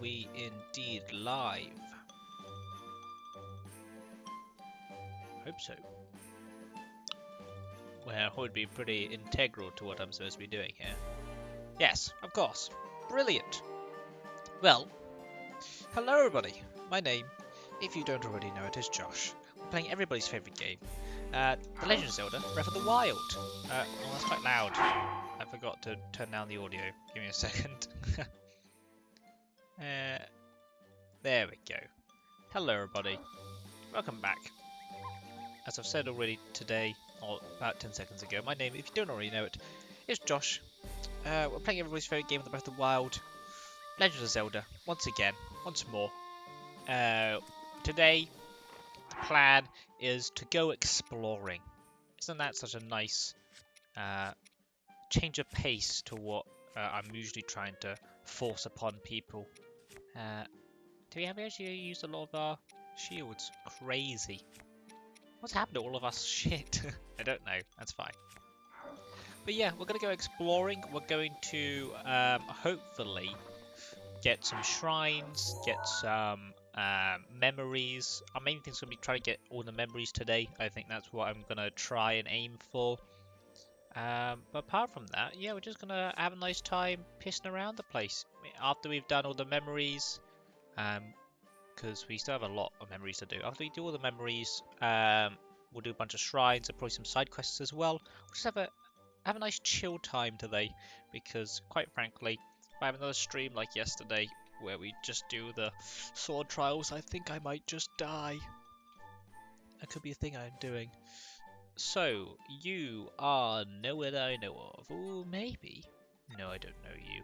we indeed live? Hope so. Well, it would be pretty integral to what I'm supposed to be doing here. Yes, of course. Brilliant. Well, hello everybody. My name, if you don't already know it, is Josh. We're playing everybody's favourite game, The Legend of Zelda Breath of the Wild. Oh, that's quite loud. I forgot to turn down the audio. Give me a second. There we go. Hello everybody. Welcome back. As I've said already today, or about 10 seconds ago, my name, if you don't already know it, is Josh. We're playing everybody's favourite game of the Breath of the Wild, Legend of Zelda, once again, once more. Today, the plan is to go exploring. Isn't that such a nice change of pace to what I'm usually trying to force upon people? Do we have actually used a lot of our shields? Crazy. What's happened to all of us shit? I don't know. That's fine. But yeah, we're going to go exploring. We're going to hopefully get some shrines, get some memories. Our main thing's going to be trying to get all the memories today. I think that's what I'm going to try and aim for. But apart from that, yeah, we're just going to have a nice time pissing around the place. After we've done all the memories, because we still have a lot of memories to do. After we do all the memories, we'll do a bunch of shrines and probably some side quests as well. We'll just have a nice chill time today, because quite frankly, if I have another stream like yesterday where we just do the sword trials, I think I might just die. That could be a thing I'm doing. So, you are nowhere that I know of. Or maybe. No, I don't know you.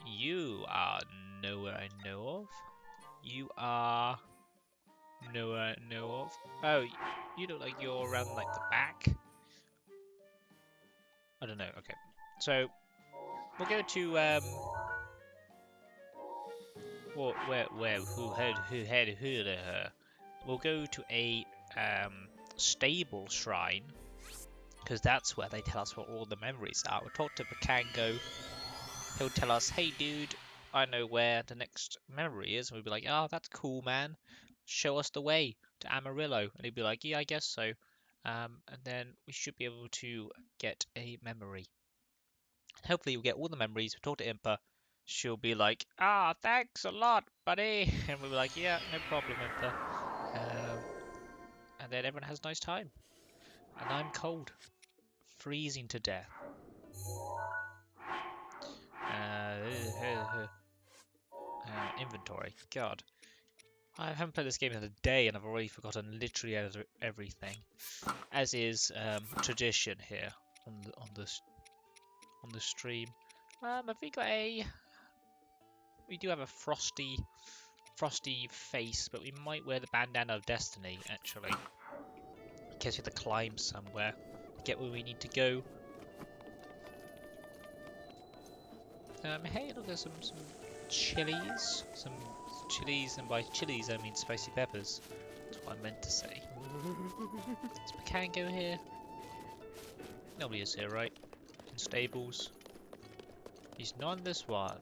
You are nowhere I know of. You are nowhere I know of. Oh, you look like you're around like the back. I don't know. Okay, so we'll go to We'll go to a stable shrine, because that's where they tell us what all the memories are. We'll talk to Bakango. He'll tell us, "Hey, dude, I know where the next memory is," and we'll be like, "Oh, that's cool, man. Show us the way to Amarillo." And he'd be like, "Yeah, I guess so." And then we should be able to get a memory. Hopefully, we'll get all the memories. We'll talk to Impa. She'll be like, "Ah, thanks a lot, buddy." And we'll be like, "Yeah, no problem, Impa." And then everyone has a nice time. And I'm cold. Freezing to death. Inventory. God. I haven't played this game in a day and I've already forgotten literally everything. As is tradition here on the stream. Have we got a... We do have a frosty face, but we might wear the bandana of destiny, actually. In case we have to climb somewhere. Get where we need to go. Hey, look, there's some chilies. Some chilies, and by chilies I mean spicy peppers. That's what I meant to say. Is Bakango here? Nobody is here, right? In stables. He's not in this one.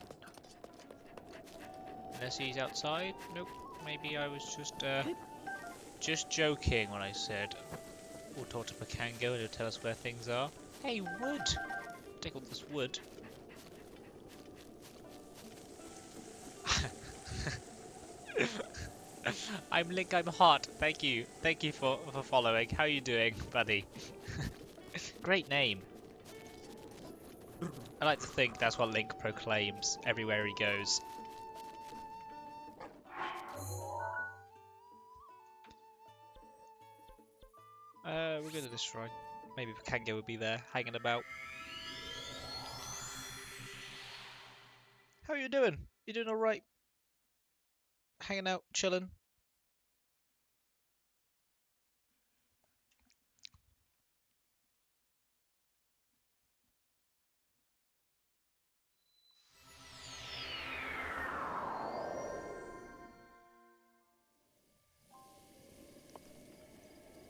Unless he's outside? Nope. Maybe I was just joking when I said we'll talk to Bakango and he'll tell us where things are. Hey, wood! Take all this wood. I'm Link, I'm hot. Thank you. Thank you for following. How are you doing, buddy? Great name. I like to think that's what Link proclaims everywhere he goes. We'll go to this shrine. Maybe Bakango will be there, hanging about. How are you doing? You doing alright? Hanging out, chilling?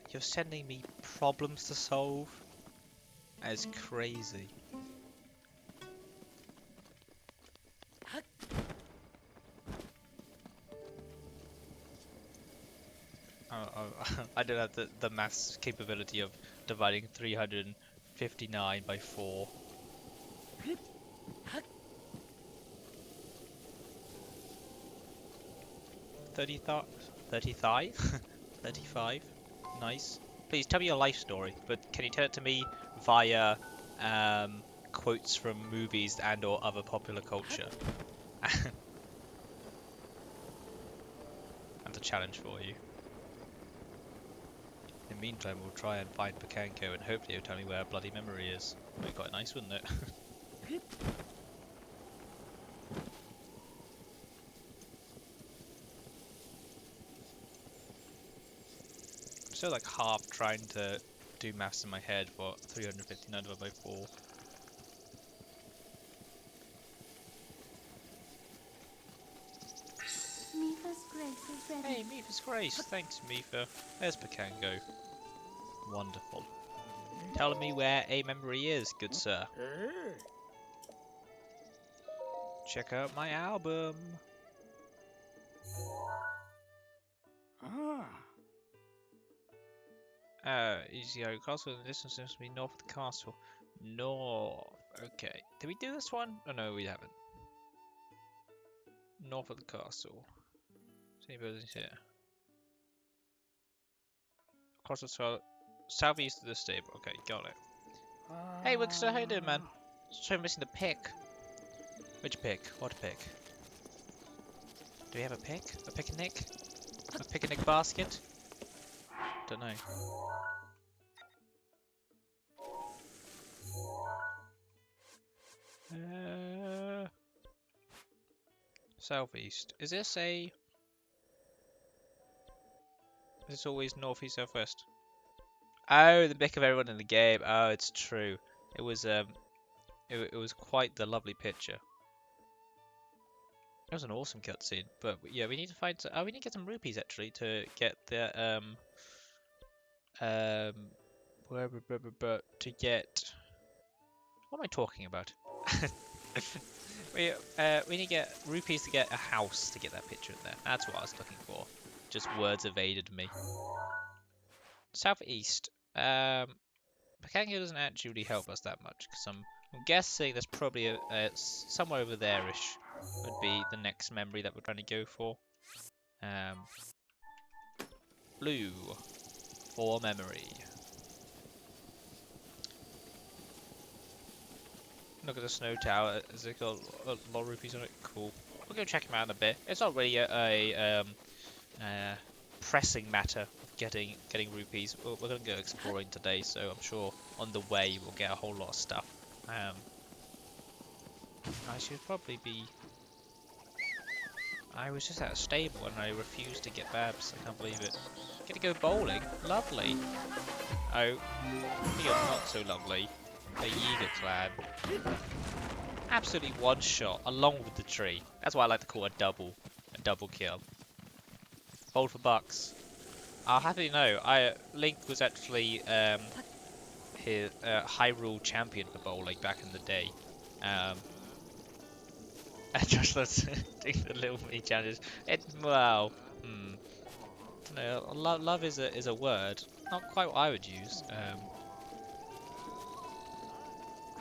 You're sending me problems to solve? That is crazy. I don't have the maths capability of dividing 359 by 4. 35? 35? Nice. Please tell me your life story, but can you tell it to me via quotes from movies and or other popular culture? That's a challenge for you. In the meantime, we'll try and find Pakanko and hopefully he'll tell me where Bloody Memory is. That'd be quite nice, wouldn't it? I'm still like half trying to do maths in my head for 359 divided by 4. Mifa's grace is ready. Hey, Mifa's Grace! Thanks, Mifa. There's Pakango. Wonderful. Tell me where a memory is, good sir. Check out my album. Easy Hyrule Castle. The distance seems to be north of the castle. North. Okay. Did we do this one? Oh no, we haven't. North of the castle. See buildings here. Across the southeast of the stable. Okay, got it. Hey, Wixter, how you doing, man? So missing the pick. Which pick? What pick? Do we have a pick? A picnic? A picnic basket? Don't know. Southeast. Is this always northeast, southwest? Oh, the pick of everyone in the game. Oh, it's true. It was it was quite the lovely picture. It was an awesome cutscene, but yeah, we need to find. Oh, we need to get some rupees actually to get the to get. What am I talking about? we need to get rupees to get a house to get that picture in there. That's what I was looking for. Just words evaded me. Southeast. Pakango doesn't actually help us that much because I'm guessing there's probably somewhere over there-ish would be the next memory that we're trying to go for. Blue for memory. Look at the snow tower. Has it got a lot of rupees on it? Cool. We'll go check him out in a bit. It's not really a pressing matter of getting rupees. We're gonna go exploring today, so I'm sure on the way we'll get a whole lot of stuff. I should probably be. I was just at a stable and I refused to get Babs. I can't believe it. Get to go bowling. Lovely. Oh, you are not so lovely. A Yiga clan. Absolutely one shot along with the tree. That's why I like to call it a double kill. Bowl for bucks. I'll happily know. Link was actually his Hyrule champion for bowling back in the day. And just let's do the little mini challenges. Well, no, love is a word. Not quite what I would use.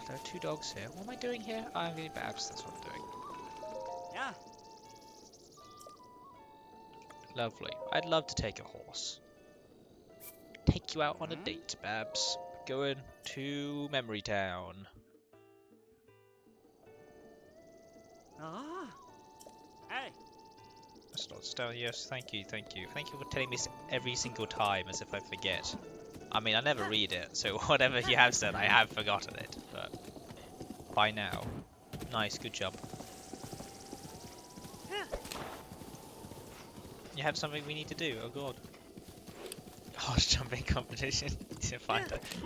There are 2 dogs here. What am I doing here? I'm getting Babs. That's what I'm doing. Yeah. Lovely. I'd love to take a horse. Take you out on a date, Babs. Going to Memory Town. Hey. Slots down. Yes, thank you, thank you. Thank you for telling me every single time as if I forget. I mean, I never read it, so whatever you have said, I have forgotten it. But by now, nice, good job. You have something we need to do. Oh god. Horse jumping competition.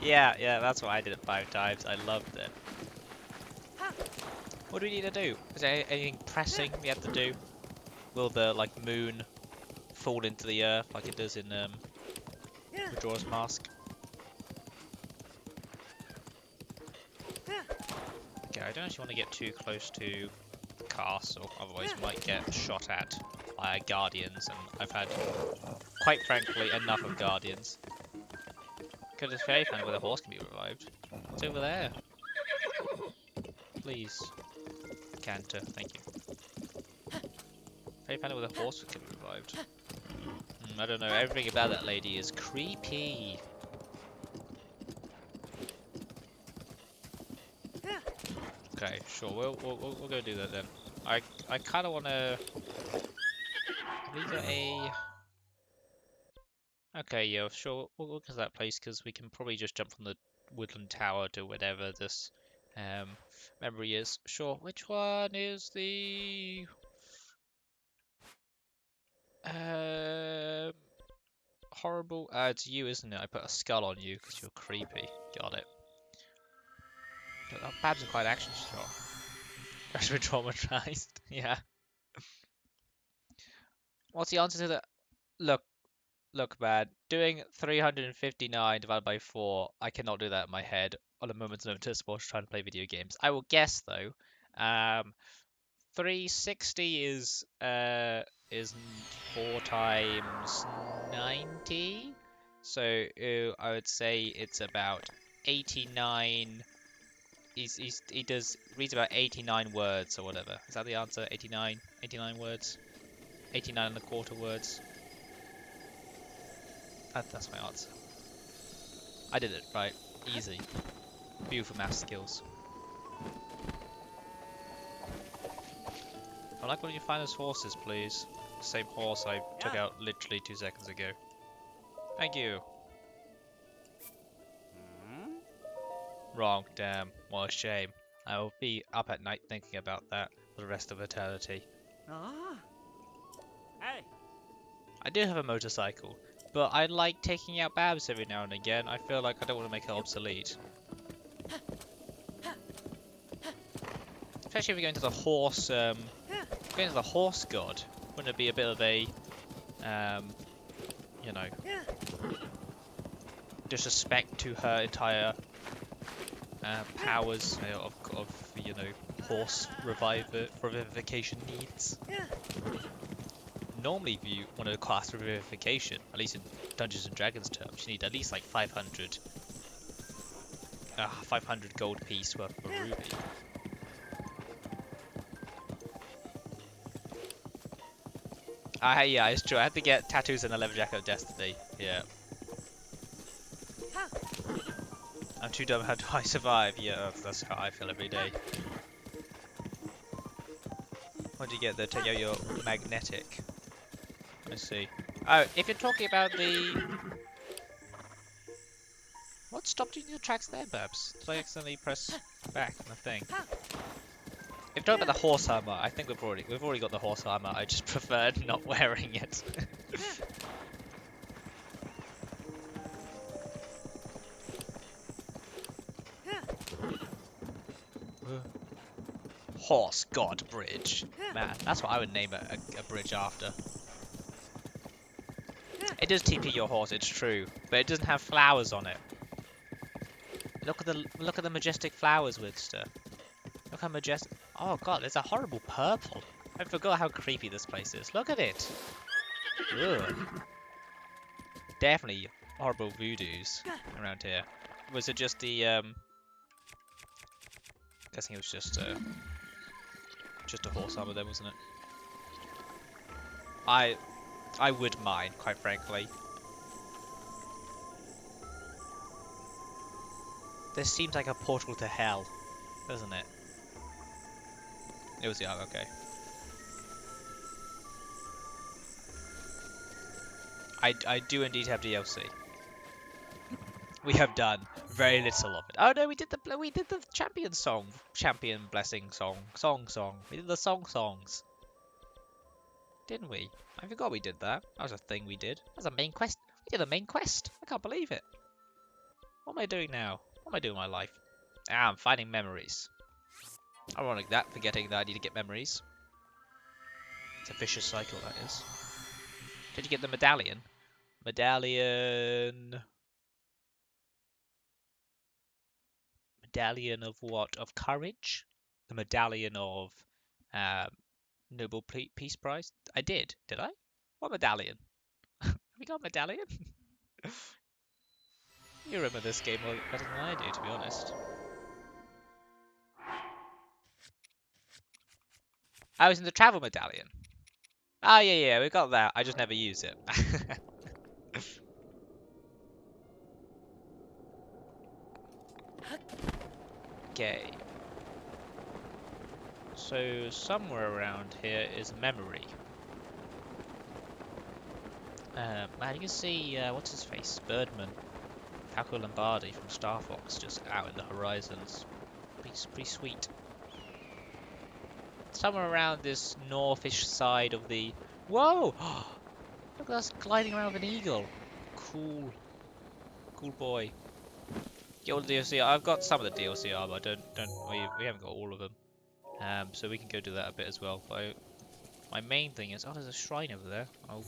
Yeah, that's what I did it 5 times. I loved it. What do we need to do? Is there anything pressing we have to do? Will the moon fall into the earth like it does in Majora's Mask? Okay, I don't actually want to get too close to the castle, otherwise we might get shot at guardians, and I've had, quite frankly, enough of guardians. Because it's very funny where the horse can be revived. It's over there. Please. Canter, thank you. Very funny where the horse can be revived. I don't know, everything about that lady is creepy. Okay, sure, we'll go do that then. I kind of want to... Have we got a... Okay, yeah, sure, we'll go to that place because we can probably just jump from the woodland tower to whatever this memory is. Sure, which one is the... Horrible... it's you, isn't it? I put a skull on you because you're creepy. Got it. Babs are quite action shot. That's been traumatized. Yeah. What's the answer to that? Look, man. Doing 359 divided by 4, I cannot do that in my head on a moment's notice while trying to play video games. I will guess though. 360 is 4 times 90. So I would say it's about 89. He reads about 89 words or whatever. Is that the answer? 89 words. 89 and a quarter words. That's my answer. I did it right. Easy. Beautiful math skills. I'd like one of your finest horses, please. Same horse I took out literally 2 seconds ago. Thank you. Wrong, damn. What a shame. I will be up at night thinking about that for the rest of eternity. Ah. Hey. I do have a motorcycle, but I like taking out Babs every now and again. I feel like I don't want to make it obsolete. Especially if we're going to the horse, going to the horse god. Wouldn't it be a bit of a, you know, disrespect to her entire powers of you know, horse revivification needs? Normally, if you want to class revivification, at least in Dungeons and Dragons terms, you need at least like 500 gold piece worth of a ruby. Yeah, it's true. I had to get tattoos and a leather jacket of destiny. Yeah. I'm too dumb. How do I survive? Yeah, that's how I feel every day. What do you get there? Take out your magnetic. I see. Oh, if you're talking about the... What stopped you in your tracks there, Babs? Did I accidentally press back on the thing? If you're talking about the horse armor, I think we've already got the horse armor. I just preferred not wearing it. Horse God Bridge. Man, that's what I would name a bridge after. It does TP your horse, it's true, but it doesn't have flowers on it. Look at the majestic flowers, Widster. Look how majestic. Oh god, there's a horrible purple. I forgot how creepy this place is. Look at it. Ugh. Definitely horrible voodoos around here. Was it just the guessing it was just a horse armor then, wasn't it? I would mind, quite frankly. This seems like a portal to hell, doesn't it? It was the arc, okay. I do indeed have DLC. We have done very little of it. Oh no, we did the champion song, champion blessing song. We did the songs, didn't we? I forgot we did that. That was a thing we did. That was a main quest. We did a main quest. I can't believe it. What am I doing now? What am I doing with my life? Ah, I'm finding memories. Ironic that, forgetting that I need to get memories. It's a vicious cycle, that is. Did you get the medallion? Medallion of what? Of courage? The medallion of Nobel Peace Prize? I did I? What medallion? Have we got a medallion? You remember this game better than I do, to be honest. I was in the travel medallion. Ah, yeah, we got that. I just never use it. Okay. So, somewhere around here is memory. Man, you can see, what's his face? Birdman. Paco Lombardi from Star Fox just out in the horizons. Pretty sweet. Somewhere around this northish side of the... Whoa! Look at us gliding around with an eagle. Cool. Cool boy. Get all the DLC. I've got some of the DLC but we haven't got all of them. So we can go do that a bit as well. But my main thing is, there's a shrine over there. I'll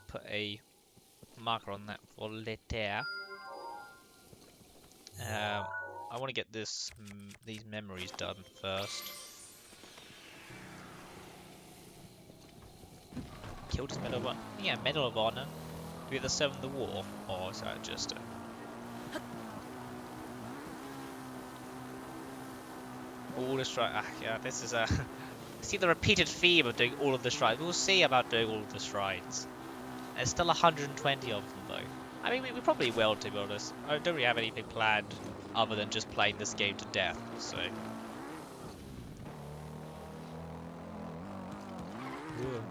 put a marker on that for later. I want to get these memories done first. Killed his Medal of Honor. Yeah, Medal of Honor. Do we have the Seven of the War? Or is that just a... All the shrines. Yeah, this is a... See the repeated theme of doing all of the shrines. We'll see about doing all of the shrines. There's still 120 of them though. I mean, we probably will, to be honest. I don't really have anything planned other than just playing this game to death, so... Ooh.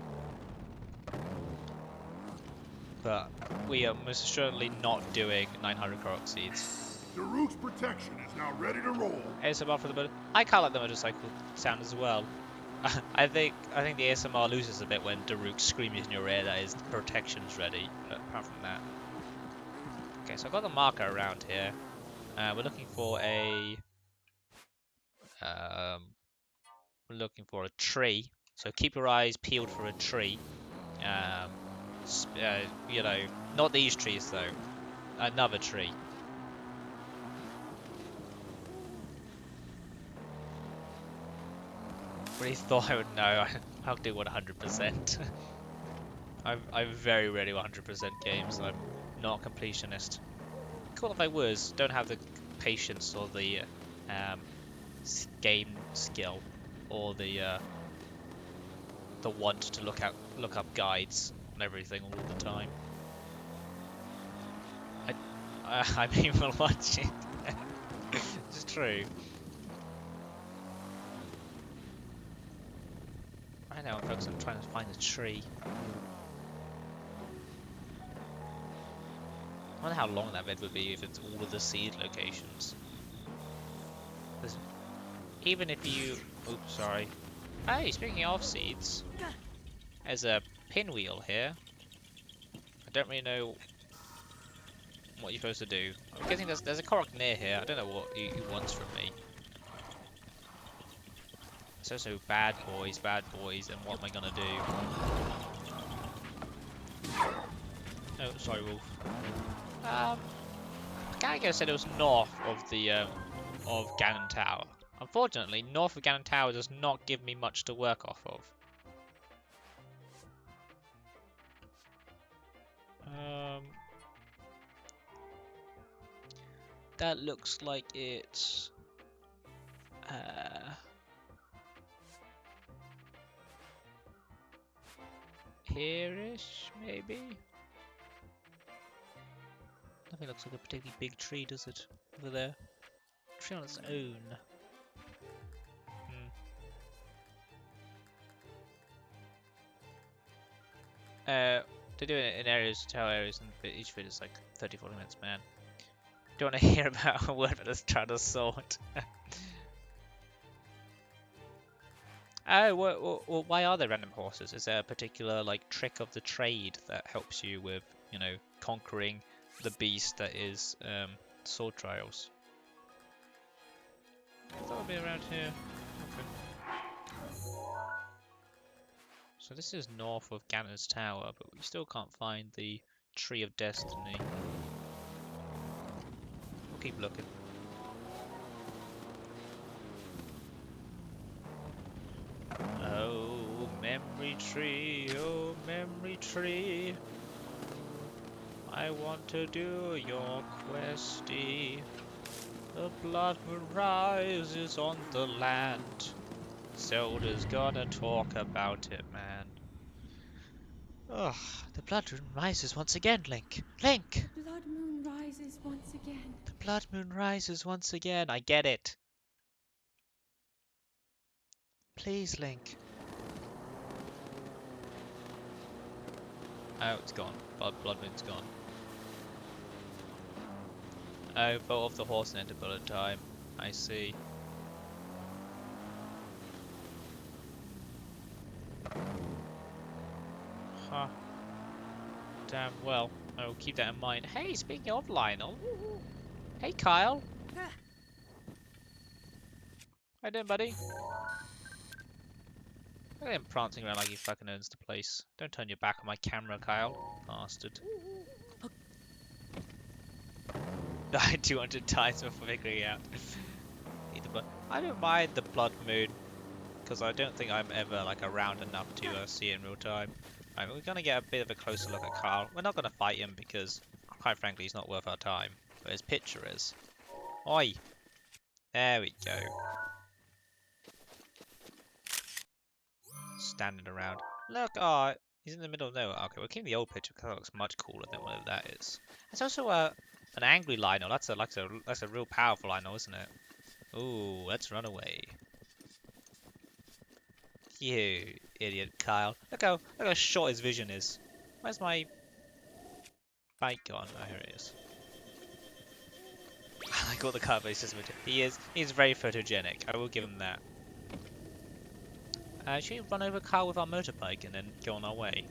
But we are most assuredly not doing 900 Korok seeds. Daruk's protection is now ready to roll. ASMR for the motor. I can't let the motorcycle sound as well. I think the ASMR loses a bit when Daruk screaming in your ear that his protection's ready. But apart from that, okay. So I've got the marker around here. We're looking for a tree. So keep your eyes peeled for a tree. You know, not these trees though. Another tree. Really thought I would know. I'll do 100%. I'm very rarely 100% games. I'm not a completionist. Cool if I was. Don't have the patience or the game skill or the want to look up guides and everything all the time. I mean, we'll watch it. It's true. Right now I'm focused on trying to find a tree. I wonder how long that vid would be if it's all of the seed locations. Even if you... Oops, sorry. Hey, speaking of seeds, there's a pinwheel here. I don't really know what you're supposed to do. I'm guessing there's a Korok near here. I don't know what he wants from me. It's also bad boys, and what am I gonna do? Oh, sorry, Wolf. Gallagher said it was north of the of Ganon Tower. Unfortunately, north of Ganon Tower does not give me much to work off of. That looks like it's here-ish, maybe? Nothing looks like a particularly big tree, does it? Over there. Tree on its own. They do it in areas, tower areas, and each vid is like 30-40 minutes, man. Don't want to hear about a word that is trying to sort. Oh, well, why are there random horses? Is there a particular like trick of the trade that helps you with, you know, conquering the beast that is sword trials? I thought it'd be around here. Okay. So this is north of Ganon's Tower, but we still can't find the Tree of Destiny. We'll keep looking. Oh oh memory tree. I want to do your questy. The blood moon rises on the land. Zelda's gonna talk about it, man. Ugh, the blood moon rises once again, Link. Link! The blood moon rises once again. The blood moon rises once again. I get it. Please, Link. Oh, it's gone. Blood moon's gone. Oh, bolt off the horse and enter bullet time. I see. Huh. Damn well. I will keep that in mind. Hey, speaking of Lionel. Hey, Kyle. How you doing, buddy? Look at him prancing around like he fucking owns the place. Don't turn your back on my camera, Kyle. Bastard. Died 200 times before figuring it out. I don't mind the blood moon, because I don't think I'm ever like around enough to see it in real time. Right, we're gonna get a bit of a closer look at Kyle. We're not gonna fight him because, quite frankly, he's not worth our time. But his picture is. Oi! There we go. Standing around. Look, oh, he's in the middle of nowhere. Okay, we'll keep the old picture because that looks much cooler than whatever that is. It's also an angry Lionel. That's a real powerful Lionel, isn't it? Ooh, let's run away. You idiot, Kyle. Look how short his vision is. Where's my bike gone? Oh, here it is. I got the car, but he's very photogenic. I will give him that. Should we run over Kyle with our motorbike and then go on our way?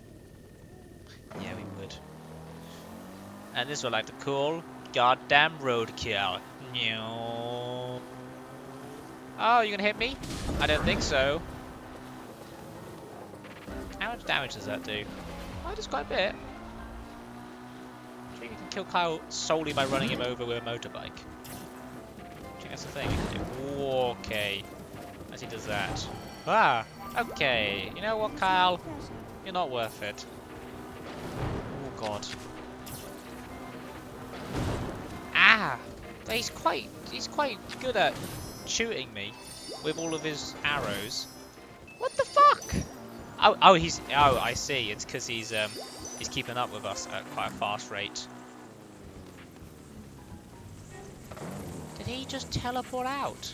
Yeah, we would. And this is what I like to call goddamn roadkill. Oh, you gonna hit me? I don't think so. How much damage does that do? Oh, it does quite a bit. Do you think you can kill Kyle solely by running him over with a motorbike? Do you think that's the thing you can do? Okay. As he does that. Ah! Okay. You know what, Kyle? You're not worth it. Oh, God. Ah! He's quite good at shooting me with all of his arrows. What the fuck? Oh, I see. It's because he's keeping up with us at quite a fast rate. Did he just teleport out?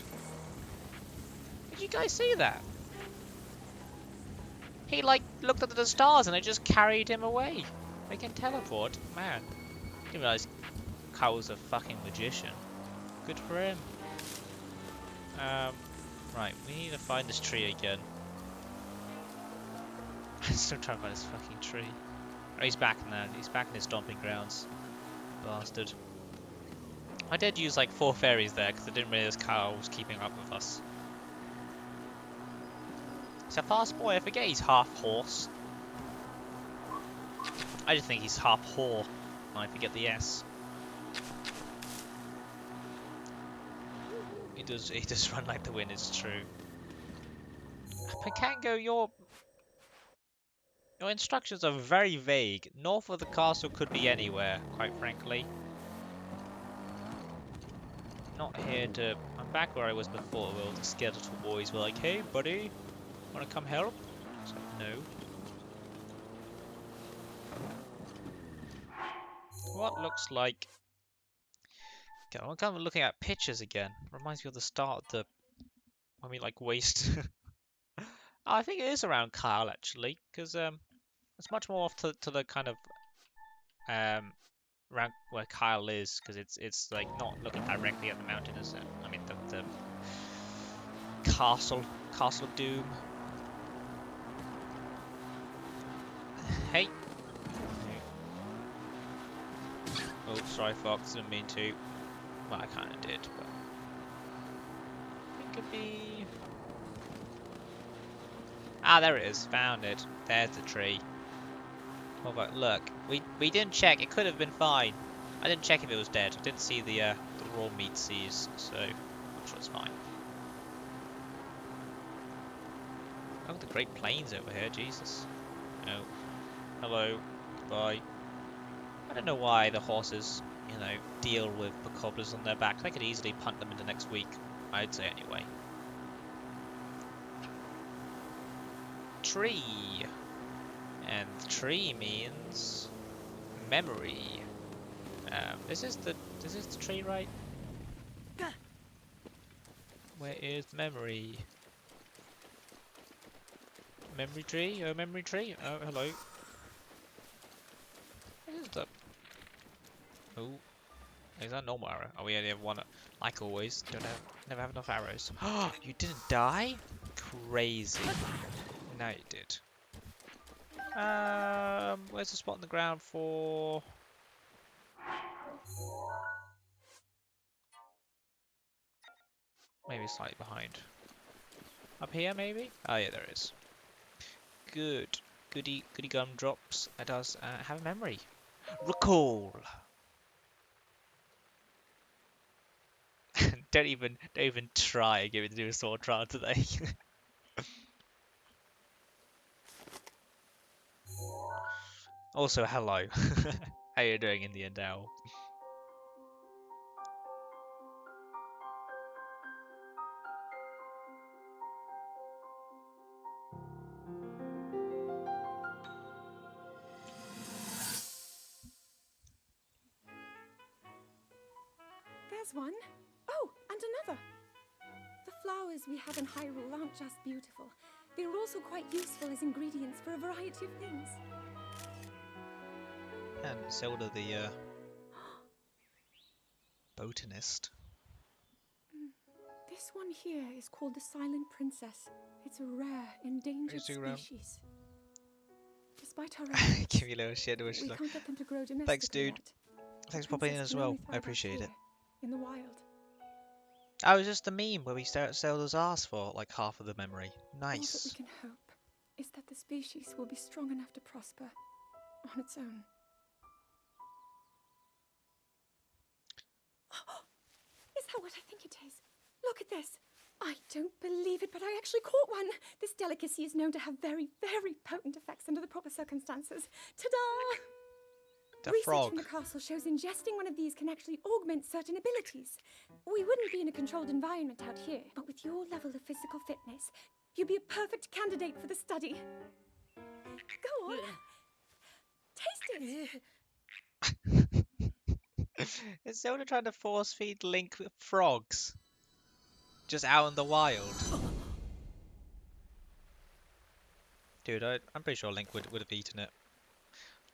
Did you guys see that? He like looked at the stars and it just carried him away. They can teleport, man. Didn't realize Kyle was a fucking magician. Good for him. Right, we need to find this tree again. I'm still trying to find this fucking tree. Oh, he's back now. He's back in his stomping grounds. Bastard. I did use like 4 fairies there because I didn't realize Kyle was keeping up with us. He's a fast boy. I forget he's half horse. I just think he's half whore. I forget the S. He does run like the wind, it's true. Pakango, your instructions are very vague. North of the castle could be anywhere, quite frankly. Not here to... I'm back where I was before, where all the skeletal boys were like, hey buddy, wanna come help? So, no. What looks like... Okay, I'm kind of looking at pictures again. Reminds me of the start of the... I mean, like, waste. Oh, I think it is around Kyle, actually, because it's much more off to the kind of around where Kyle is, because it's like not looking directly at the mountain, is it? I mean, the castle of Doom. Hey. Oh, sorry, Fox. Didn't mean to. Well, I kind of did, but I think it'd be. Ah, there it is. Found it. There's the tree. Oh, but look, we didn't check. It could have been fine. I didn't check if it was dead. I didn't see the raw meat seas, so I'm sure it's fine. Oh, the Great Plains over here, Jesus. Oh, hello, goodbye. I don't know why the horses, you know, deal with the cobblers on their backs. They could easily punt them into next week, I'd say anyway. Tree. And tree means memory. This is the tree, right? Where is the memory? Memory tree? Oh, memory tree? Oh, hello. What is that? Oh, is that a normal arrow? Oh, we only have one. Like always, never have enough arrows. Oh, you didn't die? Crazy. Now you did. Where's the spot on the ground for? Maybe slightly behind. Up here, maybe? Oh yeah, there is. Good. Goody gumdrops. Let us have a memory. Recall. don't even try giving to do a sword trial today. Also, hello. How you doing in the end, Owl? There's one. Oh, and another. The flowers we have in Hyrule aren't just beautiful. They're also quite useful as ingredients for a variety of things. And Zelda the botanist. This one here is called the Silent Princess. It's a rare, endangered Instagram. species. Despite our efforts, Give you a little shit. we can't get them to grow domestically Thanks, dude. yet. Thanks The for popping in princess as can well. only I thrive out appreciate it. here, in the wild. Oh, it's just the meme where we stare at Zelda's ass for like half of the memory. All that we Nice. can hope is that the species will be strong enough to prosper on its own. Is that what I think it is? Look at this. I don't believe it, but I actually caught one. This delicacy is known to have very, very potent effects under the proper circumstances. Ta-da! The Research frog. from the castle shows ingesting one of these can actually augment certain abilities. We wouldn't be in a controlled environment out here, but with your level of physical fitness, you'd be a perfect candidate for the study. Go on. Taste it. Is Zelda trying to force feed Link with frogs? Just out in the wild. Dude, I'm pretty sure Link would have eaten it.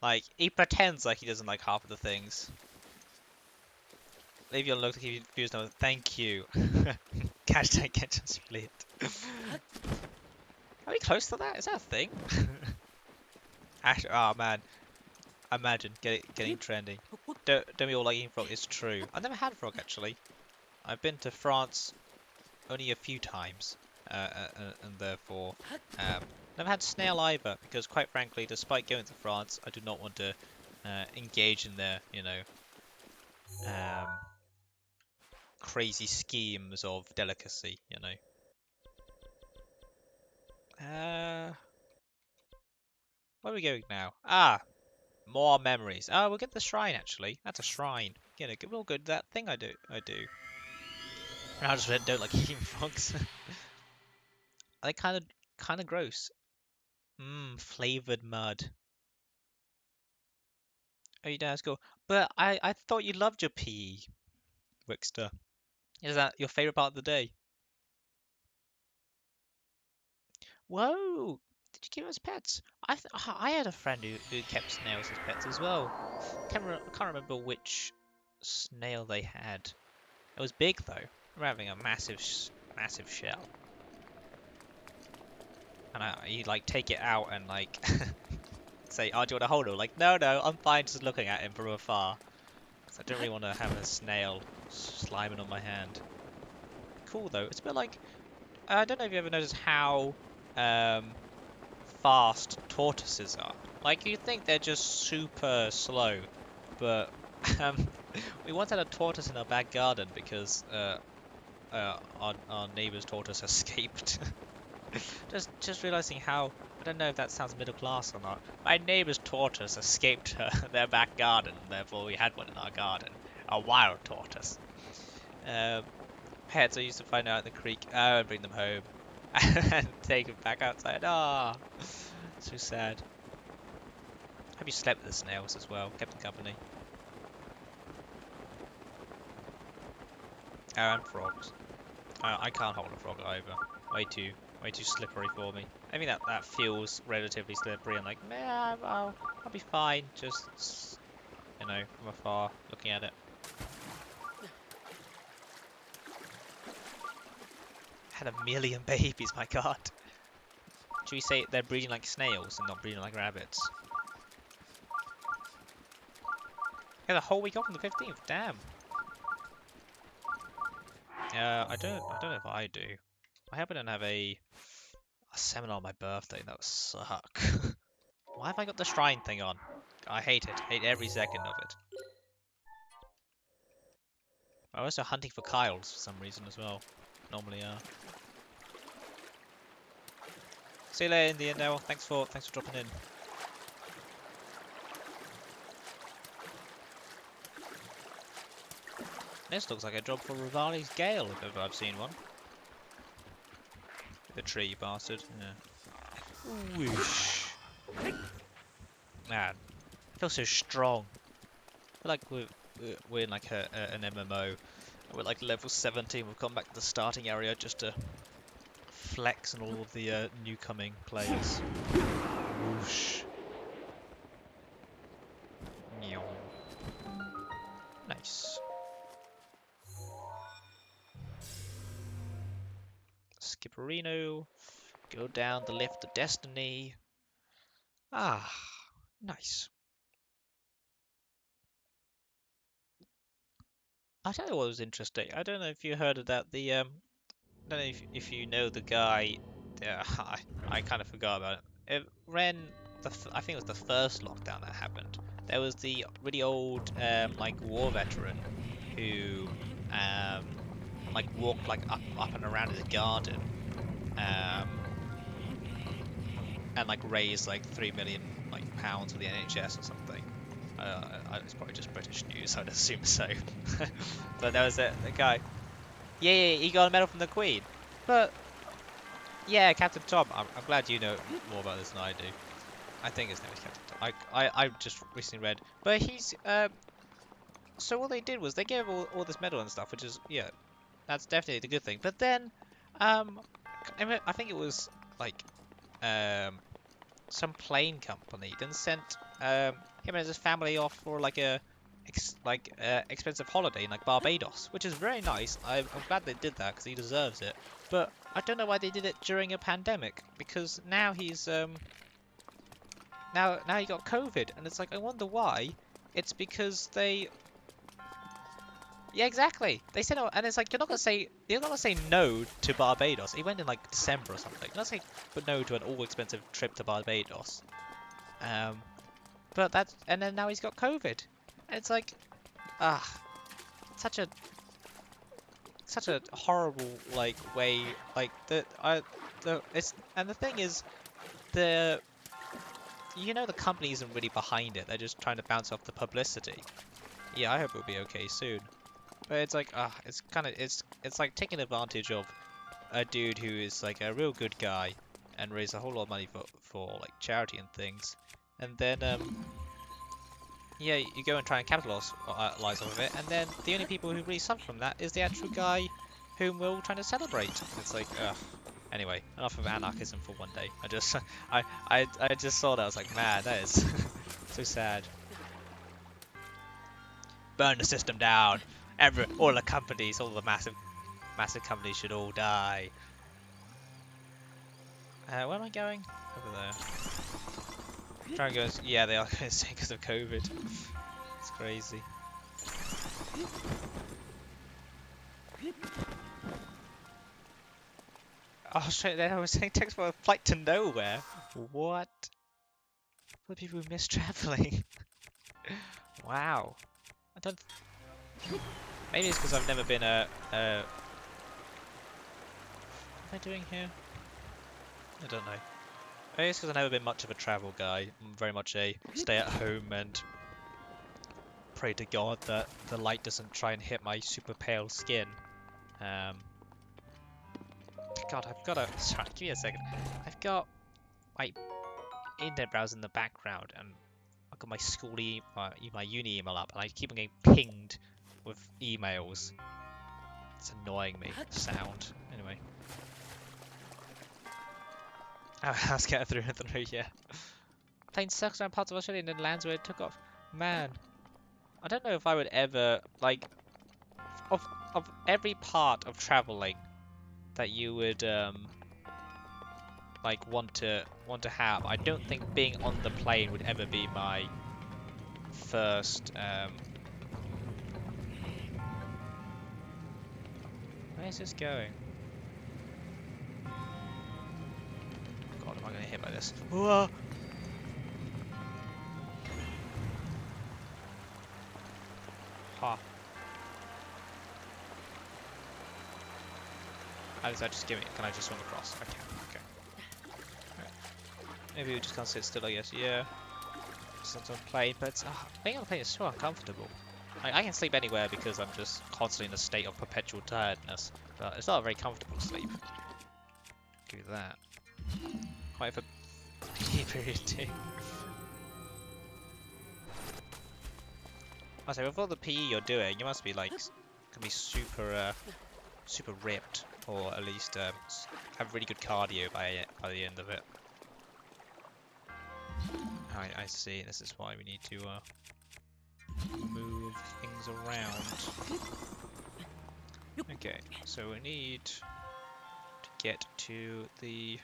Like, he pretends like he doesn't like half of the things. Leave your look to keep you confused. No, thank you. Hashtag get just split. Are we close to that? Is that a thing? Actually, oh man. Imagine getting trending. Don't we all like eating frog? It's true. I've never had frog actually. I've been to France only a few times, and therefore never had snail either. Because quite frankly, despite going to France, I do not want to engage in their, you know, crazy schemes of delicacy. You know. Where are we going now? Ah, more memories. Oh, we'll get the shrine actually. That's a shrine. You know, we'll go to that thing I do. And I just don't like eating frogs. Are they kind of gross? Mmm, flavored mud. Oh, you don't go. But I thought you loved your PE, Wickster. Is that your favorite part of the day? Whoa! Did you give us pets? I had a friend who kept snails as pets as well. Can't remember which snail they had. It was big though. We're having a massive shell. And you like take it out and like say, "Oh, do you want to hold it?" Like, no, I'm fine just looking at him from afar. So I don't really want to have a snail sliming on my hand. Cool though. It's a bit like I don't know if you ever noticed how fast tortoises are. Like you think they're just super slow, but we once had a tortoise in our back garden because our neighbour's tortoise escaped. Just realizing how, I don't know if that sounds middle class or not. My neighbor's tortoise escaped their back garden, therefore we had one in our garden. A wild tortoise. Pets I used to find out in the creek and bring them home and take them back outside. Ah, so sad. Hope you slept with the snails as well, kept them company. Oh, and frogs. I can't hold a frog either. Way too slippery for me. I mean that feels relatively slippery. I'm like, man, I'll be fine. Just you know, from afar, looking at it. Had a million babies, my god. Should we say they're breeding like snails and not breeding like rabbits? Yeah, the whole week off on the 15th. Damn. I don't know if I do. I hope I don't have a seminar on my birthday. That would suck. Why have I got the shrine thing on? I hate it. Hate every second of it. I'm also hunting for Kyles for some reason as well. Normally are. See you later, Indian Devil. Thanks for dropping in. This looks like a job for Rivali's Gale, if ever I've seen one. The tree bastard. Yeah. Whoosh. Man, I feel so strong. I feel like we're in like an MMO. We're like level 17. We've come back to the starting area just to flex on all of the new coming players. Whoosh. Meow. Nice. Skipperino. Go down the lift of destiny. Ah, nice. I tell you what was interesting. I don't know if you heard of that. I don't know if you know the guy. I kind of forgot about it. It ran I think it was the first lockdown that happened. There was the really old like war veteran who like walked like up and around his garden and like raised like £3 million like pounds for the NHS or something. It's probably just British news, I'd assume so. But there was a guy. Yeah, he got a medal from the Queen. But yeah, Captain Tom. I'm glad you know more about this than I do. I think his name is Captain Tom. I just recently read, but he's so what they did was they gave all this medal and stuff, which is yeah, that's definitely the good thing. But then I think it was like some plane company then sent him and his family off for like a expensive holiday in like Barbados, which is very nice. I'm glad they did that because he deserves it. But I don't know why they did it during a pandemic, because now he's now he got COVID, and it's like I wonder why. It's because they yeah, exactly. They said, oh, and it's like you're not gonna say no to Barbados. He went in like December or something. You're not saying no to an all-expensive trip to Barbados. But that's and then now he's got COVID. And it's like, such a horrible like way. Like the thing is the the company isn't really behind it. They're just trying to bounce off the publicity. Yeah, I hope it'll be okay soon. But it's like, it's kind of, it's like taking advantage of a dude who is like a real good guy and raise a whole lot of money for like charity and things, and then yeah, you go and try and capitalize off of it, and then the only people who really suffer from that is the actual guy whom we're all trying to celebrate. It's like, ugh. Anyway, enough of anarchism for one day. I just, I just saw that. I was like, man, that is so sad. Burn the system down. All the companies, all the massive companies should all die. Where am I going? Over there. Try and go. Yeah, they are going to say because of COVID. It's crazy. Oh, straight there. I was saying text for a flight to nowhere. What? For the people who miss traveling. Wow. I don't. Maybe it's because I've never been what am I doing here? I don't know. Maybe it's because I've never been much of a travel guy. I'm very much a stay at home and pray to God that the light doesn't try and hit my super pale skin. God, I've got a... Sorry, give me a second. I've got my internet browser in the background, and I've got my school my uni email up, and I keep on getting pinged with emails. It's annoying me, the sound. Anyway. Let's get through, yeah. Plane circles around parts of Australia and then lands where it took off. Man, I don't know if I would ever, like, of every part of traveling that you would, like, want to have, I don't think being on the plane would ever be my first, where's this going? God, am I going to hit by this? Whoa! Ha. How does that just give me? Can I just swim across? I can. Okay. Right. Maybe we just can't sit still, I guess. Yeah. Just on a plane, but being on a plane is so uncomfortable. I can sleep anywhere because I'm just constantly in a state of perpetual tiredness, but it's not a very comfortable sleep. Give you that. Quite a PE period too. I say, with all the PE you're doing, you must be like, can be super, super ripped, or at least have really good cardio by the end of it. I see. This is why we need to move things around. Okay, so we need to get to the...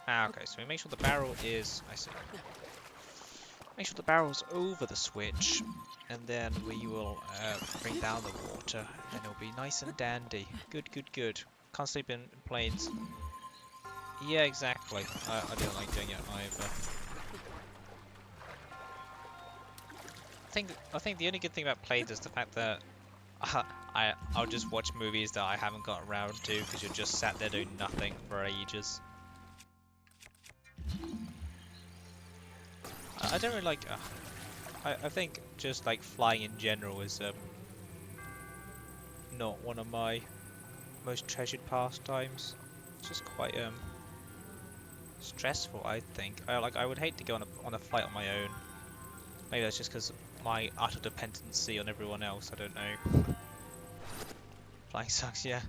okay, so we make sure the barrel is... I see. Make sure the barrel's over the switch, and then we will bring down the water, and it'll be nice and dandy. Good, good, good. Can't sleep in planes. Yeah, exactly. I don't like doing it either. I think the only good thing about planes is the fact that I'll just watch movies that I haven't got around to because you're just sat there doing nothing for ages. I don't really like. I think just like flying in general is not one of my most treasured pastimes. It's just quite stressful, I think. I would hate to go on a flight on my own. Maybe that's just because my utter dependency on everyone else. I don't know. Flying sucks, yeah.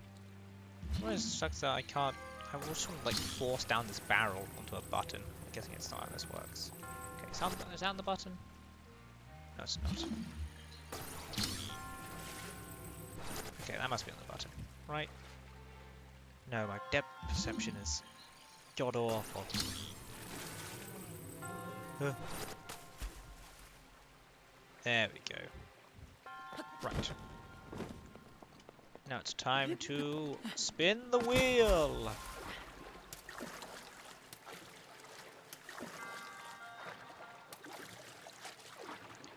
Well, it sucks that I can't. I wish like force down this barrel onto a button. I'm guessing it's not how this works. Okay, is that on the button? No, it's not. Okay, that must be on the button, right? No, my depth perception is god awful. There we go. Right. Now it's time to spin the wheel!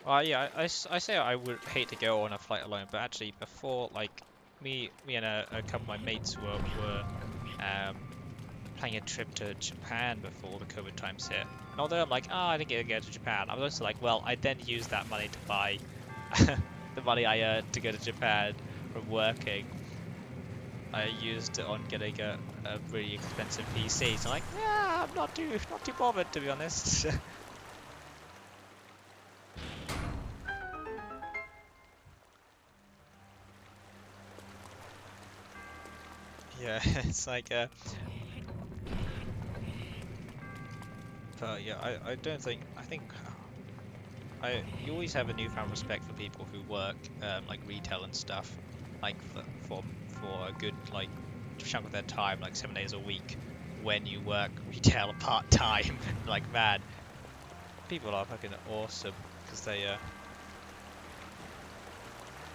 Yeah, I say I would hate to go on a flight alone, but actually before, like, me and a couple of my mates were planning a trip to Japan before the COVID times hit. And although I'm like, oh, I didn't get to go to Japan, I was also like, well, I then used that money to buy the money I earned to go to Japan from working. I used it on getting a really expensive PC. So I'm like, yeah, I'm not too bothered, to be honest. Yeah, it's like but yeah, I don't think you always have a newfound respect for people who work like retail and stuff, like for a good like chunk of their time, like 7 days a week, when you work retail part time. Like, man, people are fucking awesome because they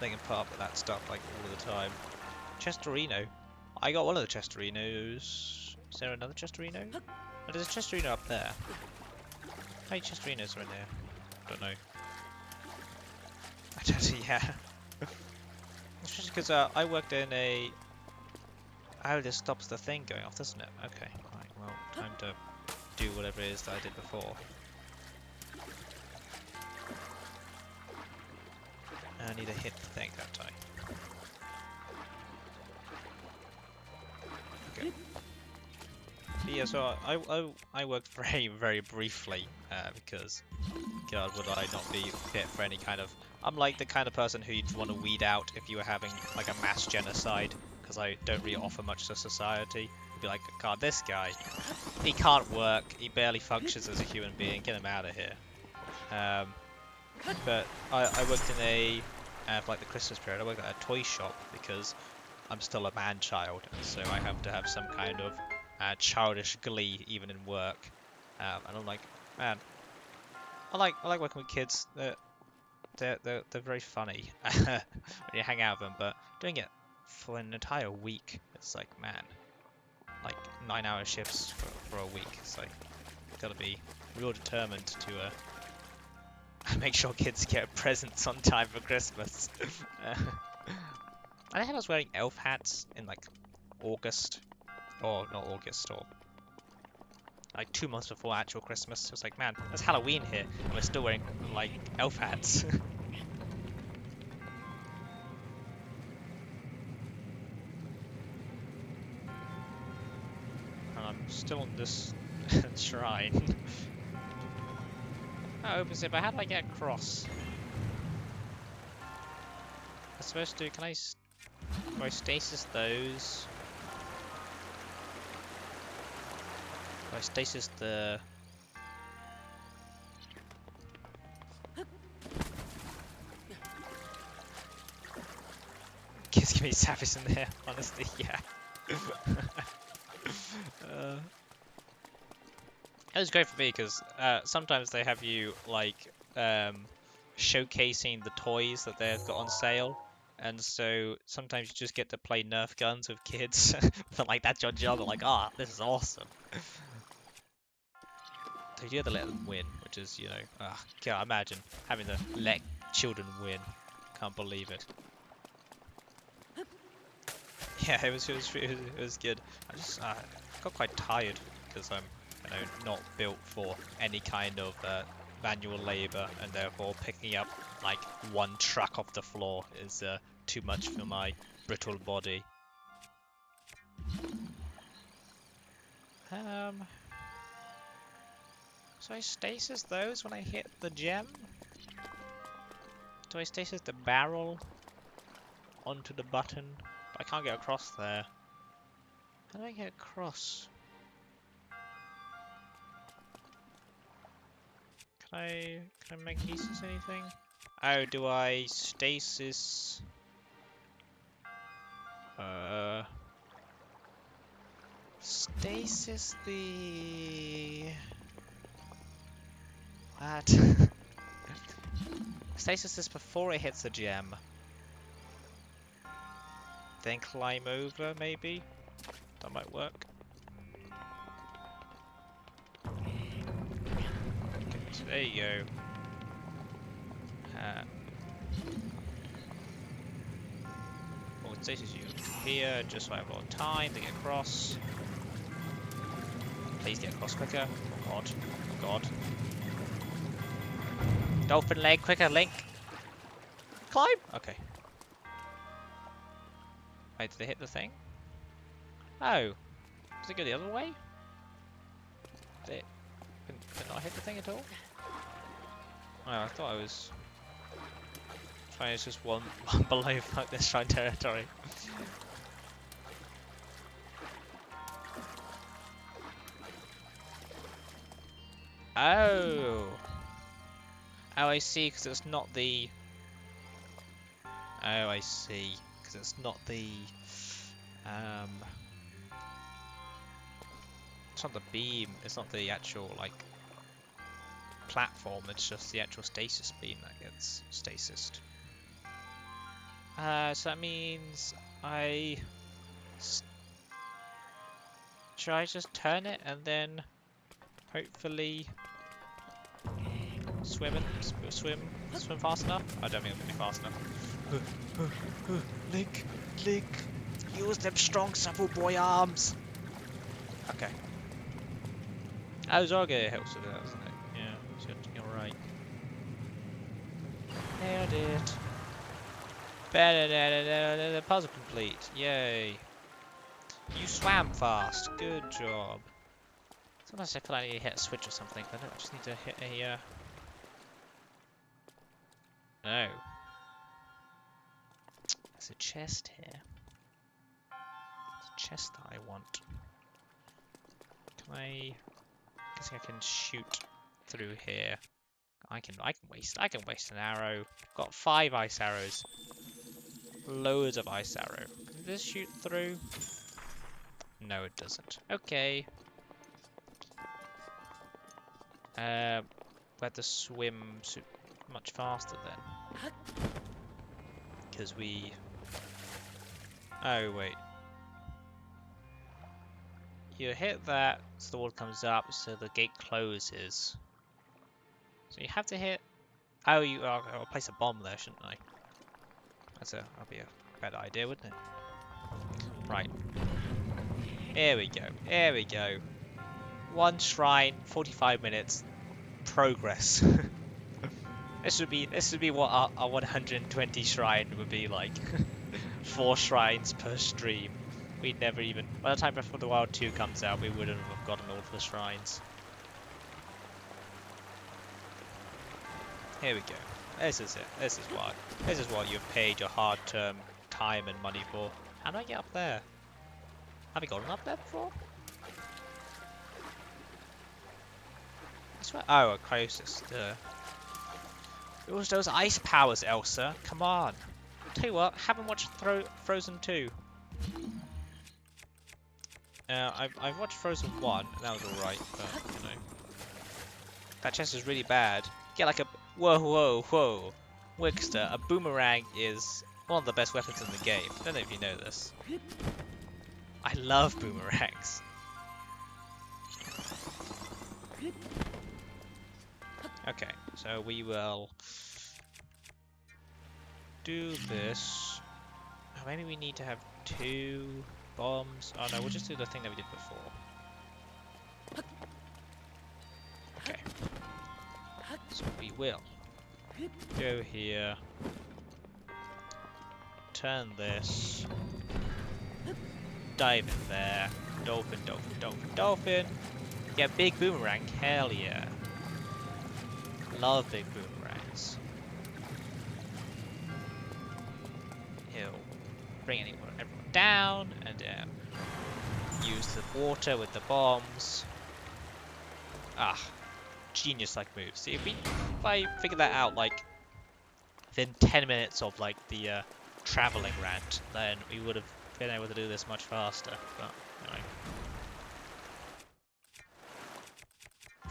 can put up with that stuff like all the time. Chesterino. I got one of the Chesterinos. Is there another Chesterino? Oh, there's a Chesterino up there. How many Chesterinos are in there? I don't know. Yeah. It's just because I worked in a Oh, this stops the thing going off, doesn't it? Okay, right, well, time to do whatever it is that I did before. I need to hit the thing, don't I? Okay. But yeah, so I worked very briefly because, God, would I not be fit for any kind of... I'm like the kind of person who you'd want to weed out if you were having like a mass genocide, because I don't really offer much to society. You'd be like, God, this guy, he can't work, he barely functions as a human being, get him out of here. But I worked in a, for like the Christmas period, I worked at a toy shop because I'm still a man-child, and so I have to have some kind of childish glee even in work. And I'm like, man, I like working with kids. They're very funny when you hang out with them, but doing it for an entire week, it's like, man, like 9-hour shifts for a week. It's like, gotta be real determined to make sure kids get presents on time for Christmas. I think I was wearing elf hats in like August, or not August, or like 2 months before actual Christmas. It was like, man, there's Halloween here, and we're still wearing like elf hats. And I'm still on this shrine. That opens it, but how do I get across? I'm supposed to, can I stasis those? Do I stasis the... Kids give me savage in there, honestly, yeah. It was great for me because sometimes they have you like showcasing the toys that they've got on sale, and so sometimes you just get to play Nerf guns with kids. But like that's your job. I'm like, ah, this is awesome. So you have to let them win, which is, you know, God, imagine having to let children win. Can't believe it. Yeah, it was good. I just got quite tired because I'm, you know, not built for any kind of manual labor, and therefore picking up like one truck off the floor is too much for my brittle body. So I stasis those when I hit the gem? Do I stasis the barrel onto the button? But I can't get across there. How do I get across? Can I make pieces anything? Oh, do I stasis? Stasis the... What? Stasis this before it hits the gem. Then climb over, maybe? That might work. Okay, so there you go. What stasis you here, just so I have a lot of time to get across. Please get across quicker. Oh god. Oh god. Dolphin leg, quicker, Link! Climb! Okay. Wait, did they hit the thing? Oh. Does it go the other way? Did it not hit the thing at all? Oh, I thought I was trying to just one below like this shrine territory. Oh! Oh, I see, because it's not the... Oh, I see, because it's not the... It's not the beam, it's not the actual, like, platform, it's just the actual stasis beam that gets stasised. So that means I... Should I just turn it and then hopefully swim fast enough? I don't think I'm going to be fast enough. Link! Use them strong supple boy arms. Okay. Oh, Zorgo helps with that, doesn't it? Yeah, so you're right. Nailed it. Better, puzzle complete. Yay. You swam fast. Good job. Sometimes I feel like I need to hit a switch or something, but I just need to hit a, No. There's a chest here. There's a chest that I want. Can I... Guessing I can shoot through here. I can waste an arrow. Got 5 ice arrows. Loads of ice arrow. Can this shoot through? No, it doesn't. Okay. We had to swim much faster then. Because we... Oh, wait. You hit that, so the wall comes up, so the gate closes. So you have to hit... Oh, I'll place a bomb there, shouldn't I? That'll be a better idea, wouldn't it? Right. Here we go. Here we go. 1 shrine, 45 minutes. Progress. This would be what our 120 shrine would be like. 4 shrines per stream. We'd never even... By the time Breath of the Wild 2 comes out, we wouldn't have gotten all of the shrines. Here we go. This is it. This is what you've paid your hard-term time and money for. How do I get up there? Have I gotten up there before? I swear... Oh, a closest. It was those ice powers, Elsa. Come on. Tell you what, haven't watched Frozen 2. I've watched Frozen 1, and that was alright, but, you know. That chest is really bad. Get like a... Whoa. Wixter, a boomerang is one of the best weapons in the game. I don't know if you know this. I love boomerangs. Okay, so we will do this. Oh, maybe we need to have 2 bombs. Oh no, we'll just do the thing that we did before. Okay. So we will go here. Turn this. Dive in there. Dolphin. Yeah, big boomerang. Hell yeah. Love big boomerangs. He'll bring everyone down and use the water with the bombs. Ah, genius-like moves. See, if I figured that out like within 10 minutes of like the traveling rant, then we would have been able to do this much faster. But anyway.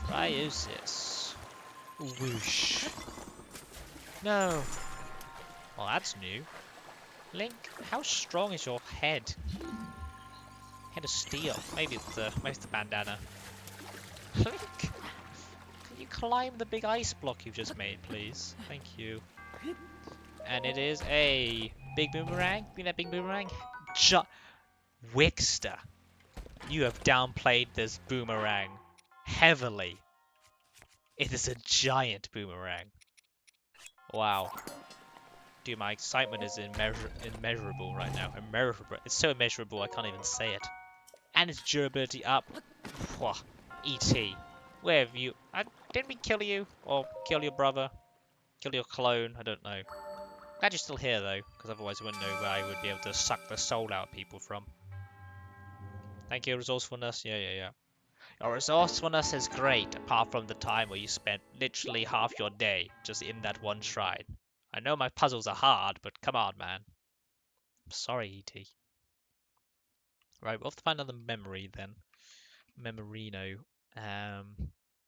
Cryosis. Whoosh. No. Well, that's new. Link, how strong is your head? Head of steel. Maybe it's the bandana. Link, can you climb the big ice block you've just made, please? Thank you. And it is a big boomerang. Be that big boomerang? Wixter, you have downplayed this boomerang heavily. It is a giant boomerang. Wow. Dude, my excitement is immeasurable right now. Immeasurable. It's so immeasurable I can't even say it. And its durability up. Whoa. E.T. Where have you... didn't we kill you? Or kill your brother? Kill your clone? I don't know. Glad you're still here though, because otherwise I wouldn't know where I would be able to suck the soul out of people from. Thank you, resourcefulness. Yeah. Your resourcefulness is great, apart from the time where you spent literally half your day just in that one shrine. I know my puzzles are hard, but come on, man. I'm sorry, E.T. Right, we'll have to find another memory then. Memorino.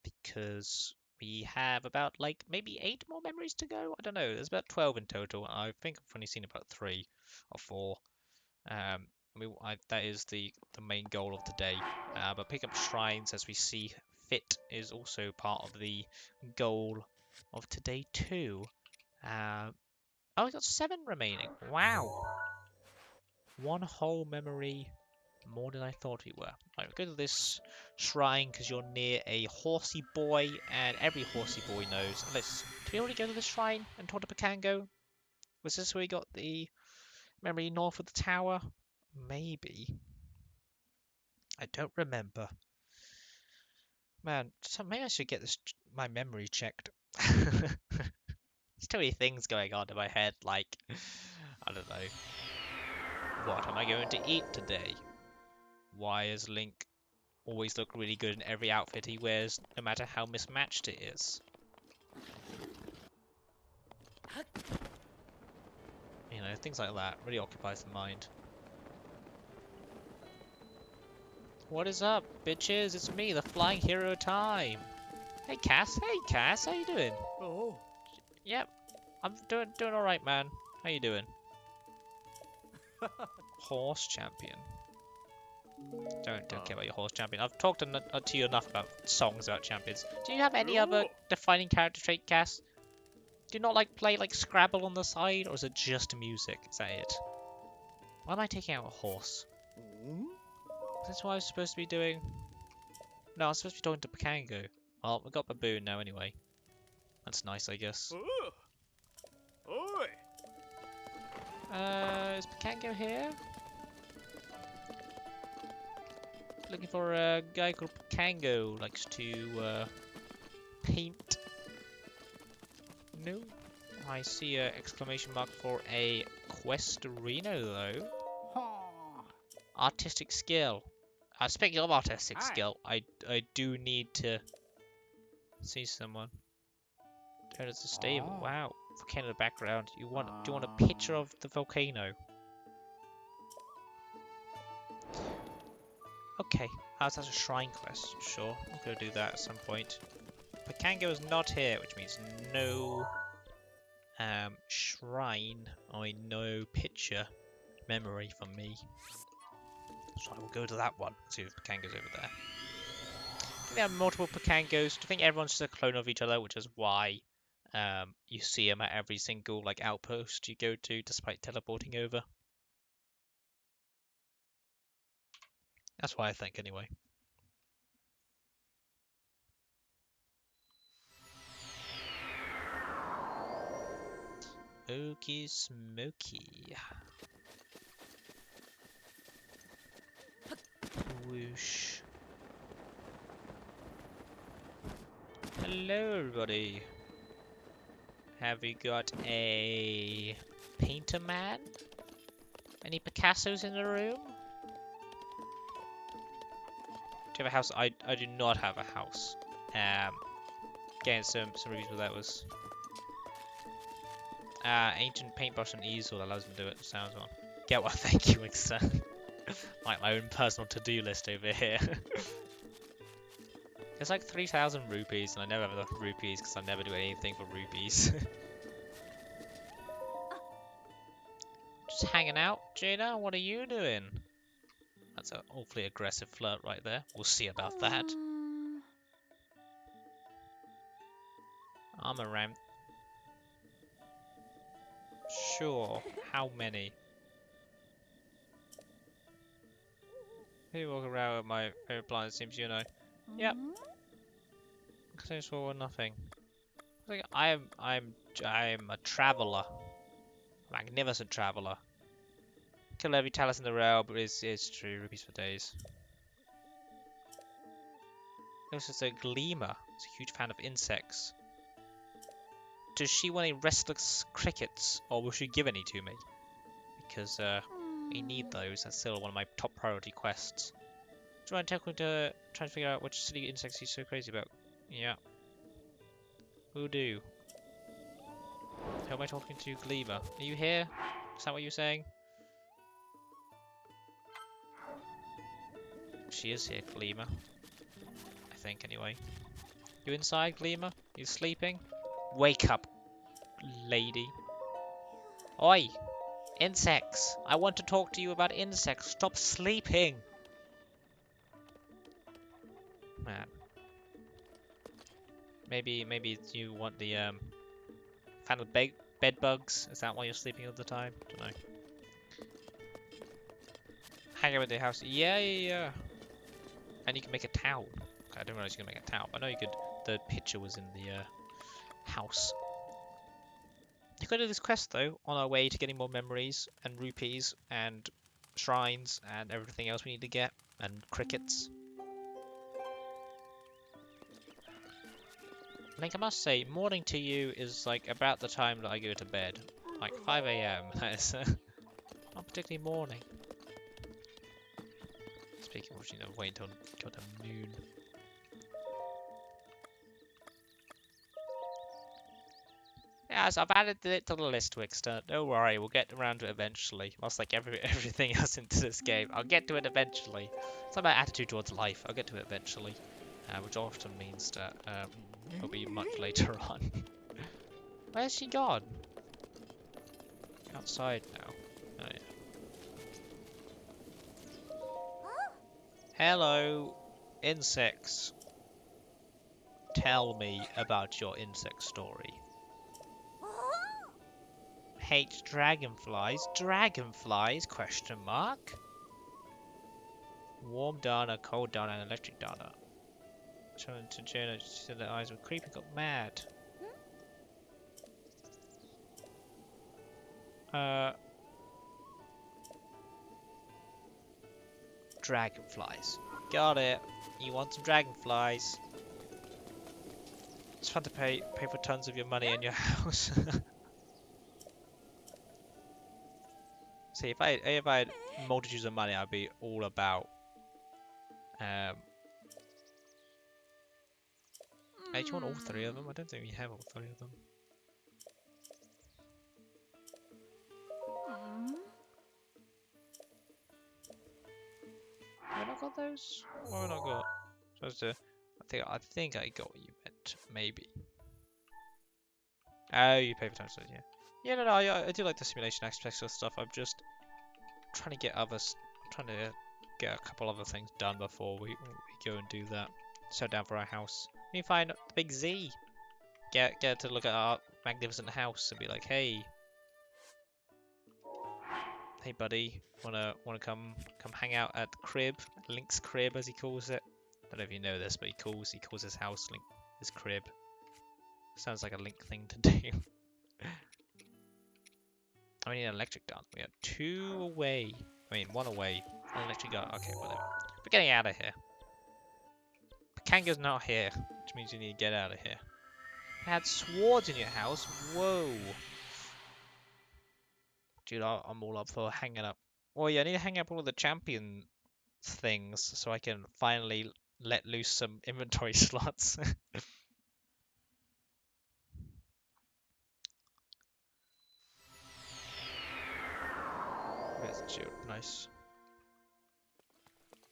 Because we have about, like, maybe 8 more memories to go? I don't know. There's about 12 in total. I think I've only seen about 3 or 4. That is the main goal of the day. But pick up shrines as we see fit is also part of the goal of today too. Oh, we got 7 remaining. Wow. One whole memory more than I thought we were. Right, we'll go to this shrine because you're near a horsey boy, and every horsey boy knows. Did we already go to this shrine and talk to Pikango? Was this where we got the memory north of the tower? Maybe. I don't remember. Man, maybe I should get my memory checked. There's too many things going on in my head, like, I don't know. What am I going to eat today? Why does Link always look really good in every outfit he wears, no matter how mismatched it is? You know, things like that really occupies the mind. What is up, bitches? It's me, the flying hero of time. Hey, Cass. Hey, Cass. How you doing? Oh. Yep, I'm doing all right, man. How you doing? Horse champion. Don't care about your horse champion. I've talked to you enough about songs about champions. Do you have any other defining character trait, Cass? Do you not play Scrabble on the side, or is it just music? Is that it? Why am I taking out a horse? Is this what I was supposed to be doing? No, I was supposed to be talking to Pikango. Well, we got Baboon now anyway. That's nice, I guess. Oi. Is Pikango here? Looking for a guy called Pikango. Likes to paint. No. I see an exclamation mark for a Questorino though. Artistic skill. Speaking of artistic skill, I do need to see someone. Turn to the stable. Wow. Volcano in the background. Do you want a picture of the volcano? Okay. That's a shrine quest. Sure. I'll go do that at some point. Pikango is not here, which means no shrine or no picture memory for me. So I will go to that one. See if Pikango's over there. I think there are multiple Pikangos. Do you think everyone's just a clone of each other, which is why you see them at every single outpost you go to, despite teleporting over? That's what I think, anyway. Okie smoky. Whoosh. Hello, everybody. Have we got a painter man? Any Picassos in the room? Do you have a house? I do not have a house. Getting some reviews what that was. Ancient paintbrush and easel allows me to do it. Sounds one. Get what? Thank you, Exen. Like my own personal to-do list over here. It's 3,000 rupees, and I never have enough rupees because I never do anything for rupees. Just hanging out, Jaina. What are you doing? That's an awfully aggressive flirt right there. We'll see about that. I'm around. Sure. How many? Who walk around with my favorite plant? It seems you know. Yep. Seems for nothing. I'm a traveler. Magnificent traveler. Kill every talus in the realm, but it's true. Rupees for days. This is a gleamer. He's a huge fan of insects. Does she want any restless crickets, or will she give any to me? Because we need those. That's still one of my top priority quests. Do you want to try to figure out which city insects he's so crazy about? Yeah. Will do. Who am I talking to? Gleamer. Are you here? Is that what you're saying? She is here, Gleamer. I think, anyway. You inside, Gleamer? You sleeping? Wake up, lady. Oi! Insects! I want to talk to you about insects. Stop sleeping! Man. Maybe you want the fan of bed bugs? Is that why you're sleeping all the time? Don't know. hang out in the house. Yeah, yeah, yeah. And you can make a town. Okay, I didn't realize you could make a town. I know you could. The picture was in the house. You gotta do this quest though, on our way to getting more memories and rupees and shrines and everything else we need to get and crickets. Link, I must say, morning to you is like about the time that I go to bed. Like 5 AM. That is not particularly morning. Speaking of which, you know, wait until the noon. Yes, I've added it to the list, Wixter. Don't worry, we'll get around to it eventually. Whilst like everything else into this game, I'll get to it eventually. It's like my attitude towards life. I'll get to it eventually, which often means that it'll be much later on. Where's she gone? Outside now. Oh yeah. Hello, insects. Tell me about your insect story. Hate dragonflies? Dragonflies? Question mark. Warm Dana, cold Dana, and electric Dana. Turned to Jenna, she said her eyes were creepy, got mad. Dragonflies. Got it. You want some dragonflies? It's fun to pay for tons of your money in your house. See, if I had multitudes of money, I'd be all about. Hey, do you want all three of them? I don't think we have all three of them. Have I not got those? What have I not got? Supposed to. I think I got what you meant. Maybe. Oh, you pay for time studies, yeah. Yeah, no, I do like the simulation aspects of stuff. I'm just trying to get others. I'm trying to get a couple other things done before we go and do that. So down for our house. We find the big Z. Get to look at our magnificent house and be like, hey, buddy, wanna come hang out at the crib, Link's crib as he calls it. Don't know if you know this, but he calls his house Link, his crib. Sounds like a Link thing to do. I need an electric gun. We have 2 away. I mean, 1 away. An electric gun. Okay, whatever. We're getting out of here. Kanga's not here, which means you need to get out of here. You had swords in your house? Whoa. Dude, I'm all up for hanging up. Well, yeah, I need to hang up all of the champion things so I can finally let loose some inventory slots. There's the shield. Nice.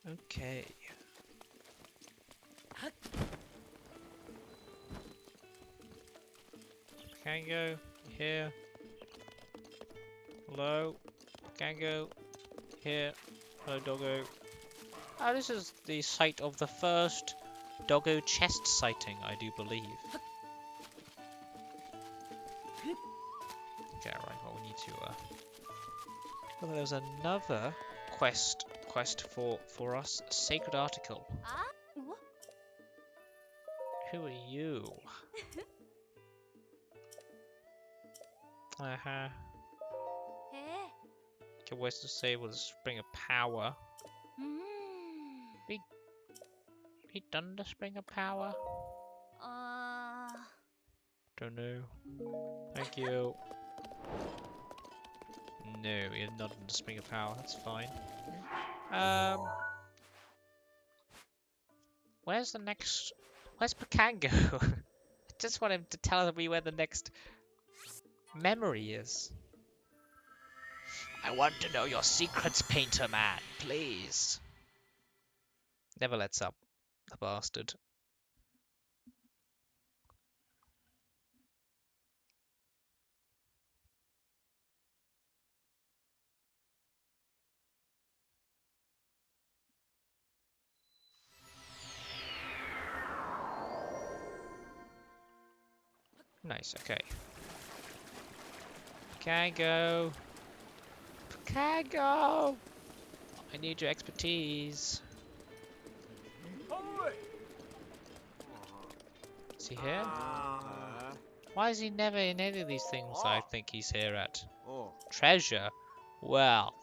Okay. Kango, here. Hello. Kango, here. Hello, doggo. Oh, this is the site of the first doggo chest sighting, I do believe. Okay, right, well, we need to, well, there's another quest for us. A sacred article. Who are you? Uh-huh. Okay, where's to say with a spring of power? He done the spring of power? Don't know. Thank you. No, you're not in the spring of power. That's fine. Where's the next? Where's Pakango? I just want him to tell me where the next memory is. I want to know your secrets, Painter Man, please. Never lets up, the bastard. Nice, okay. Pakango. Pakango! I need your expertise. Oi! Is he here? Uh, Why is he never in any of these things I think he's here at? oh. Treasure? Well,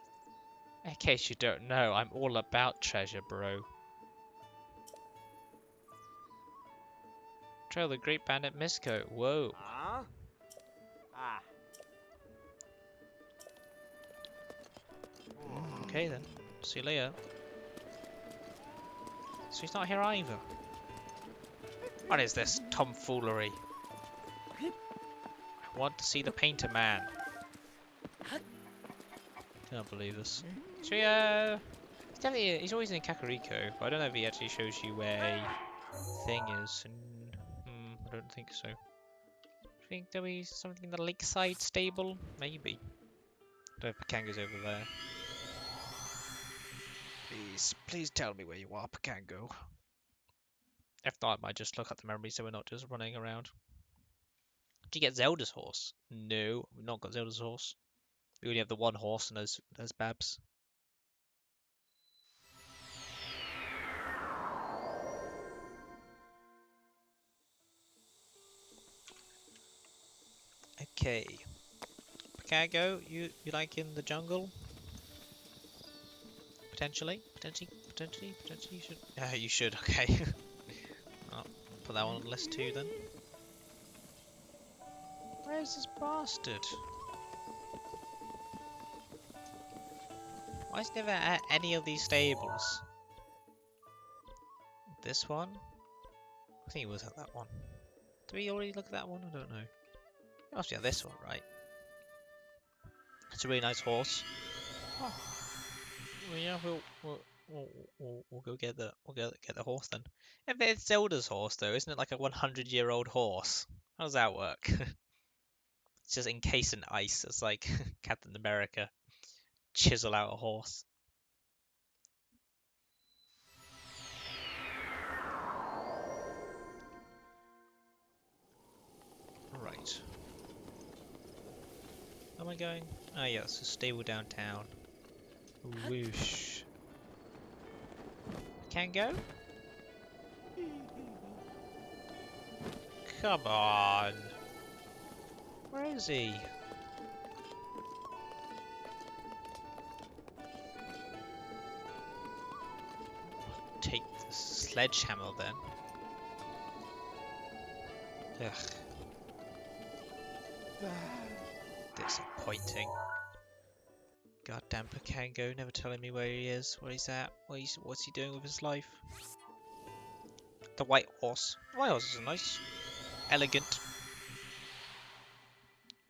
in case you don't know, I'm all about treasure, bro. Trail the Great Bandit Misko. Whoa. Huh? Ah. Okay then. See you later. So he's not here either. What is this tomfoolery? I want to see the painter man. Can't believe this. Cheerio! He's always in Kakariko, but I don't know if he actually shows you where a thing is. And, I don't think so. Do you think there'll be something in the lakeside stable? Maybe. Don't know if Pakango's over there. Please tell me where you are, Pakango. If not, I might just look at the memory so we're not just running around. Did you get Zelda's horse? No, we've not got Zelda's horse. We only have the one horse and there's Babs. Okay. Pakango, you like in the jungle? Potentially you should. You should. Okay. I'll put that one on the list too then. Where is this bastard? Why is he never at any of these stables? This one? I think he was at that one. Did we already look at that one? I don't know. It must be at this one, right? It's a really nice horse. Oh. Well, yeah, we'll go get the horse then. If it's Zelda's horse though, isn't it like a 100-year-old horse? How does that work? It's just encased in ice. It's like Captain America chisel out a horse. Right. Where am I going? Oh yeah, it's a stable downtown. Whoosh. Can go? Come on. Where is he? Take the sledgehammer then. Ugh. Disappointing. Goddamn Pakango, never telling me where he is, where he's at, what's he doing with his life. The white horse. The white horse is nice. Elegant.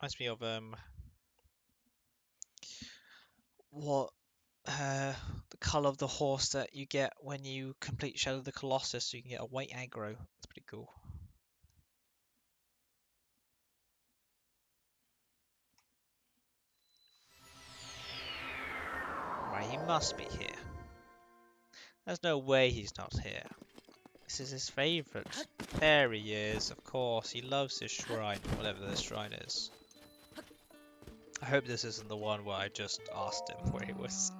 Reminds me of the colour of the horse that you get when you complete Shadow of the Colossus, so you can get a white aggro. That's pretty cool. Right, he must be here. There's no way he's not here. This is his favourite. There he is, of course. He loves his shrine, whatever this shrine is. I hope this isn't the one where I just asked him where he was.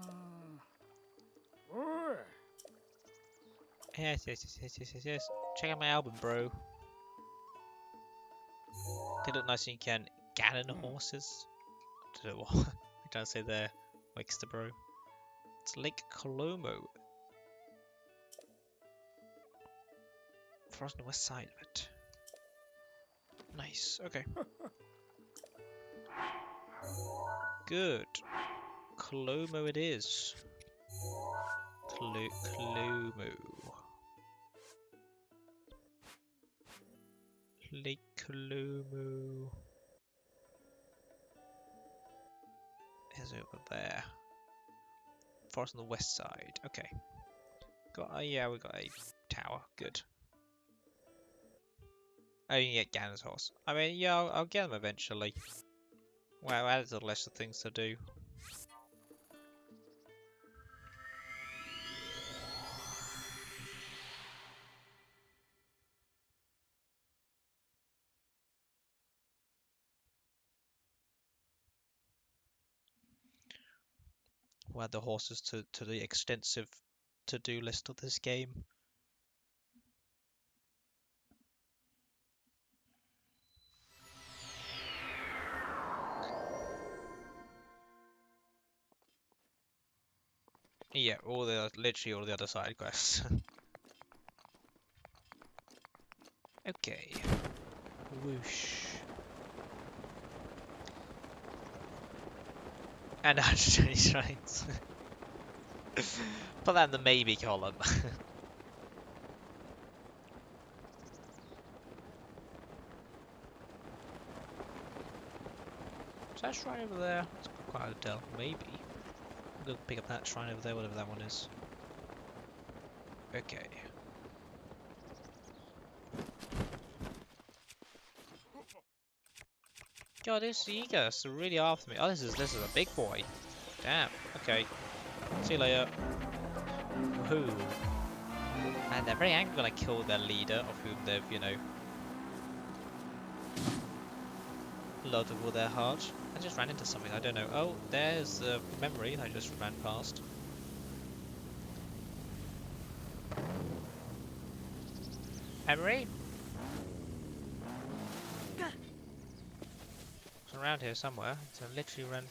Oi! Yes. Check out my album, bro. They look nice and you can Ganon horses. I don't know what I'm trying to say there. Wakester, bro. It's Lake Colomo. Frozen west side of it. Nice, okay. Good. Colomo it is. Colomo. Lake Colomo is over there. Forest on the west side. Okay. Yeah, we got a tower. Good. Oh, you can get Ganon's horse. I mean, yeah, I'll get them eventually. Well, added to the list of things to do. We'll add the horses to the extensive to-do list of this game. Yeah, literally all the other side quests. Okay. Whoosh. And 120 shrines. Put that in the maybe column. Is that shrine over there? It's quite hard to tell. Maybe. I'll go pick up that shrine over there, whatever that one is. Okay. God, this Eagers are really after me. Oh, this is a big boy. Damn. Okay. See you later. Woohoo. And they're very angry when I kill their leader, of whom they've, you know, loved with all their heart. I just ran into something, I don't know. Oh, there's the memory I just ran past. Memory? It's around here somewhere. So I literally ran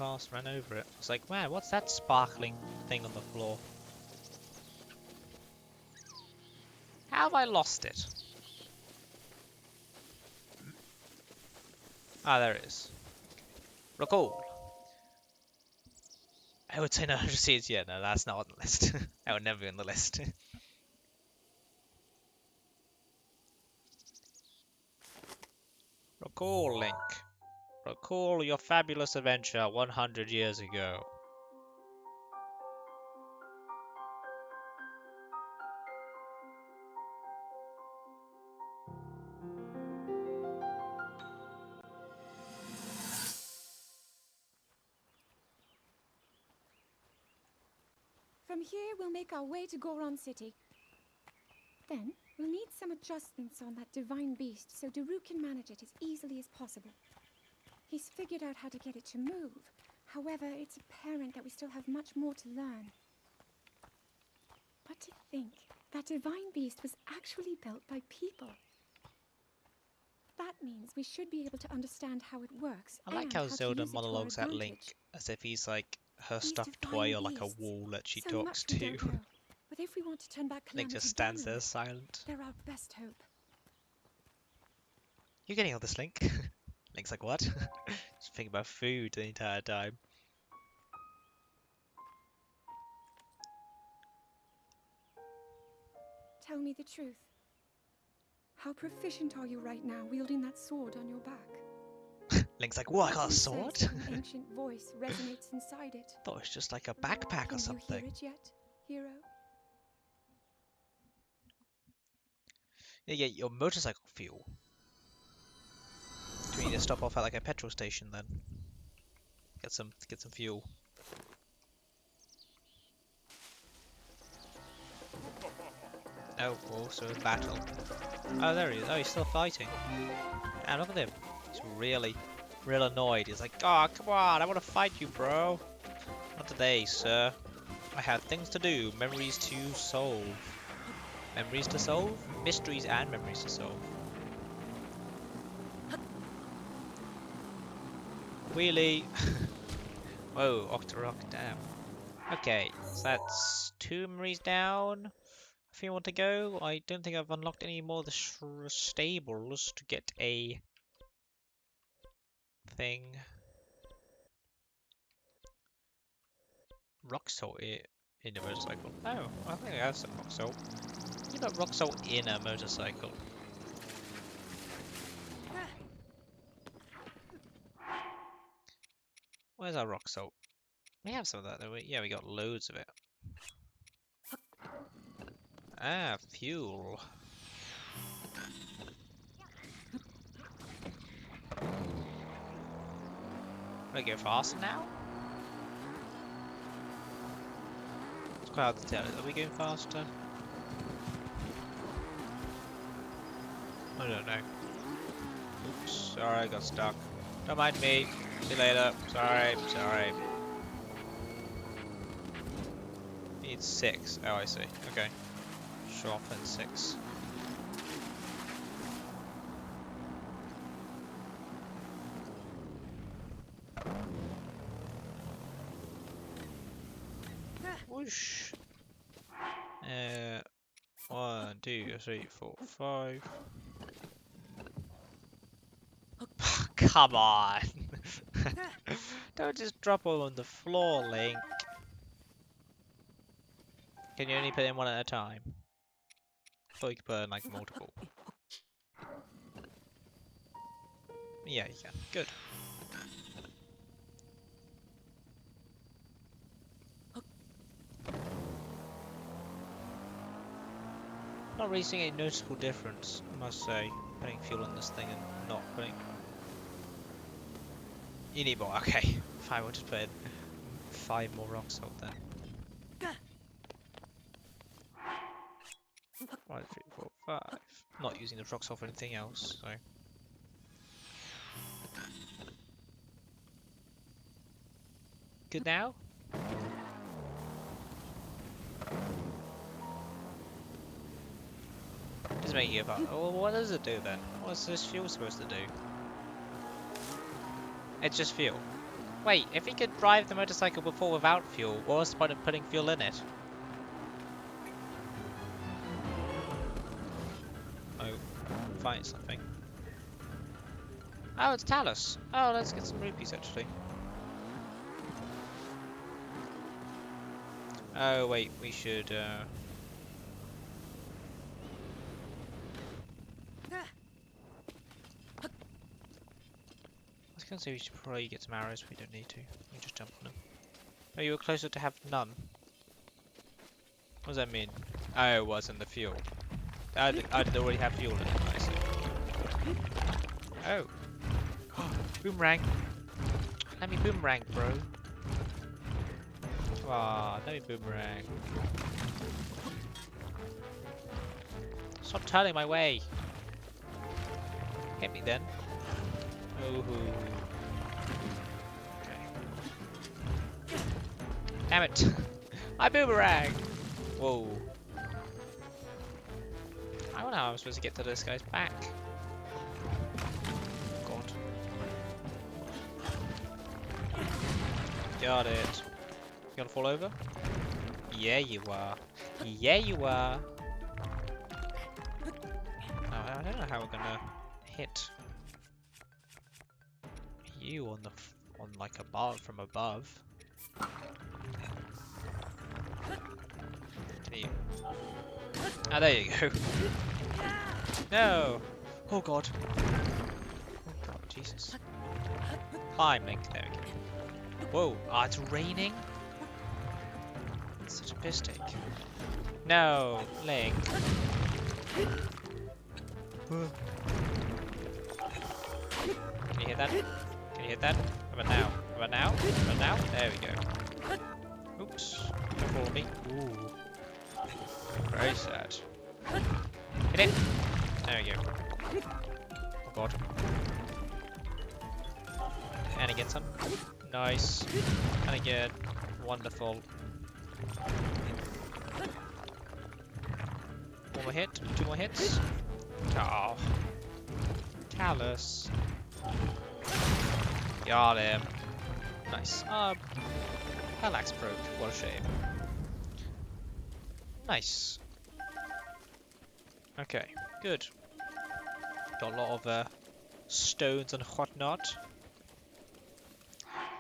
over it. It's like, man, what's that sparkling thing on the floor? How have I lost it? Ah, there it is. Recall. I would say no, just see it. Yeah, no, that's not on the list. That would never be on the list. Recall, Link. Recall your fabulous adventure 100 years ago. From here, we'll make our way to Goron City. Then, we'll need some adjustments on that divine beast so Daru can manage it as easily as possible. He's figured out how to get it to move. However, it's apparent that we still have much more to learn. But to think, that divine beast was actually built by people. That means we should be able to understand how it works. I like and how to Zelda use it to our monologues at Link advantage. as if he's like her These stuffed divine toy or like a beasts. wall that she So talks much we to. don't know. But if we want to turn back Link calamity just stands down, there silent. they're our best hope. You getting all this, Link? Link's like, what? Just thinking about food the entire time. Tell me the truth. How proficient are you right now wielding that sword on your back? Link's like, what, I got a You sword? said an ancient voice resonates inside it. Thought it was just like a backpack Can or something. you hear it yet, hero? Yeah, your motorcycle fuel. Do we need to stop off at like a petrol station then? Get some fuel. Oh, also in battle. Oh, there he is. Oh, he's still fighting. And look at him. He's real annoyed. He's like, oh, come on, I want to fight you, bro. Not today, sir. I have things to do, memories to solve. Memories to solve? Mysteries and memories to solve. Wheelie! Whoa, Octorok, damn. Okay, so that's 2 memories down. If you want to go, I don't think I've unlocked any more of the stables to get a thing. Rock salt in a motorcycle. Oh, I think I have some rock salt. You got rock salt in a motorcycle. Where's our rock salt? We have some of that, don't we? Yeah, we got loads of it. Ah, fuel. I go faster now? It's quite hard to tell. Are we going faster? I don't know. Oops, sorry, I got stuck. Don't mind me. See you later. Sorry. 6. Oh, I see. Okay. Show off in 6. Whoosh. 1, 2, 3, 4, 5. Come on! Don't just drop all on the floor, Link. Can you only put in one at a time? I thought you could put in like multiple. Yeah, you can. Good. Not really seeing a noticeable difference, I must say, putting fuel in this thing and not putting. You need more, okay. If I would just put in 5 more rock salt then. 1, 3, 4, 5. Not using the rock salt for anything else, so. Good now? Just making it up. Well, what does it do then? What's this fuel supposed to do? It's just fuel. Wait, if he could drive the motorcycle before without fuel, what was the point of putting fuel in it? Oh, find something. Oh, it's Talus. Oh, let's get some rupees actually. Oh wait, we should I was gonna say we should probably get some arrows, but we don't need to. We just jump on them. Oh, you were closer to have none. What does that mean? Oh, it wasn't the fuel. I did already have fuel in it, I see. Oh. Boomerang. Let me boomerang, bro. Aw, let me boomerang. Stop turning my way. Hit me then. Oh. Okay. Damn it. My boomerang. Whoa. I don't know how I'm supposed to get to this guy's back. God. Got it. You gonna fall over? Yeah, you are. Yeah, you are. Oh, I don't know how we're gonna hit you on the like above from above. Can you? Ah, there you go. No. Oh God. Oh God, Jesus. Climb, Link. There we go. Whoa. Ah, it's raining. It's such a piss take. No, Link. Can you hit that? Can you hit that? How about now? How about now? How about now? There we go. Oops. Don't follow me. Ooh. Very sad. Hit it! There we go. Oh God. And again some. Nice. And again. Wonderful. One more hit. 2 more hits. Oh. Talus. Got him. Nice. Parallax broke. What a shame. Nice. Okay, good. Got a lot of stones and whatnot.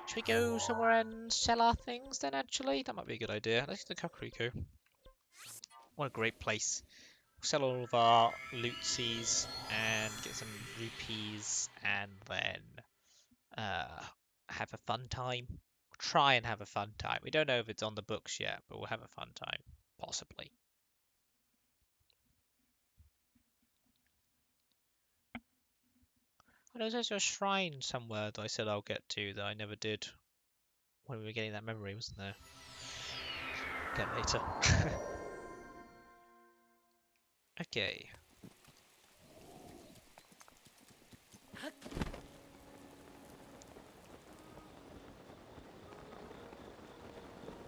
Should we go somewhere and sell our things then, actually? That might be a good idea. Let's go to Kakariko. What a great place. We'll sell all of our lootsies and get some rupees and then have a fun time. Try and have a fun time. We don't know if it's on the books yet, but we'll have a fun time. Possibly. And there's also a shrine somewhere that I said I'll get to that I never did when we were getting that memory, wasn't there? Get later. Okay.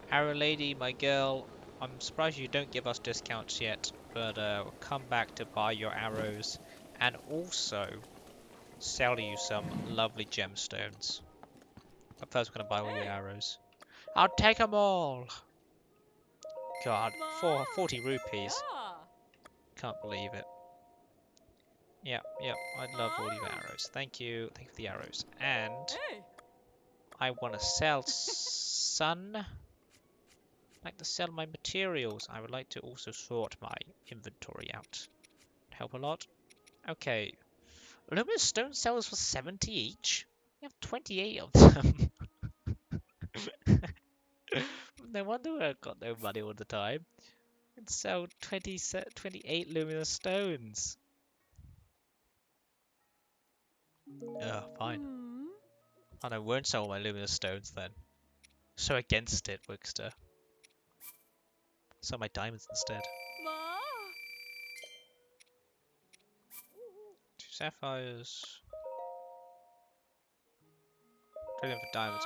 Arrow lady, my girl, I'm surprised you don't give us discounts yet, but we'll come back to buy your arrows and also sell you some lovely gemstones. But first we're going to buy all your arrows. I'll take them all! God, 40 rupees. Can't believe it. Yep, I'd love all your arrows. Thank you for the arrows. And I want to sell sun. I'd like to sell my materials. I would like to also sort my inventory out. Help a lot. Okay. Luminous stone sells for 70 each. We have 28 of them. No wonder I've got no money all the time. I can sell 28 luminous stones. Fine. And I won't sell my luminous stones then. So against it, Wixter. Sell my diamonds instead. 2 sapphires. Trading for diamonds.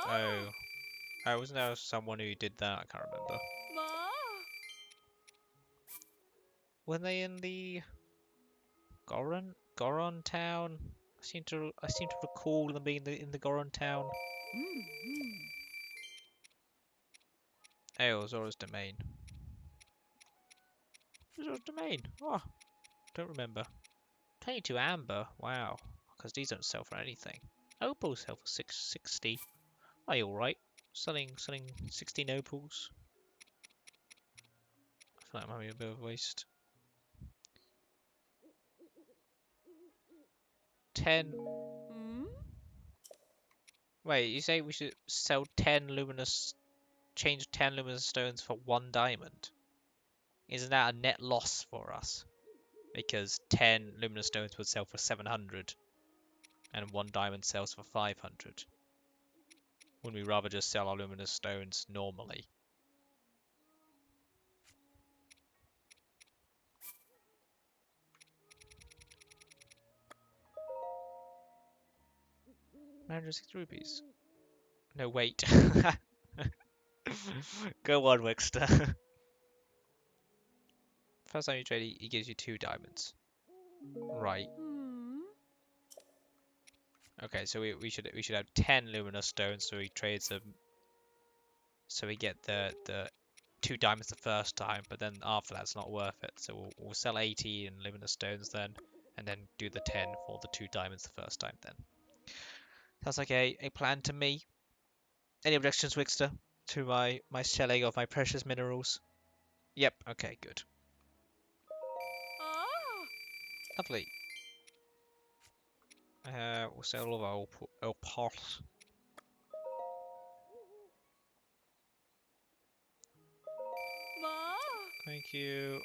Oh, wasn't there someone who did that? I can't remember. Were they in the Goron town? I seem to recall them being in the Goron town. Oh, Zoro's domain. Zoro's domain. Oh, don't remember. 22 amber. Wow, because these don't sell for anything. Opals sell for 660. Are you alright? Selling 16 opals. I feel like I'm having a bit of a waste. 10. Wait, you say we should sell 10 luminous, change 10 luminous stones for 1 diamond? Isn't that a net loss for us? Because 10 luminous stones would sell for 700 and 1 diamond sells for 500. Wouldn't we rather just sell our luminous stones normally? ₹960. No, wait. Go on, Wixter. First time you trade, he gives you 2 diamonds. Right. Okay, so we should have 10 luminous stones, so he trades them. So we get the 2 diamonds the first time, but then after that's not worth it. So we'll sell 80 in luminous stones then, and then do the 10 for the 2 diamonds the first time then. Sounds like a plan to me. Any objections, Wixter, to my selling of my precious minerals? Yep. Okay. Good. Lovely. We'll sell all of our opals. Thank you.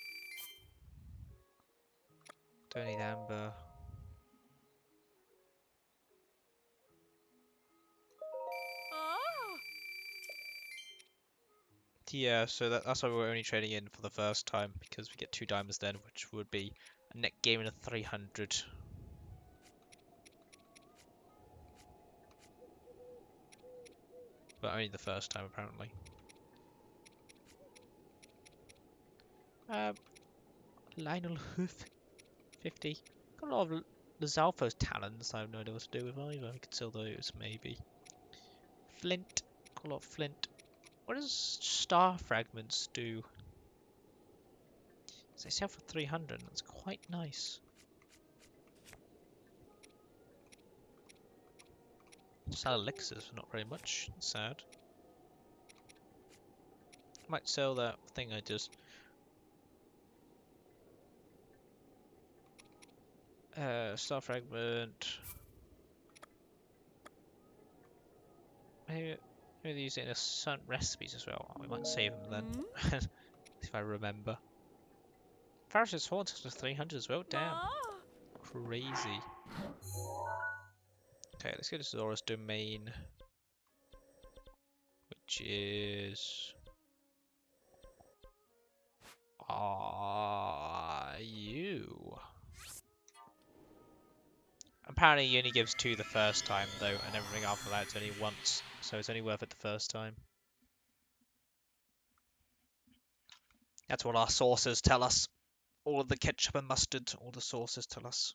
Don't need amber. Yeah, so that's why we're only trading in for the first time, because we get 2 diamonds then, which would be a net gain of 300. But only the first time, apparently. Lionel Hoof, 50. Got a lot of Lizalfo's talents I have no idea what to do with either. I could sell those, maybe. Flint. Got a lot of flint. What does star fragments do? They sell for 300. That's quite nice. Sell elixirs for not very much. Sad. Might sell that thing I just... star fragment. Maybe use it in a certain recipes as well. We might save them then. If I remember. Farish's Horn to 300 as well. Damn. Crazy. Okay, let's go to Zoro's domain. Which is... you. Apparently he only gives 2 the first time though, and everything after that is only once. So it's only worth it the first time. That's what our sources tell us. All of the ketchup and mustard, all the sources tell us.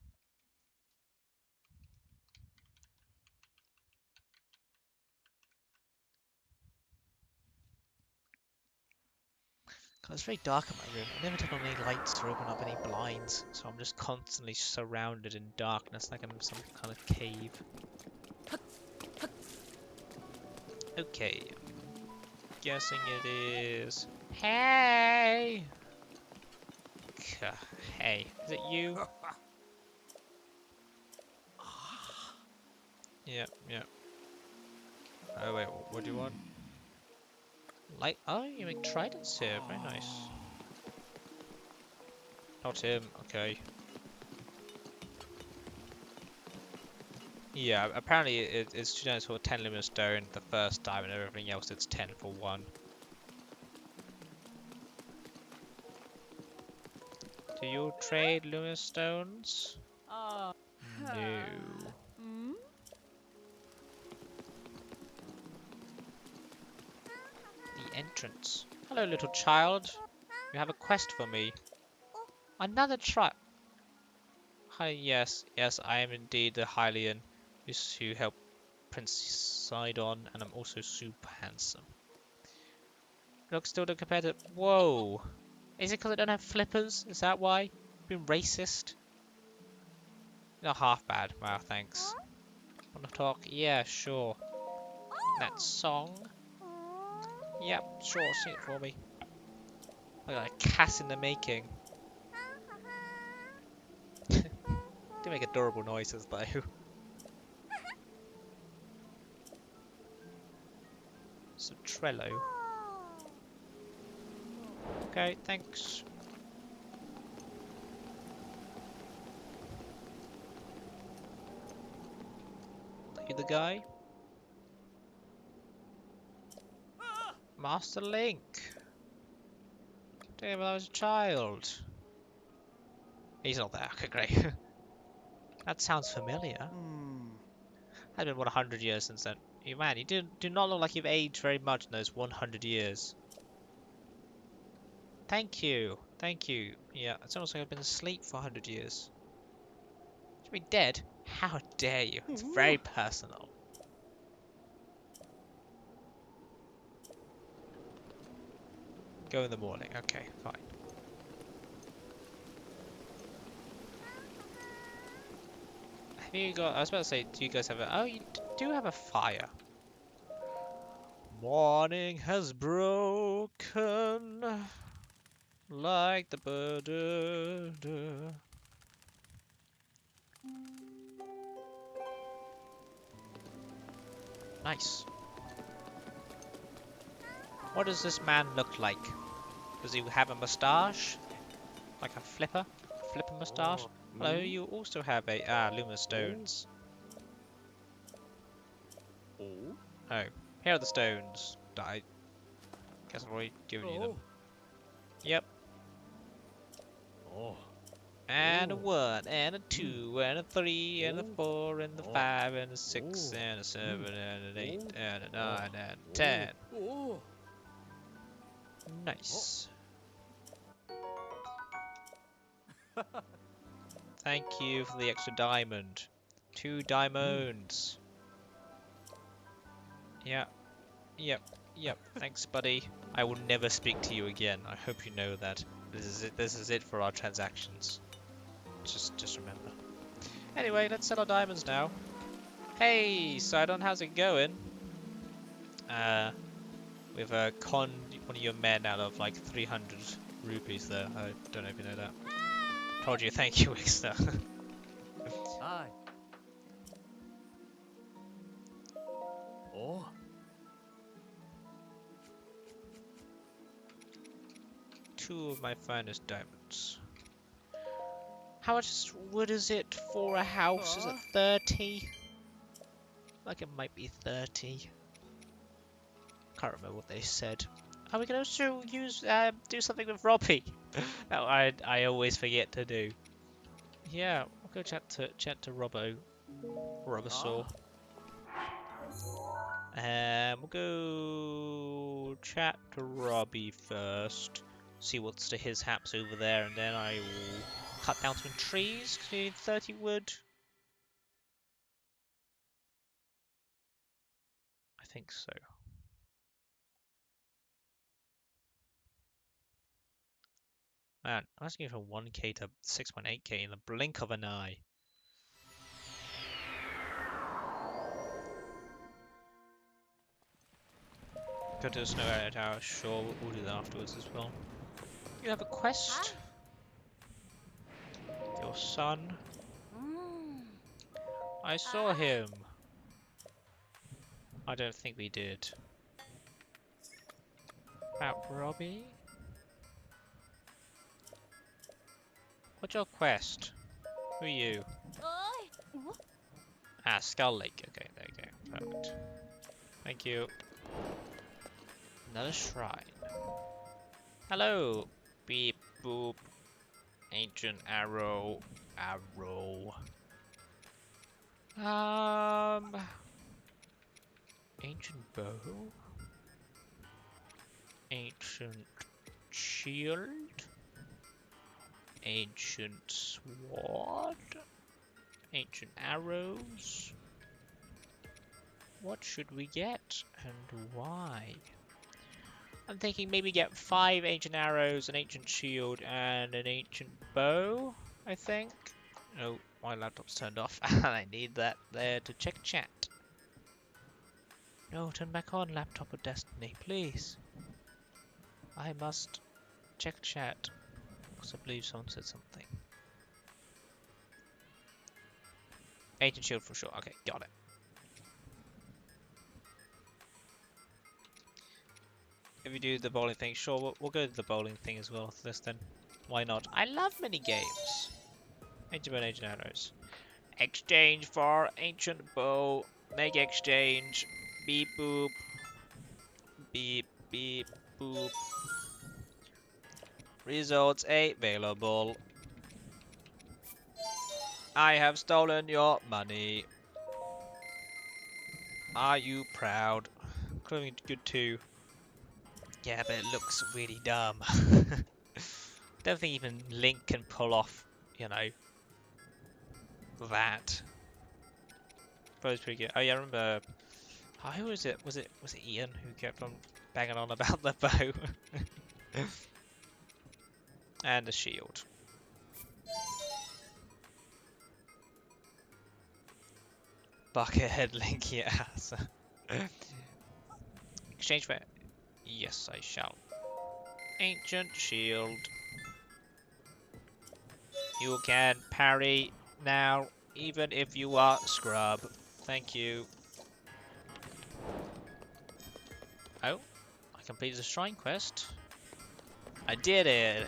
God, it's very dark in my room. I never turn on any lights or open up any blinds, so I'm just constantly surrounded in darkness like I'm in some kind of cave. Okay, guessing it is. Hey! Hey, is it you? Yep, yep. Oh wait, what do you want? Light? Oh, you make tridents here. Very nice. Not him. Okay. Yeah, apparently it's 2 units for 10 luminous stone the first time, and everything else it's 10 for 1. Do you trade luminous stones? No. The entrance. Hello, little child. You have a quest for me. Another try. Hi, yes, I am indeed the Hylian who helped Prince Sidon, and I'm also super handsome. Look, still don't compare to. Whoa! Is it because I don't have flippers? Is that why? Being racist? Not half bad. Wow, thanks. Wanna talk? Yeah, sure. That song? Yep, sure, sing it for me. Look like a cat in the making. Do make adorable noises though. So Trello. Okay, thanks. Are you the guy? Master Link. Damn, I was a child. He's not there. Okay, great. That sounds familiar. It's been 100 years since then. You man, you do not look like you've aged very much in those 100 years. Thank you. Thank you. Yeah, it's almost like I've been asleep for 100 years. Should be dead? How dare you? It's very personal. Go in the morning. Okay, fine. Have you got... I was about to say, do you guys have a... Oh, you do have a fire. Morning has broken like the bird. Nice. What does this man look like? Does he have a moustache? Like a flipper? Flipper moustache? Hello, you also have a... luminous stones. Oh, here are the stones. I guess I've already given you them. Yep. And a 1, and a 2, and a 3, and a 4, and a 5, and a 6, and a 7, and an 8, and a 9, and a 10. Nice. Thank you for the extra diamond. 2 diamonds. Yep. Yep. Yep. Thanks, buddy. I will never speak to you again. I hope you know that. This is it. This is it for our transactions. Just remember. Anyway, let's sell our diamonds now. Hey, Sidon, how's it going? We've conned one of your men out of like 300 rupees there. I don't know if you know that. Told you, thank you, Wixter. Aye. Oh. 2 of my finest diamonds. How much wood is it for a house? Is it 30? Like it might be 30. Can't remember what they said. Are we gonna also use do something with Robbie? No, I always forget to do. Yeah, we'll go chat to Robosaur. We'll go chat to Robbie first. see what's to his haps over there, and then I will cut down some trees, 'cause we need 30 wood. I think so. Man, I'm asking from 1k to 6.8k in the blink of an eye. Go to the snow area tower, sure, we'll do that afterwards as well. You have a quest? Your son? I saw him. I don't think we did. About Robbie? What's your quest? Who are you? Ah, Skull Lake. Okay, there you go. Perfect. Thank you. Another shrine. Hello. Beep boop. Ancient arrow. Arrow. Ancient bow. Ancient shield. Ancient sword. Ancient arrows. What should we get and why? I'm thinking maybe get 5 ancient arrows, an ancient shield, and an ancient bow, I think. Oh, my laptop's turned off, and I need that there to check chat. No, turn back on, laptop of destiny, please. I must check chat, because I believe someone said something. Ancient shield for sure, okay, got it. If you do the bowling thing, sure, we'll go to the bowling thing as well for this then. Why not? I love mini games. Ancient bow and ancient arrows. Exchange for ancient bow. Make exchange. Beep boop. Beep beep boop. Results available. I have stolen your money. Are you proud? Clothing good too. Yeah, but it looks really dumb. Don't think even Link can pull off, you know, that. But it's pretty good. Oh yeah, I remember. Oh, who was it? Was it Ian who kept on banging on about the bow and the shield? Buckethead Link, yes. Exchange for. Yes, I shall. Ancient shield. You can parry now, even if you are scrub. Thank you. Oh, I completed the shrine quest. I did it!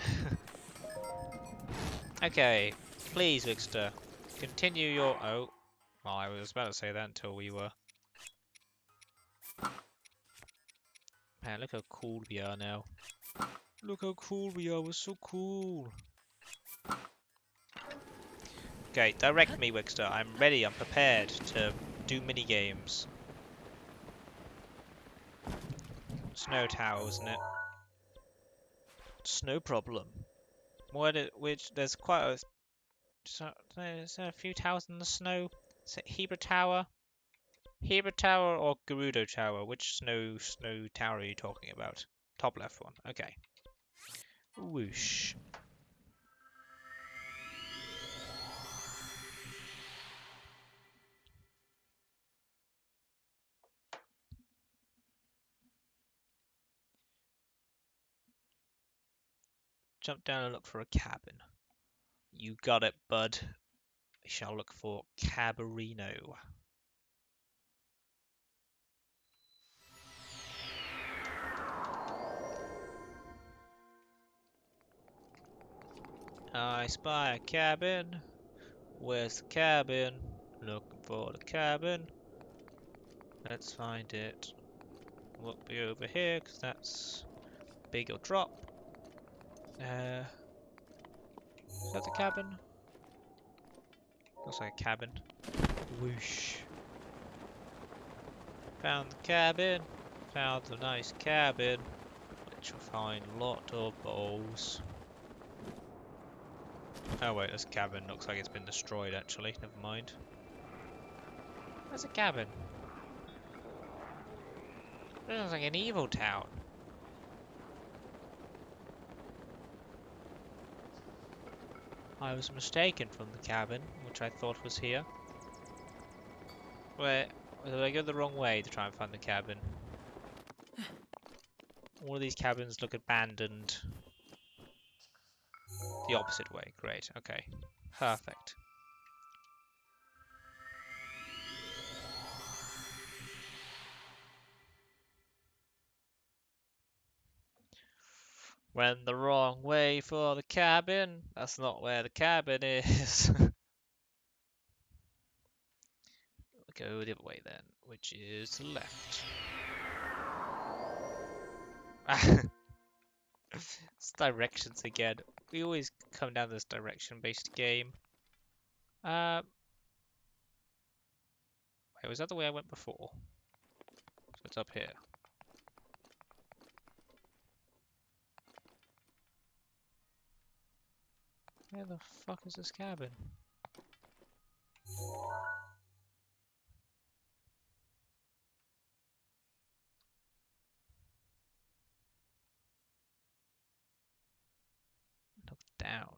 Okay, please, Vixter, continue your... Oh, well, I was about to say that until we were... Man, look how cool we are now. Look how cool we are, we're so cool. Okay, direct me, Wixter. I'm ready, I'm prepared to do mini games. Snow tower, isn't it? Snow problem. Which there's quite a... There's a few towers in the snow. Is it Hebra Tower? Hebra Tower or Gerudo Tower? Which snow tower are you talking about? Top left one. Okay. Whoosh. Jump down and look for a cabin. You got it, bud. We shall look for Cabarino. I spy a cabin. Where's the cabin? Looking for the cabin. Let's find it. We'll be over here, because that's big or drop. Is that the cabin? Looks like a cabin. Whoosh. Found the cabin. Found the nice cabin. which will find a lot of bowls. Oh wait, this cabin looks like it's been destroyed actually, never mind. Where's a cabin? It looks like an evil town. I was mistaken from the cabin, which I thought was here. Where did I go the wrong way to try and find the cabin? All of these cabins look abandoned. The opposite way, great, okay. Perfect. Went the wrong way for the cabin. That's not where the cabin is. Go the other way then, which is to the left. It's directions again. We always come down this direction-based game. Wait, was that the way I went before? So it's up here. Where the fuck is this cabin? Look down.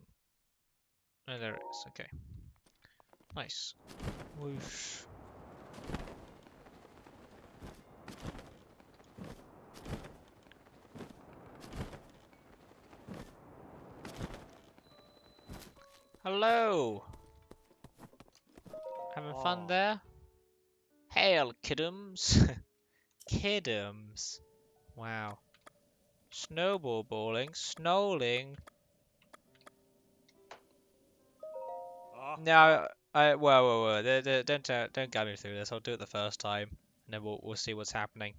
Oh, there it is. Okay. Nice. Whoosh. Hello! Having fun there? Hail, kiddums! Kiddums. Wow. Snowball bowling, snowling. No, whoa. Don't guide me through this. I'll do it the first time, and then we'll see what's happening.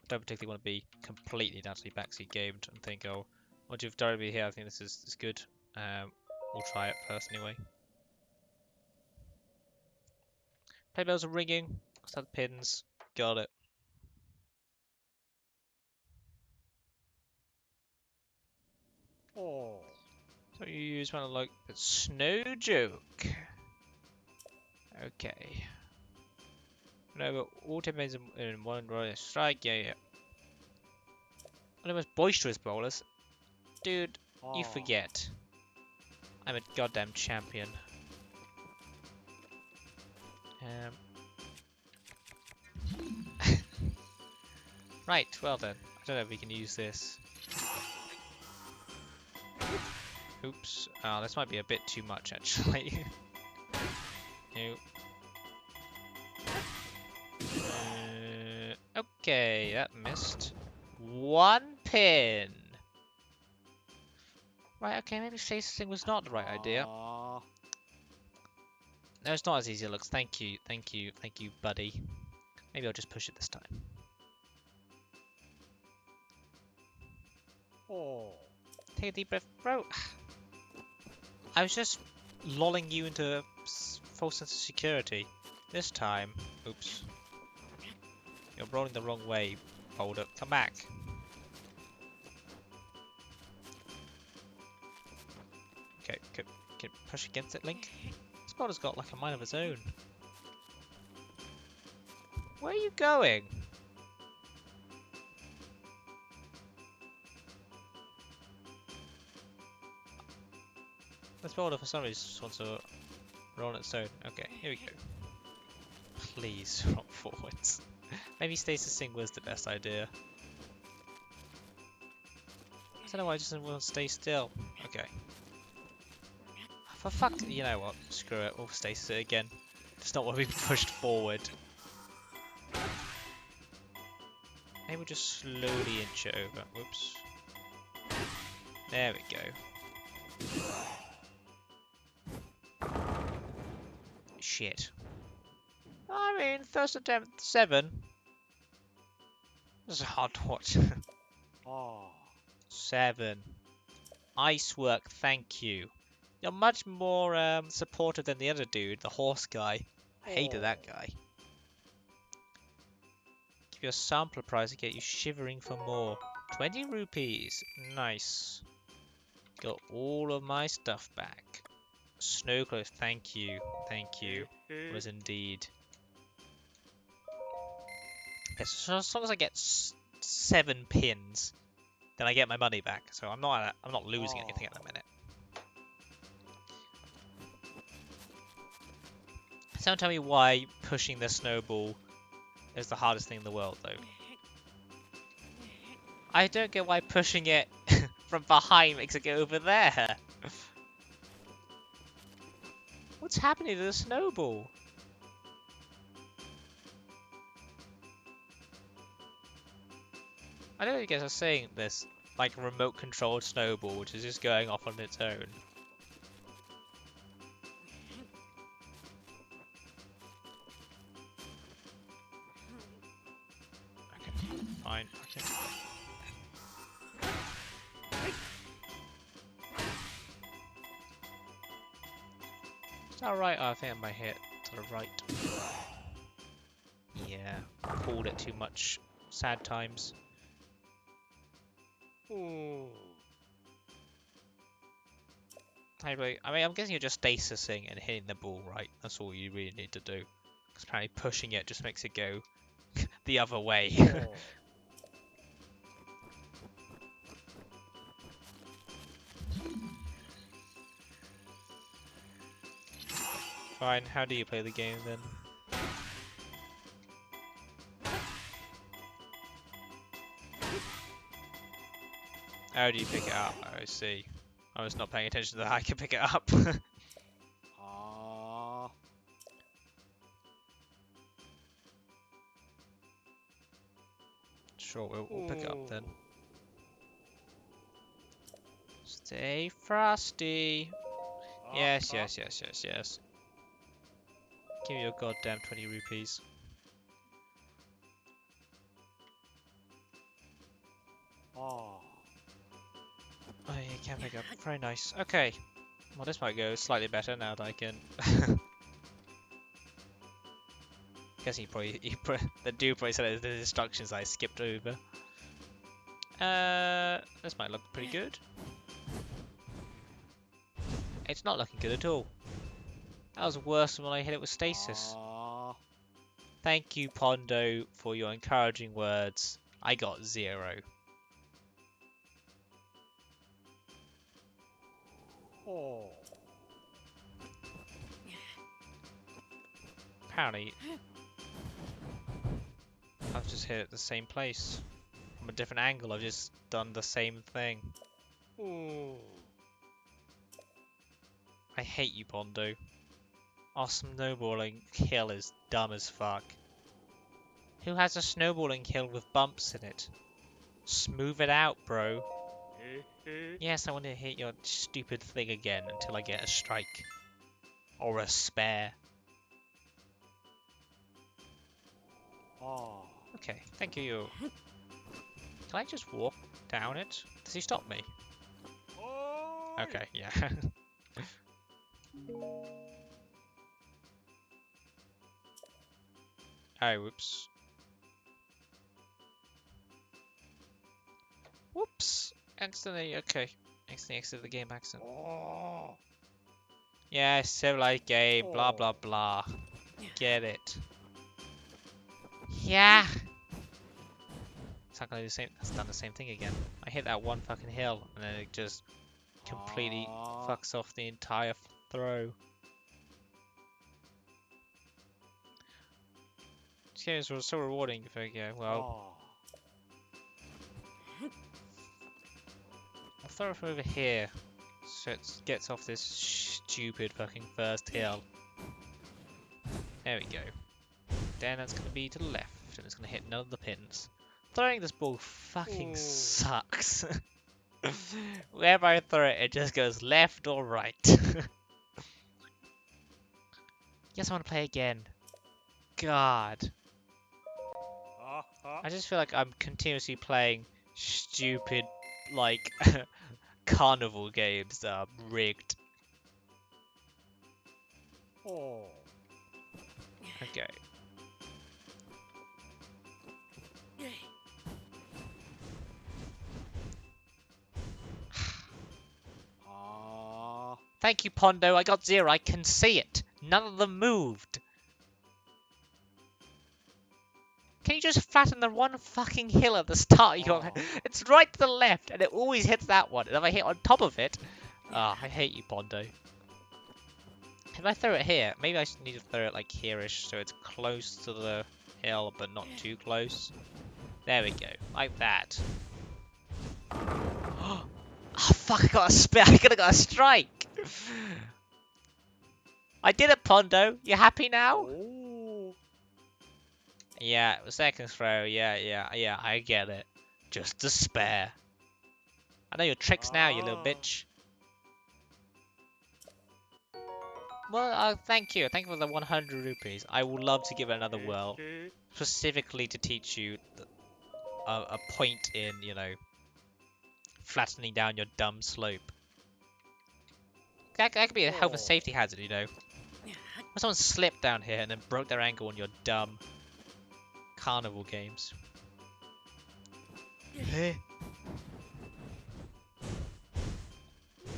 I don't particularly want to be completely naturally backseat gamed and think, oh, once you've done me here, I think this is good. We'll try it first anyway. Play bells are ringing. Set the pins. Got it. Oh. So you use one like it's no joke. Okay. No, but all team mates in one row strike. Yeah. One of the most boisterous bowlers. Dude, you forget. I'm a goddamn champion. Right, well then. I don't know if we can use this. Oops. Oh, this might be a bit too much actually. No. Okay, that missed. One pin. Right, okay, maybe chasing was not the right idea. No, it's not as easy as it looks. Thank you, buddy. Maybe I'll just push it this time. Oh. Take a deep breath, bro. I was just lulling you into a false sense of security. This time, oops. You're rolling the wrong way, Boulder. Come back. Okay, can you push against it, Link? This Boulder's got like a mind of its own. Where are you going? This Boulder for some reason just wants to roll on its own. Okay, here we go. Please roll forwards. Maybe stasis sync was the best idea. I don't know why I just didn't want to stay still. Okay. For fuck, you know what? Screw it. We'll stasis it again. It's not what we've pushed forward. Maybe we'll just slowly inch it over. Whoops. There we go. Shit. I mean, first attempt 7. This is hard to watch. 7. Ice work, thank you. You're much more supportive than the other dude, the horse guy. I hated that guy. Give you a sampler prize to get you shivering for more. 20 rupees. Nice. Got all of my stuff back. Snow clothes. Thank you. Thank you. Was indeed. Okay, so as long as I get 7 pins, then I get my money back. So I'm not losing anything at the minute. Someone tell me why pushing the snowball is the hardest thing in the world, though. I don't get why pushing it from behind makes it go over there. What's happening to the snowball? I don't know if you guys are seeing this, like remote controlled snowball, which is just going off on its own. Okay, fine. Okay. Is that right? Oh, I think I might hit to the right. Yeah, pulled it too much. Sad times. Anyway, I mean, I'm guessing you're just stasising and hitting the ball, right? That's all you really need to do. Because apparently pushing it just makes it go the other way. Fine, how do you play the game then? How do you pick it up? I see. I was not paying attention to that I can pick it up. Sure, we'll pick it up then. Stay frosty. Yes, yes, yes, yes, yes. Give me your goddamn 20 rupees. Oh, yeah, you can pick up. Very nice. Okay. Well, this might go slightly better now that I can. Guessing the dude probably said the instructions I skipped over. This might look pretty good. It's not looking good at all. That was worse than when I hit it with stasis. Thank you, Pondo, for your encouraging words. I got 0. Apparently, I've just hit it at the same place. From a different angle, I've just done the same thing. I hate you, Pondo. Our snowballing hill is dumb as fuck. Who has a snowballing hill with bumps in it? Smooth it out, bro. Yes, I want to hit your stupid thing again until I get a strike. Or a spare. Okay, thank you. Can I just walk down it? Does he stop me? Okay, yeah. Oh, whoops. Whoops! Accidentally, okay. Accidentally exited the game accident. Yeah, civilized game, blah blah blah. Get it. Yeah! It's not gonna do the same. It's done the same thing again. I hit that one fucking hill and then it just completely fucks off the entire throw. These games were so rewarding if I go, well. I'll throw it from over here so it gets off this stupid fucking first hill. There we go. Then it's gonna be to the left and it's gonna hit none of the pins. Throwing this ball fucking sucks. Wherever I throw it, it just goes left or right. Yes, I want to play again. God. I just feel like I'm continuously playing stupid, like, carnival games that are rigged. Okay. Thank you, Pondo. I got 0. I can see it. None of them moved. Can you just flatten the one fucking hill at the start of your... It's right to the left, and it always hits that one. And if I hit on top of it... Ah, I hate you, Pondo. If I throw it here, maybe I just need to throw it like here-ish, so it's close to the hill, but not too close. There we go. Like that. Oh, fuck, I got a spit. I could have got a strike. I did it, Pondo. You happy now? Yeah, second throw. Yeah, I get it. Just despair. I know your tricks now, you little bitch. Well, thank you. Thank you for the 100 rupees. I would love to give it another whirl. Specifically to teach you a point in, you know, flattening down your dumb slope. That could be a health and safety hazard, you know. When someone slipped down here and then broke their ankle on your dumb carnival games.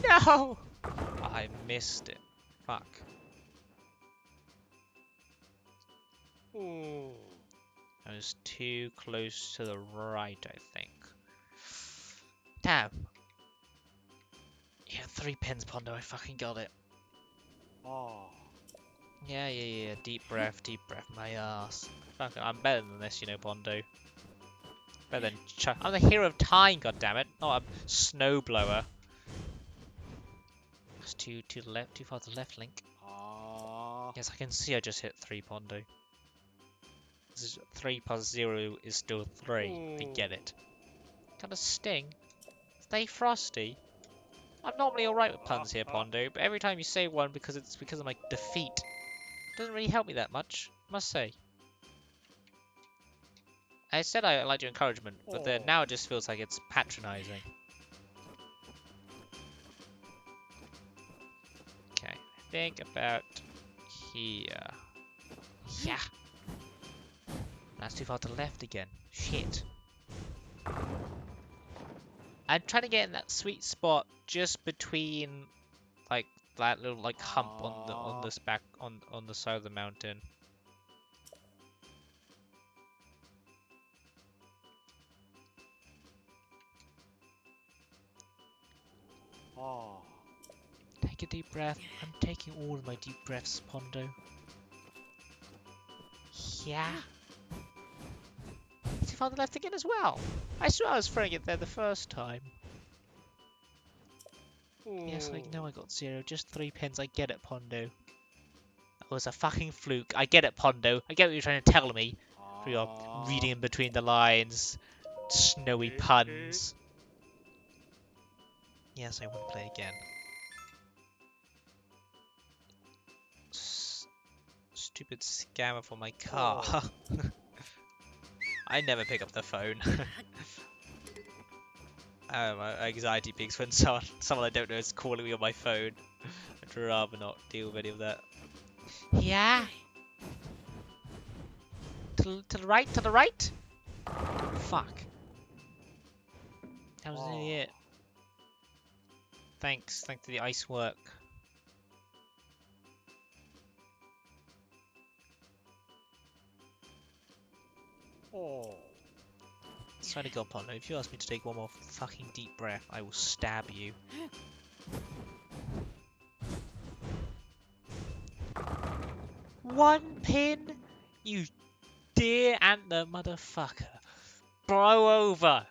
No! I missed it. Fuck. I was too close to the right, I think. Damn. Yeah, 3 pins, Pondo. I fucking got it. Yeah. Deep breath, my ass. Fuck, I'm better than this, you know, Pondo. Better than I'm the hero of time, goddammit, not a snowblower. That's too left, too far to the left, Link. Yes, I can see I just hit 3, Pondo. 3 plus 0 is still 3. I get it. Kind of sting. Stay frosty. I'm normally alright with puns here, Pondo, but every time you say one because of my defeat, it doesn't really help me that much, I must say. I said I liked your encouragement, but then now it just feels like it's patronizing. Okay, I think about here. Yeah. That's too far to the left again. Shit. I'm trying to get in that sweet spot just between, like, that little like hump on this back on the side of the mountain. Take a deep breath. I'm taking all of my deep breaths, Pondo. Yeah. Too far to the left again as well. I swear I was throwing it there the first time. Yes, I know I got 0. Just 3 pins. I get it, Pondo. That was a fucking fluke. I get it, Pondo. I get what you're trying to tell me. Through your reading in between the lines. Snowy puns. Yes, I want to play again. Stupid scammer for my car. I never pick up the phone. My anxiety peaks when someone I don't know is calling me on my phone. I'd rather not deal with any of that. Yeah. To the right, to the right. Fuck. That was nearly it. Thanks to the ice work. Swear to God, Pondo, if you ask me to take one more fucking deep breath, I will stab you. One pin? You dear antler motherfucker. Blow over!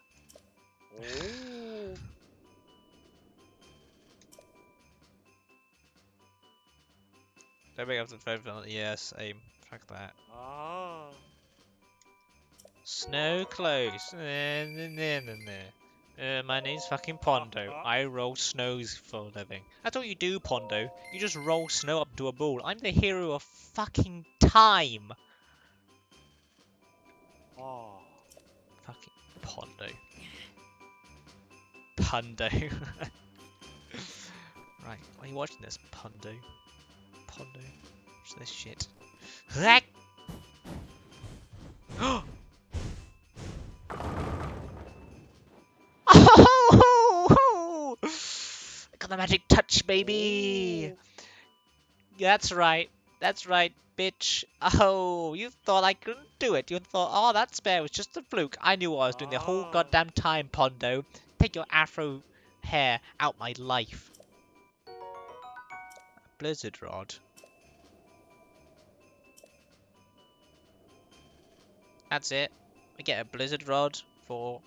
Don't bring up the phone. Yes, aim. Fuck that. Snow close. My name's fucking Pondo. I roll snows for a living. That's all you do, Pondo. You just roll snow up to a ball. I'm the hero of fucking time. Fucking Pondo. Pondo. Right, why are you watching this, Pondo? Pondo. Watch this shit. I got the magic touch baby. That's right. That's right, bitch. Oh, you thought I couldn't do it. You thought, oh, that spare was just a fluke. I knew what I was doing the whole goddamn time, Pondo. Take your afro hair out my life. Blizzard rod. That's it. We get a blizzard rod for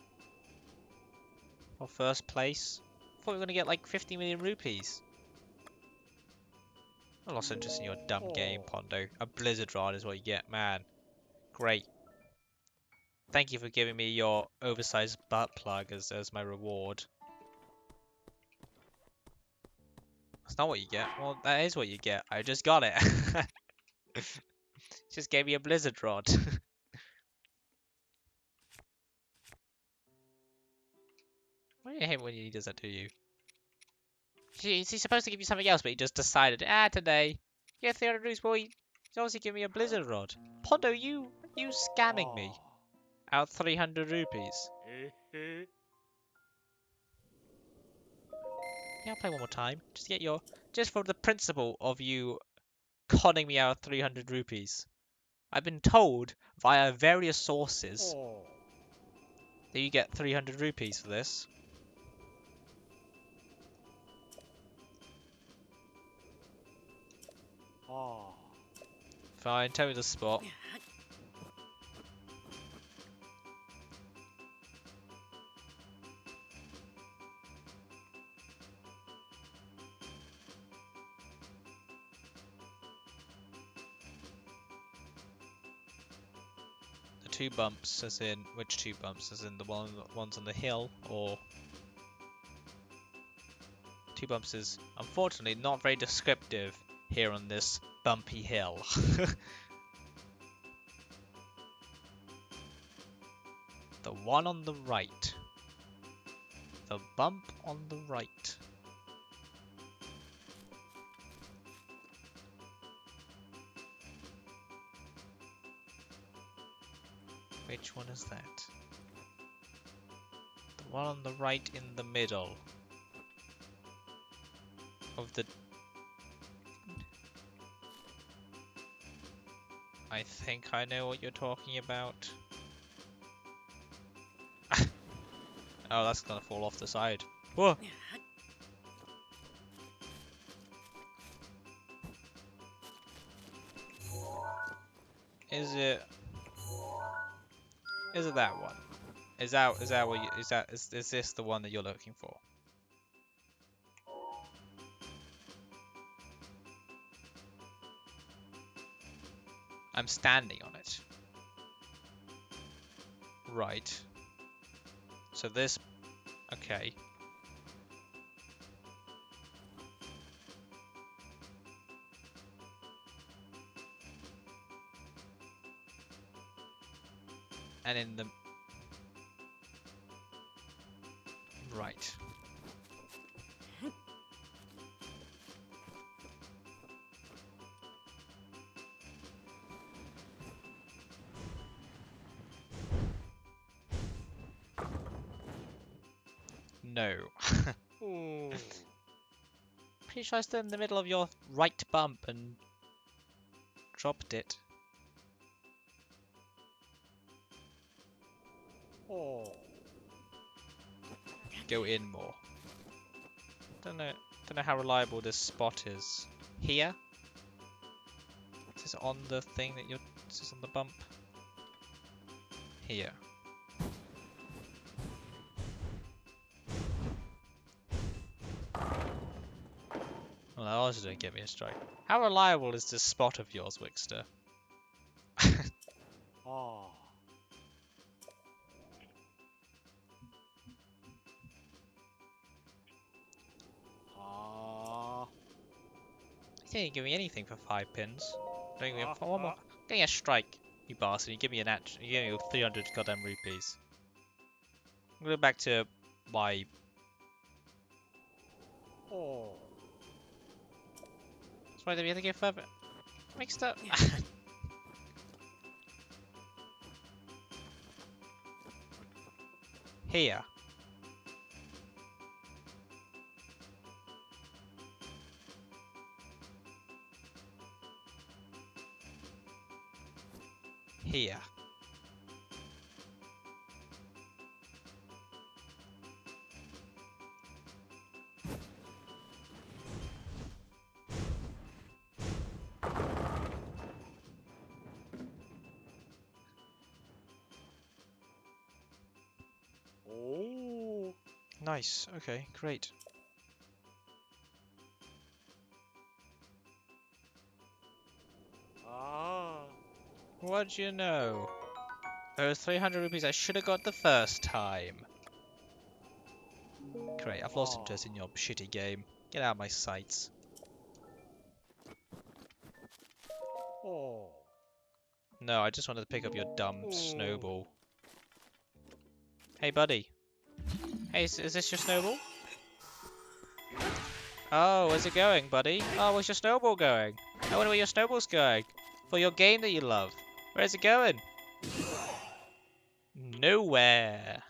first place. I thought we were gonna get like 50 million rupees. I lost interest in your dumb game, Pondo. A blizzard rod is what you get, man. Great. Thank you for giving me your oversized butt plug as my reward. That's not what you get. Well, that is what you get. I just got it. Just gave me a blizzard rod. Why do you hate when he does that to you? He's supposed to give you something else, but he just decided, today. Yeah, 300 rupees, boy. He's obviously giving me a blizzard rod. Pondo, you scamming me. Out 300 rupees. Yeah, I'll play one more time. Just for the principle of you conning me out of 300 rupees. I've been told via various sources that you get 300 rupees for this. Fine, tell me the spot. The two bumps, as in which two bumps? As in the ones on the hill, or two bumps is unfortunately not very descriptive here on this bumpy hill. The one on the right. The bump on the right. Which one is that? The one on the right in the middle of the... I think I know what you're talking about. Oh, that's gonna fall off the side. Whoa! Is it that one? Is this the one that you're looking for? I'm standing on it. Right. So this... Okay. And in the... Right. No. Pretty sure I stood in the middle of your right bump and dropped it. Go in more. Don't know how reliable this spot is. Here? Is this on the thing that you're... Is this on the bump? Here. Well, that also didn't get me a strike. How reliable is this spot of yours, Wixter? You didn't give me anything for 5 pins. Don't give me one more. Getting a strike, you bastard. You give me you give me 300 goddamn rupees. I'm going back to my... That's why we have to go further. Mixed up. Here. here. Oh. Nice. Okay, great. Ah. What'd you know? Those 300 rupees I should have got the first time. Great, I've lost interest in your shitty game. Get out of my sights. Oh. No, I just wanted to pick up your dumb snowball. Hey, buddy. Hey, is this your snowball? Oh, where's it going, buddy? Oh, where's your snowball going? I wonder where your snowball's going. For your game that you love. Where's it going? Nowhere.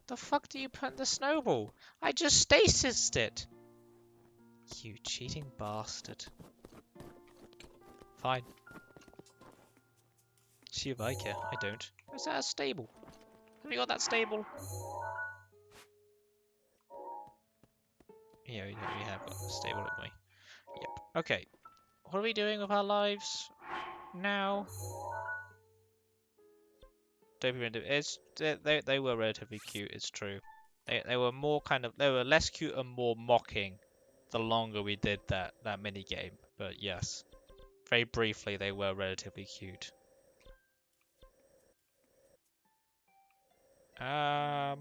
The fuck do you put in the snowball? I just stasis it. You cheating bastard. Fine. See if I care. I don't. Is that a stable? Have you got that stable? Yeah, we have got a stable, haven't we? Yep. Okay. What are we doing with our lives now? They were relatively cute, it's true. They were more they were less cute and more mocking the longer we did that mini game. But yes, very briefly they were relatively cute. We're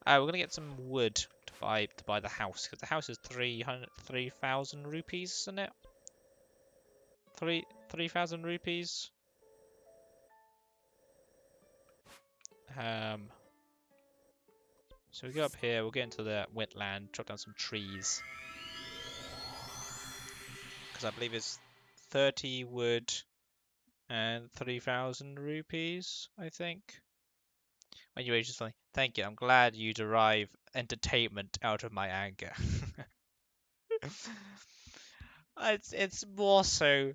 gonna get some wood to buy the house, because the house is 3,000 rupees, isn't it? 3,000 rupees. So we go up here, we'll get into the wetland, chop down some trees. Because I believe it's 30 wood and 3,000 rupees, I think. When you age is funny. Thank you, I'm glad you derive entertainment out of my anger. It's more so...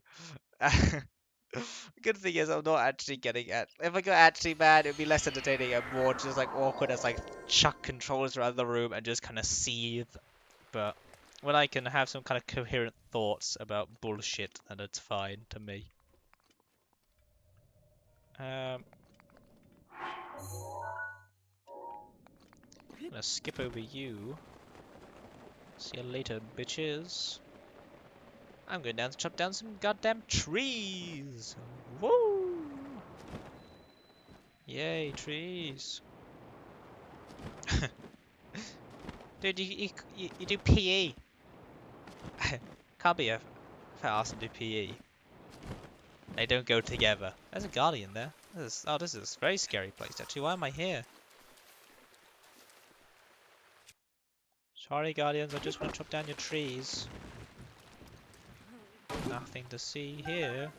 Good thing is I'm not actually getting at. If I got actually mad, it'd be less entertaining and more just like awkward as like chuck controllers around the room and just kind of seethe. But when I can have some kind of coherent thoughts about bullshit, then it's fine to me. I'm gonna skip over you. See you later, bitches. I'm going down to chop down some goddamn trees. Woo! Yay, trees. Dude, you do PE. Can't be a fast and do PE. They don't go together. There's a guardian there. This is a very scary place actually. Why am I here? Sorry, guardians. I just want to chop down your trees. Nothing to see here.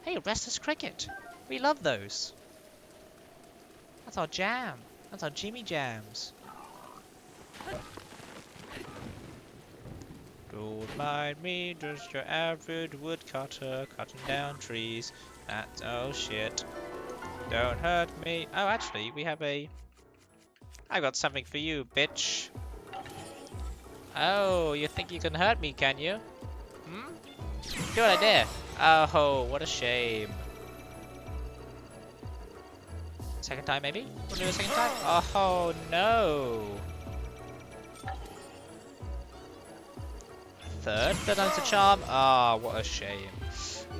Hey, restless cricket. We love those. That's our jam. That's our Jimmy Jams. Don't mind me, just your average woodcutter cutting down trees. That's oh shit. Don't hurt me. Oh, actually, we have a. I got something for you, bitch. Oh, you think you can hurt me, can you? Hmm? Do what I dare. Oh, what a shame. Second time, maybe? We'll do a second time? Oh, no. Third? That's a charm? Ah, what a shame.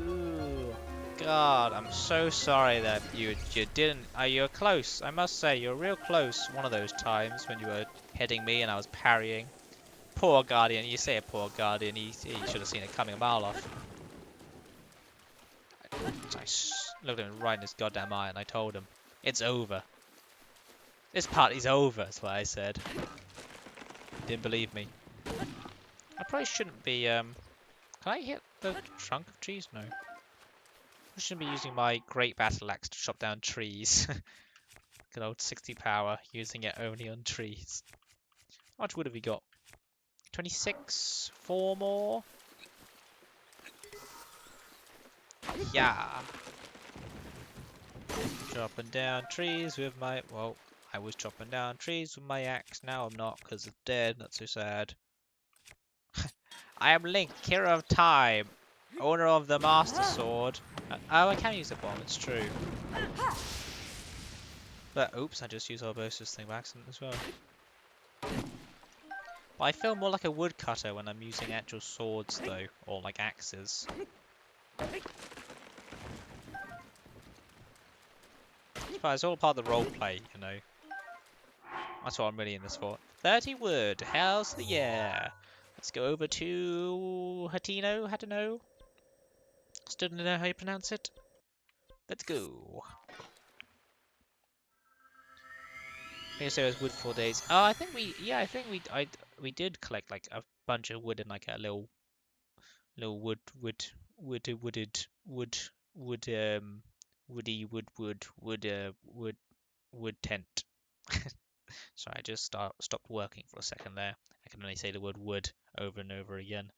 Ooh. God, I'm so sorry that you didn't... you were close. I must say, you were real close one of those times when you were hitting me and I was parrying. Poor Guardian. You say a poor Guardian. He should have seen it coming a mile off. I looked him right in his goddamn eye and I told him, it's over. This party's over, that's what I said. He didn't believe me. I probably shouldn't be, Can I hit the trunk of trees? No. I shouldn't be using my great battle axe to chop down trees. Good old 60 power, using it only on trees. How much wood have we got? 26. 4 more. Yeah. Chopping down trees with my... Well, I was chopping down trees with my axe. Now I'm not because it's dead. That's so sad. I am Link, hero of time. Owner of the Master Sword. Oh, I can use the bomb. It's true. But, oops, I just used Arbosa's thing by accident as well. But I feel more like a woodcutter when I'm using actual swords, though. Or, like, axes. But it's all part of the roleplay, you know. That's what I'm really in this for. 30 wood. Hell's the year. Let's go over to Hatino. Still don't know how you pronounce it. Let's go. Okay, so it's wood 4 days. Oh, I think we did collect like a bunch of wood in like a little wood tent. Sorry, I just stopped working for a second there. I can only say the word wood over and over again.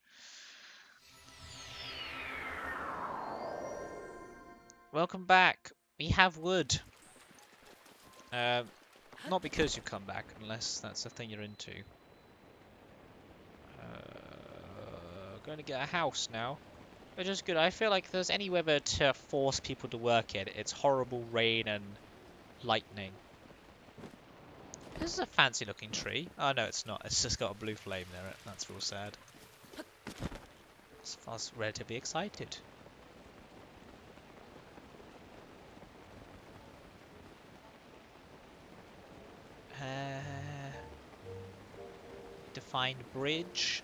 Welcome back. We have wood. Not because you come back, unless that's the thing you're into. Going to get a house now, which is good. I feel like if there's any weather to force people to work in, it's horrible rain and lightning. This is a fancy looking tree. Oh no, it's not. It's just got a blue flame near it. That's real sad. I was relatively excited. Define bridge.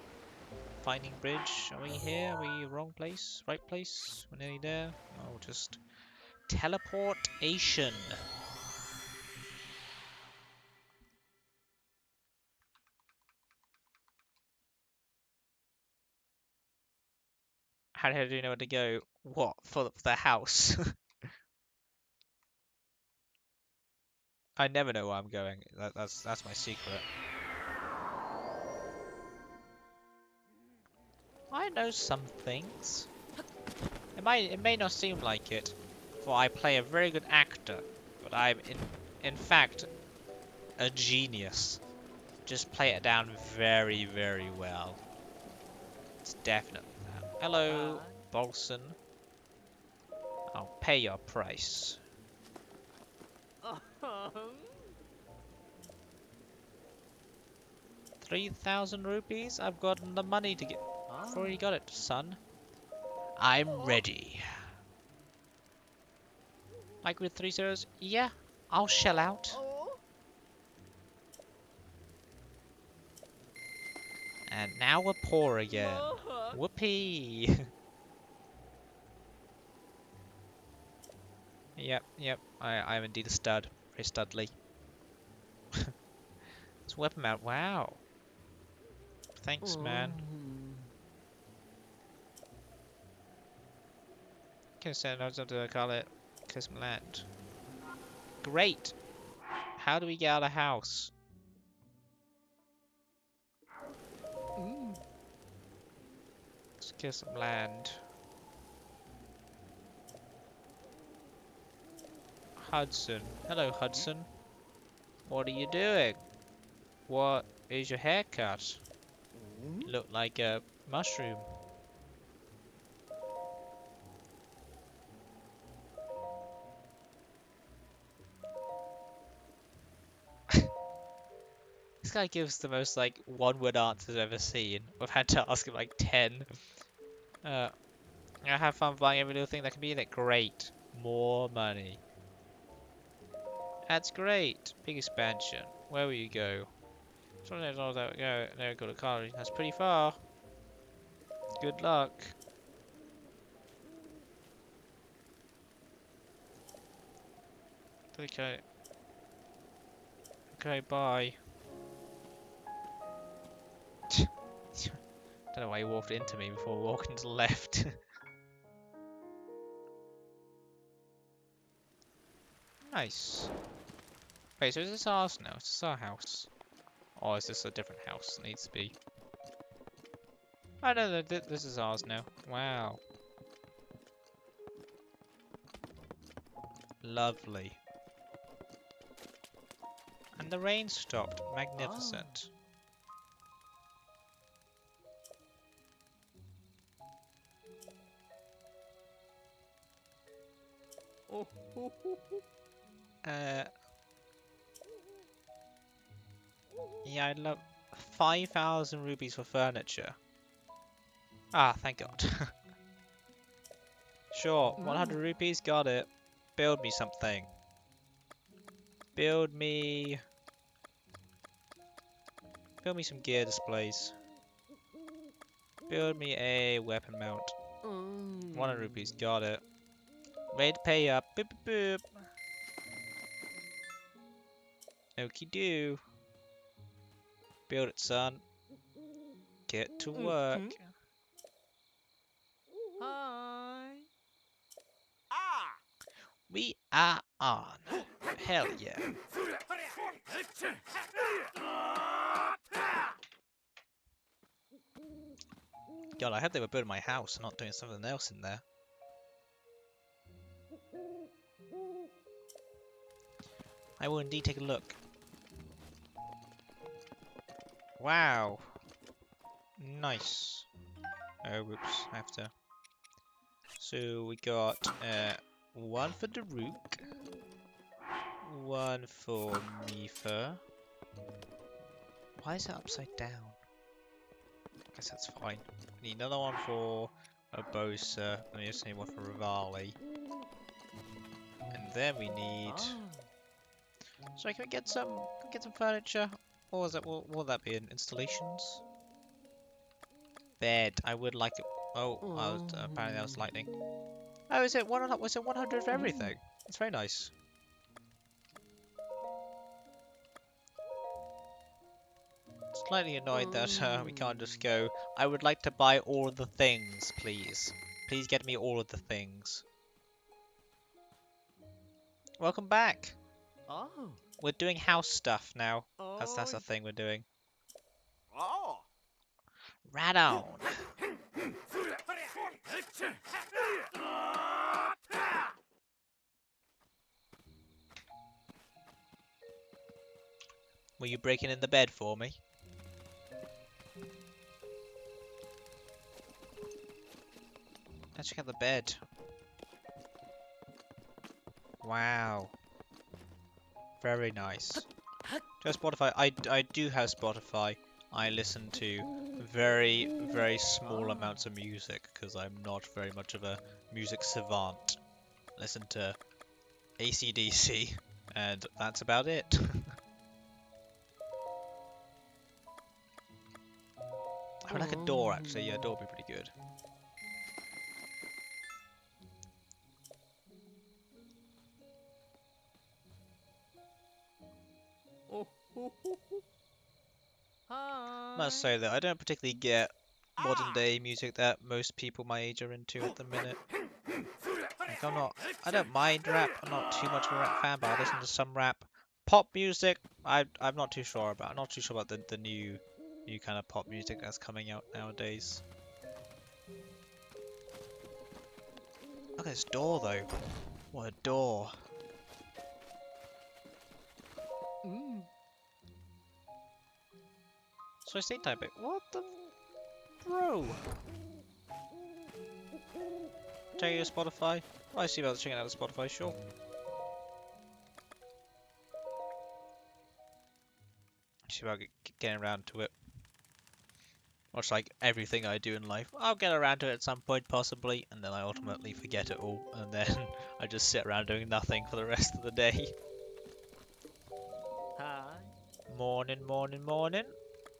Finding bridge. Are we here? Are we wrong place? Right place? We're nearly there. Oh, just teleportation. How do you know where to go? What for the house? I never know where I'm going. That's my secret. I know some things. It may not seem like it, for I play a very good actor, but I'm in fact a genius. Just play it down very, very well. It's definitely that. Hello, Bolson. I'll pay your price. 3,000 rupees? I've got the money to get. I've already got it, son. I'm ready. Like with 3 zeros? Yeah, I'll shell out. And now we're poor again. Whoopee! Yep. I'm indeed a stud. Very studly. It's weapon mount. Wow. Thanks, man. Okay, so now to call it Christmas land. Great! How do we get out of the house? Let's get some land. Hudson. Hello, Hudson. What are you doing? What is your haircut? You look like a mushroom. This guy gives the most like one-word answers I've ever seen. I've had to ask him like 10. I have fun buying every little thing that can be in it. Great. More money. That's great. Big expansion. Where will you go? There we go to college. That's pretty far. Good luck. Okay. Okay, bye. Don't know why he walked into me before walking to the left. Nice. Wait, so is this ours now? Is this our house? Or is this a different house that needs to be? Oh no, no, this is ours now. Wow. Lovely. And the rain stopped. Magnificent. Oh, oh, oh, oh. Yeah, I'd love 5,000 rupees for furniture. Ah, thank God. Sure, 100 rupees, got it. Build me something. Build me some gear displays. Build me a weapon mount. 100 rupees, got it. Ready to pay up. Boop boop boop. Okie do. Build it, son. Get to work. Hi. Ah. We are on. Hell yeah. God, I hope they were building my house and not doing something else in there. I will indeed take a look. Wow. Nice. Oh, whoops. I have to. So we got one for Daruk. One for Mifa. Why is it upside down? Guess that's fine. We need another one for Abosa. And we just need one for Rivali. And then we need. So can we get some furniture? Or was that will that be in installations? Bed. I would like it. Oh, apparently that was lightning. Oh, is it 100? Was it 100 for everything? That's very nice. Slightly annoyed that we can't just go. I would like to buy all of the things, please. Please get me all of the things. Welcome back. Oh. We're doing house stuff now. That's a thing we're doing. Oh. Right on. Were you breaking in the bed for me? Let's check out the bed. Wow. Very nice. Just Spotify. I do have Spotify. I listen to very, very small amounts of music because I'm not very much of a music savant. Listen to AC/DC and that's about it. I would like a door actually. Yeah, a door would be pretty good. Hi. Must say that I don't particularly get modern day music that most people my age are into at the minute. Like I don't mind rap. I'm not too much of a rap fan, but I listen to some rap. Pop music, I'm not too sure about. I'm not too sure about the new kind of pop music that's coming out nowadays. Look at this door though. What a door. So I say type it. What the bro? Check your Spotify. Well, I see about checking out the Spotify, sure. See about getting around to it. Much like everything I do in life, I'll get around to it at some point possibly, and then I ultimately forget it all, and then I just sit around doing nothing for the rest of the day. Hi. Morning, morning, morning.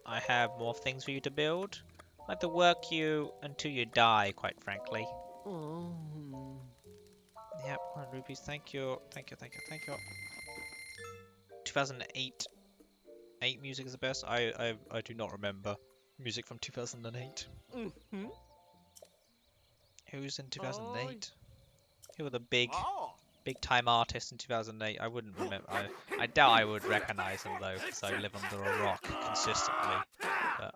I have more things for you to build. I'd like to work you until you die, quite frankly. Yep, 100 rupees, thank you. Thank you, thank you, thank you. 2008. 8 music is the best? I do not remember music from 2008. Who's in 2008? Who were the big time artists in 2008? I wouldn't remember. I doubt I would recognize them though, because I live under a rock consistently. But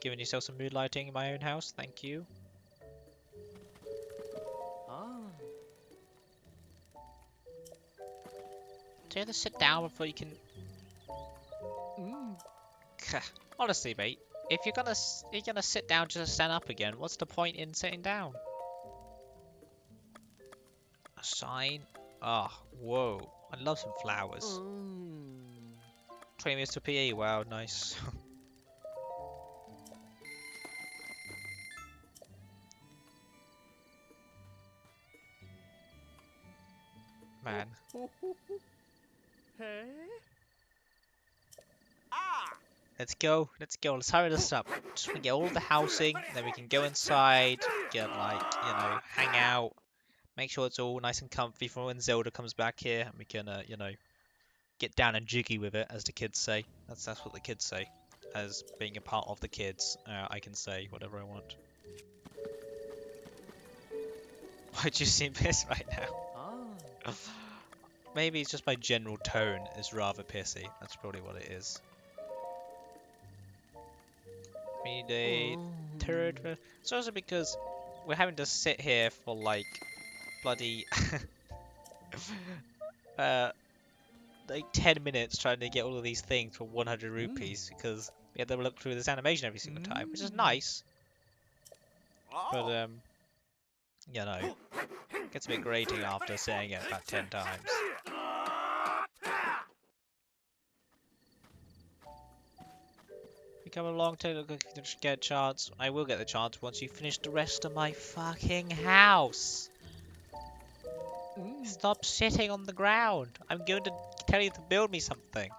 giving yourself some mood lighting in my own house. Thank you. Ah. Do you have to sit down before you can? Mm. Honestly, mate, if you're gonna sit down just to stand up again, what's the point in sitting down? A sign? Ah, whoa. I love some flowers. 20 minutes to PE. Wow, nice. Man. Hey. Ah. Let's go. Let's go. Let's hurry this up. Just want to get all of the housing, then we can go inside, get like, hang out, make sure it's all nice and comfy for when Zelda comes back here, and we can, get down and jiggy with it, as the kids say. That's what the kids say. As being a part of the kids, I can say whatever I want. Why'd you seem pissed right now? Ah. Maybe it's just my general tone is rather pissy. That's probably what it is. We need a third. It's also because we're having to sit here for like bloody like 10 minutes trying to get all of these things for 100 rupees because we had to look through this animation every single time, which is nice. But gets a bit grating after saying it about 10 times. We come along to get a chance. I will get the chance once you finish the rest of my fucking house. Stop sitting on the ground. I'm going to tell you to build me something.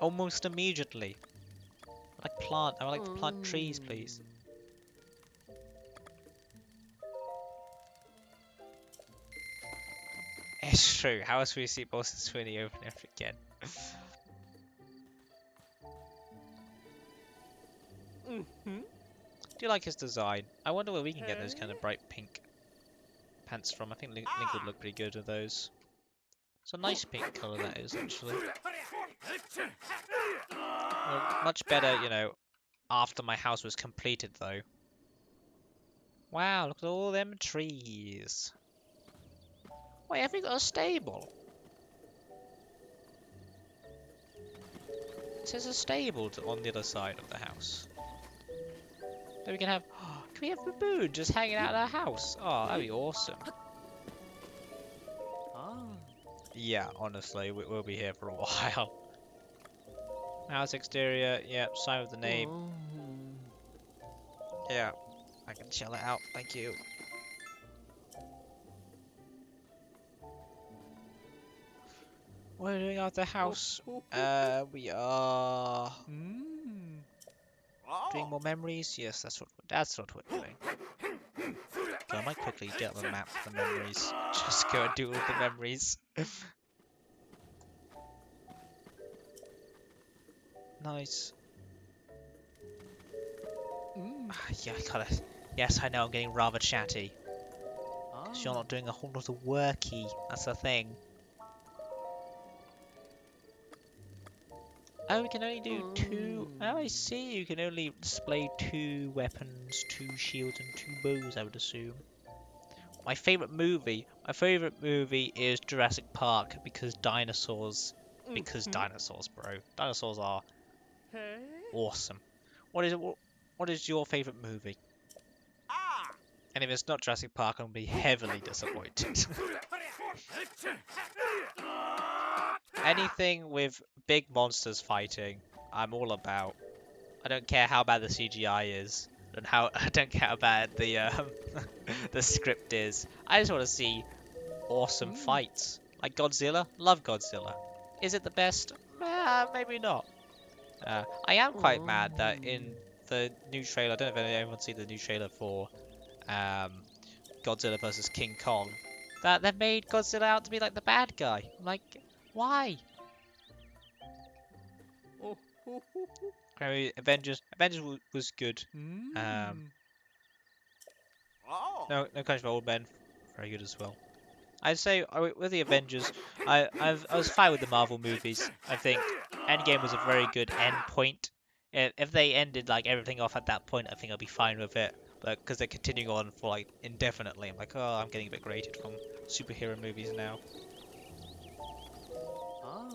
Almost immediately. I would like to plant trees, please. It's true. How else will you see Boston Sweeney over and over again? Do you like his design? I wonder where we can get those kind of bright pink pants from. I think Link would look pretty good with those. It's a nice pink colour that is, actually. Well, much better, after my house was completed, though. Wow, look at all them trees. Wait, have we got a stable? It says a stable on the other side of the house. Then we can have... can we have Baboon just hanging out at our house? Oh, that'd be awesome. Yeah, honestly, we'll be here for a while. House exterior, yep, sign with the name. Yeah, I can shell it out, thank you. What are we doing after the house? We are doing more memories. Yes, that's what we're doing. Okay, I might quickly get the map for the memories. Just go and do all the memories. Nice. Yeah, I gotta. Yes, I know I'm getting rather chatty. Because you're not doing a whole lot of worky. That's the thing. Oh, we can only do 2. Oh, I see. You can only display 2 weapons, 2 shields, and 2 bows, I would assume. My favourite movie is Jurassic Park because dinosaurs. Because dinosaurs, bro. Dinosaurs are awesome. What is your favourite movie? And if it's not Jurassic Park, I'm gonna be heavily disappointed. Anything with big monsters fighting, I'm all about. I don't care how bad the CGI is, and I don't care how bad the the script is. I just want to see awesome fights. Like Godzilla, love Godzilla. Is it the best? Maybe not. I am quite mad that in the new trailer, I don't know if anyone's seen the new trailer for Godzilla vs King Kong, that they made Godzilla out to be like the bad guy. I'm like, why? Avengers was good. No Country for Old Men, very good as well. I'd say with the Avengers, I was fine with the Marvel movies. I think Endgame was a very good end point. If they ended like everything off at that point, I think I'll be fine with it. But because they're continuing on for like indefinitely, I'm like, oh, I'm getting a bit grated from superhero movies now. Ah.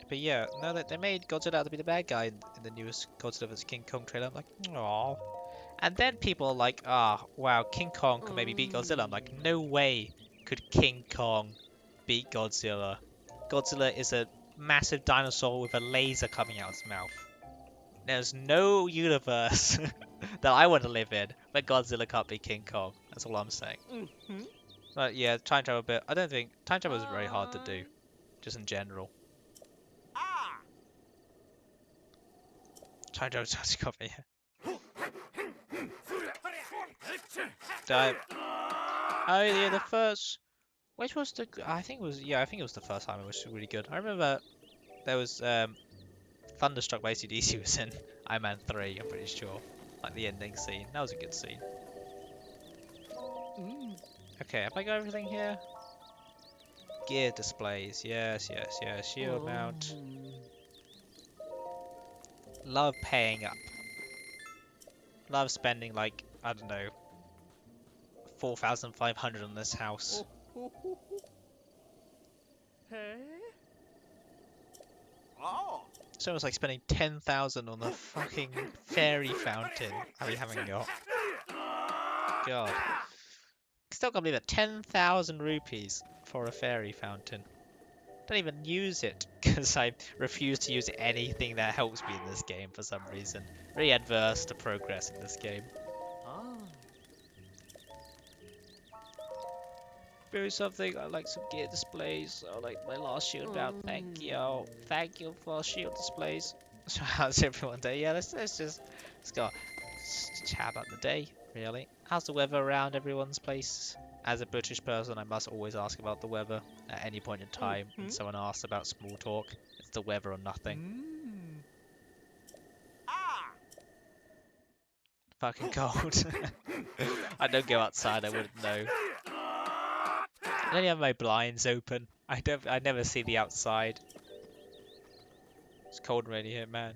But yeah, now that they made Godzilla out to be the bad guy in the newest Godzilla vs King Kong trailer, I'm like, oh. And then people are like, ah, wow, King Kong could maybe beat Godzilla. I'm like, no way could King Kong beat Godzilla. Godzilla is a massive dinosaur with a laser coming out its mouth. There's no universe that I want to live in where Godzilla can't beat King Kong. That's all I'm saying. Mm-hmm. But yeah, time travel bit. I don't think time travel is very hard to do, just in general. Time travel is hard to cover. Yeah. Oh yeah, the first. Which was the? I think it was. Yeah, I think it was the first time. It was really good. I remember there was Thunderstruck by AC/DC was in Iron Man 3. I'm pretty sure. Like the ending scene. That was a good scene. Mm. Okay, have I got everything here? Gear displays. Yes, yes, yes. Shield mount. Love paying up. Love spending like, I don't know, 4,500 on this house. Hey? It's almost like spending 10,000 on the fucking fairy fountain I'll be having got. God. Still can't believe it. 10,000 rupees for a fairy fountain. Don't even use it because I refuse to use anything that helps me in this game for some reason. Very adverse to progress in this game. Ah. Do something. I like some gear displays. I like my last shield mount. Thank you. Thank you for shield displays. So how's everyone day? Yeah, let's go chat about the day, really. How's the weather around everyone's place? As a British person, I must always ask about the weather at any point in time when someone asks about small talk. It's the weather or nothing. Fucking cold. I don't go outside, I wouldn't know. I only have my blinds open. I never see the outside. It's cold and rainy here, man.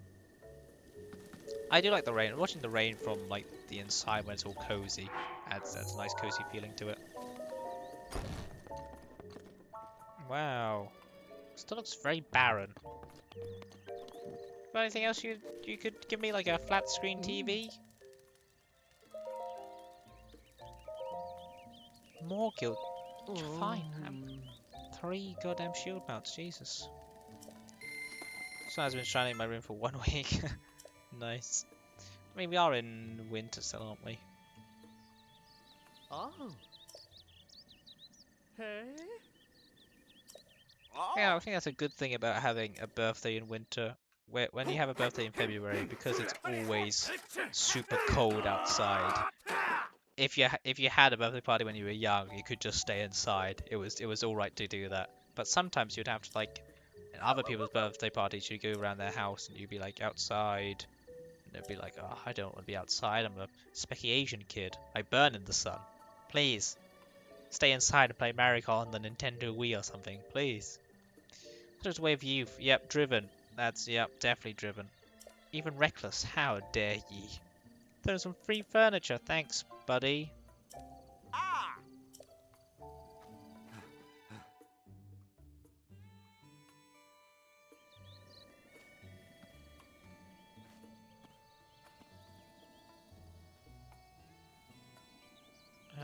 I do like the rain. Watching the rain from like the inside when it's all cozy adds a nice cozy feeling to it. Wow. Still looks very barren. Got anything else you could give me, like a flat screen TV? More guild. Fine. 3 goddamn shield mounts, Jesus. So I've been shining my room for 1 week. Nice. I mean, we are in winter still, aren't we? Oh. Hey? Yeah, I think that's a good thing about having a birthday in winter. When you have a birthday in February, because it's always super cold outside. If you had a birthday party when you were young, you could just stay inside. It was all right to do that. But sometimes you'd have to, like, in other people's birthday parties, you'd go around their house and you'd be like outside. And they'd be like, oh, I don't want to be outside. I'm a specky Asian kid. I burn in the sun. Please, stay inside and play Mario Kart on the Nintendo Wii or something. Please. Just a way of youth. Yep, driven. Yep, definitely driven. Even reckless. How dare ye? There's some free furniture. Thanks, buddy.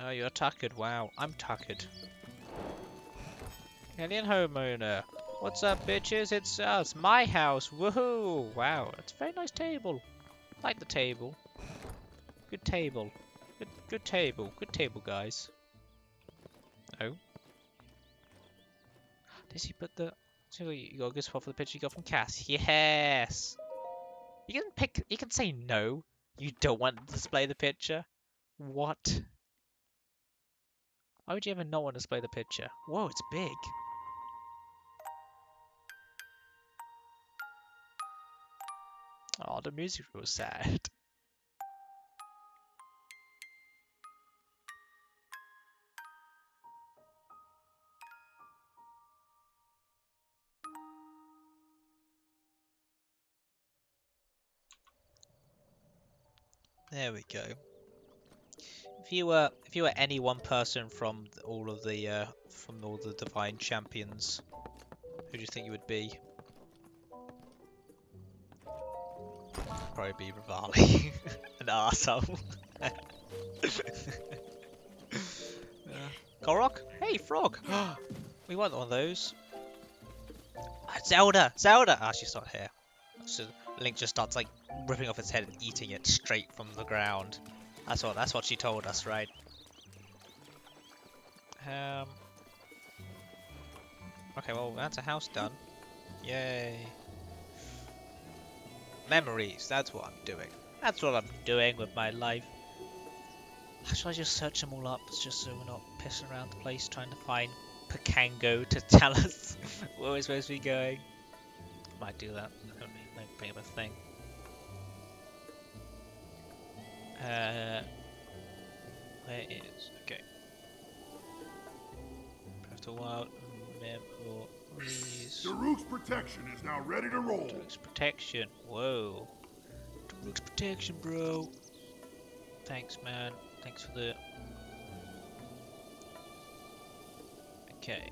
Oh, you're tuckered. Wow, I'm tuckered. Alien homeowner. What's up, bitches? It's us. My house. Woohoo! Wow, it's a very nice table. Like the table. Good table. Good table. Good table, guys. Oh. Does he put the... So you got a good spot for the picture you got from Cass. Yes! You can pick... You can say no. You don't want to display the picture. What? Why would you ever not want to display the picture? Whoa, it's big. Oh, the music was sad. There we go. If you were any one person from all of the divine champions, who do you think you would be? Probably be Rivali, an arsehole. Korok? Hey, frog! We want one of those. Zelda! Zelda! Ah, she's not here. So Link just starts like ripping off its head and eating it straight from the ground. That's what she told us, right? Okay, well that's a house done. Yay. Memories, that's what I'm doing. That's what I'm doing with my life. Should I just search them all up just so we're not pissing around the place trying to find Pikango to tell us where we're supposed to be going? Might do that. Might bring up a thing. Where is... Okay. Breath of Wild Memories. Daruk's protection is now ready to roll. Daruk's protection. Whoa. Daruk's protection, bro. Thanks, man. Thanks for the... Okay.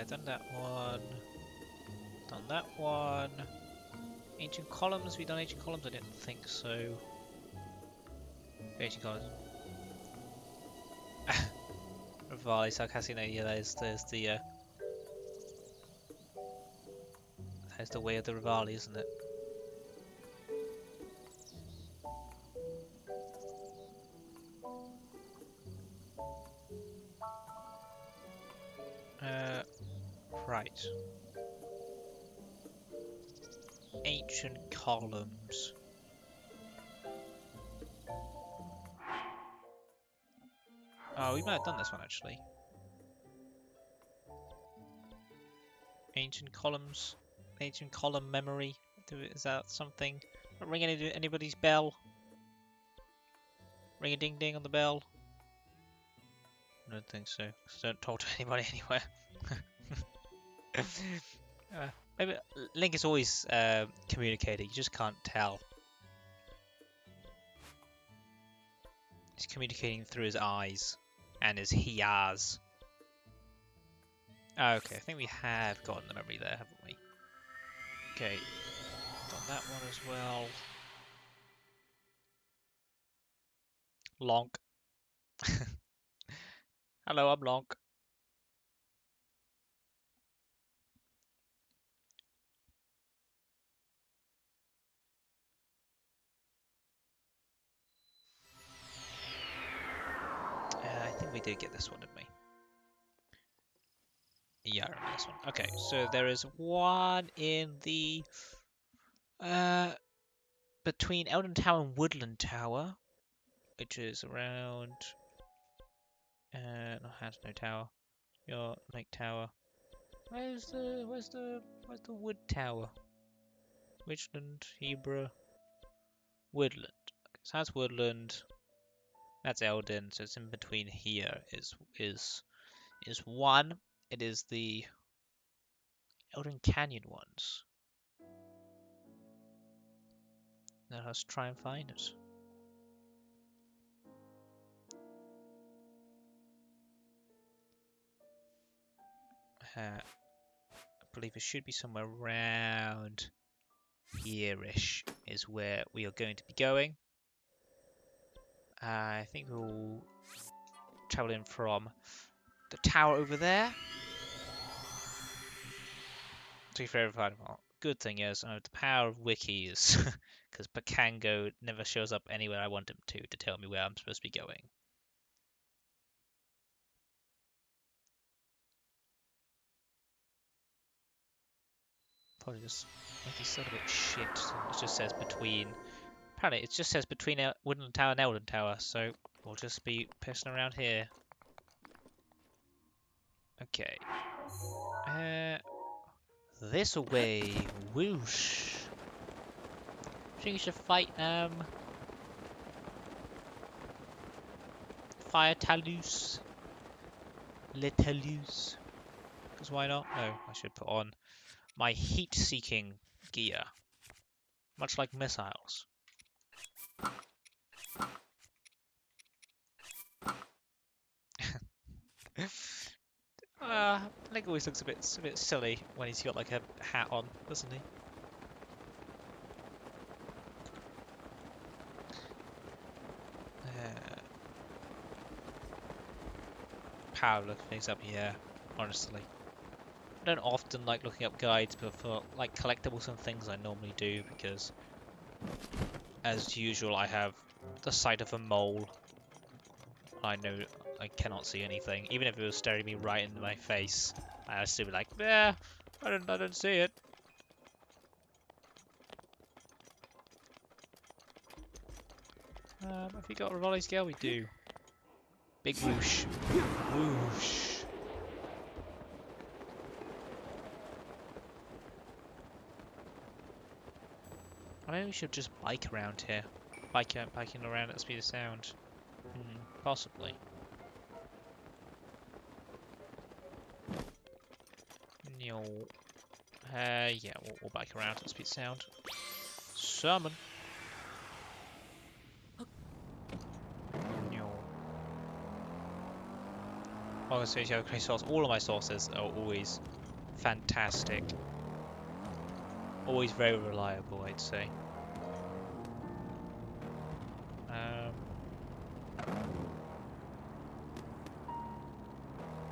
Done that one. Done that one. Ancient columns. We done ancient columns? I didn't think so. Ancient columns. Rivali, Sarcassino. Yeah, there's the way of the Rivali, isn't it? Right. Ancient columns. Oh, we might have done this one actually. Ancient columns. Ancient column memory. Is that something? Not ring anybody's bell. Ring a ding ding on the bell. I don't think so. 'Cause I don't talk to anybody anywhere. Maybe Link is always communicating. You just can't tell. He's communicating through his eyes and his he-ahs. Okay, I think we have gotten the memory there, haven't we? Okay, done that one as well. Lonk. Hello, I'm Lonk. I think we did get this one, didn't we? Yeah, I remember this one. Okay, so there is one in the between Elden Tower and Woodland Tower, which is around no hands, no tower. Your Lake Tower. Where's the Wood Tower? Richland, Hebra, Woodland. Okay, so that's Woodland. That's Elden. So it's in between here is one. It is the Elden Canyon ones. Now let's try and find it. I believe it should be somewhere around here-ish is where we are going to be going. I think we'll travel in from the tower over there. To be fair, good thing is I have the power of wikis, because Pikango never shows up anywhere I want him to tell me where I'm supposed to be going. Probably just make this a little bit shit. It just says between. Apparently, it just says between Woodland Tower and Elden Tower, so we'll just be pissing around here. Okay. This way. Whoosh. I think you should fight Fire Talus. Le Talus. Because why not? No, I should put on my heat-seeking gear. much like missiles. Link always looks a bit silly when he's got like a hat on, doesn't he? Power looking things up here, honestly. I don't often like looking up guides, but for like collectibles and things I normally do because, as usual, I have the sight of a mole. I know I cannot see anything, even if it was staring me right in my face. I'd still be like, yeah, I don't see it. Have we got a volley scale? We do. Big whoosh. Whoosh. Maybe we should just bike around here. Biking around at the speed of sound. Possibly. No. Yeah, we'll bike around at the speed of sound. Summon. No. Honestly, you have a great source. All of my sources are always fantastic. Always very reliable, I'd say.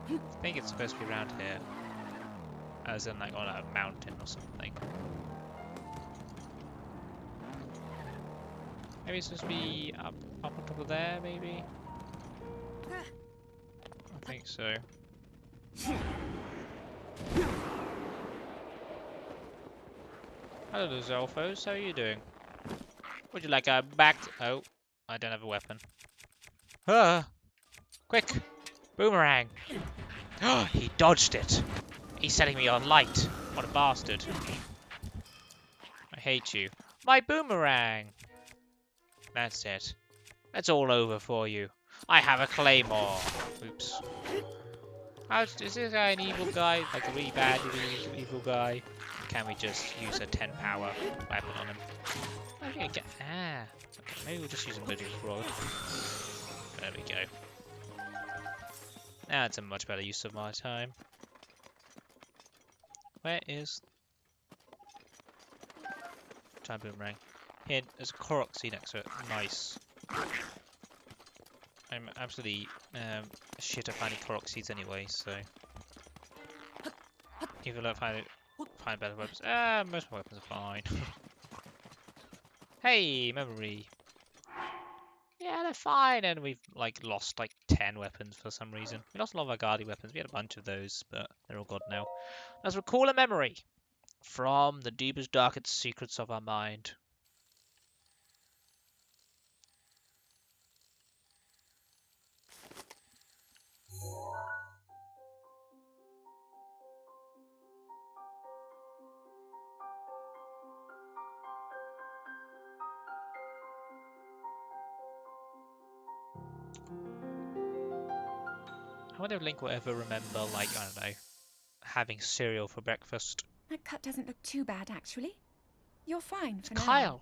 I think it's supposed to be around here. As in like on a mountain or something. Maybe it's supposed to be up on top of there, maybe? I think so. Hello, Zelfos. How are you doing? Would you like a back? Oh, I don't have a weapon. Ah! Quick! Boomerang! Oh, he dodged it! He's setting me on light! What a bastard! I hate you. My boomerang! That's it. That's all over for you. I have a claymore! Oops. Is this guy an evil guy? Like a really bad evil guy? Or can we just use a 10 power weapon on him? Okay, okay, maybe we'll just use a magic rod. There we go. That's a much better use of my time. Where is... Time boomerang. Here, there's a Korok seed next to it. Nice. I'm absolutely shit at finding Korok seeds anyway, so... Even though I find better weapons. Most of my weapons are fine. Hey, memory. Yeah, they're fine, and we've like lost like 10 weapons for some reason. We lost a lot of our guardy weapons. We had a bunch of those, but they're all gone now. Let's recall a memory from the deepest, darkest secrets of our mind. I wonder if Link will ever remember, like, I don't know, having cereal for breakfast. That cut doesn't look too bad, actually. You're fine for now. Kyle!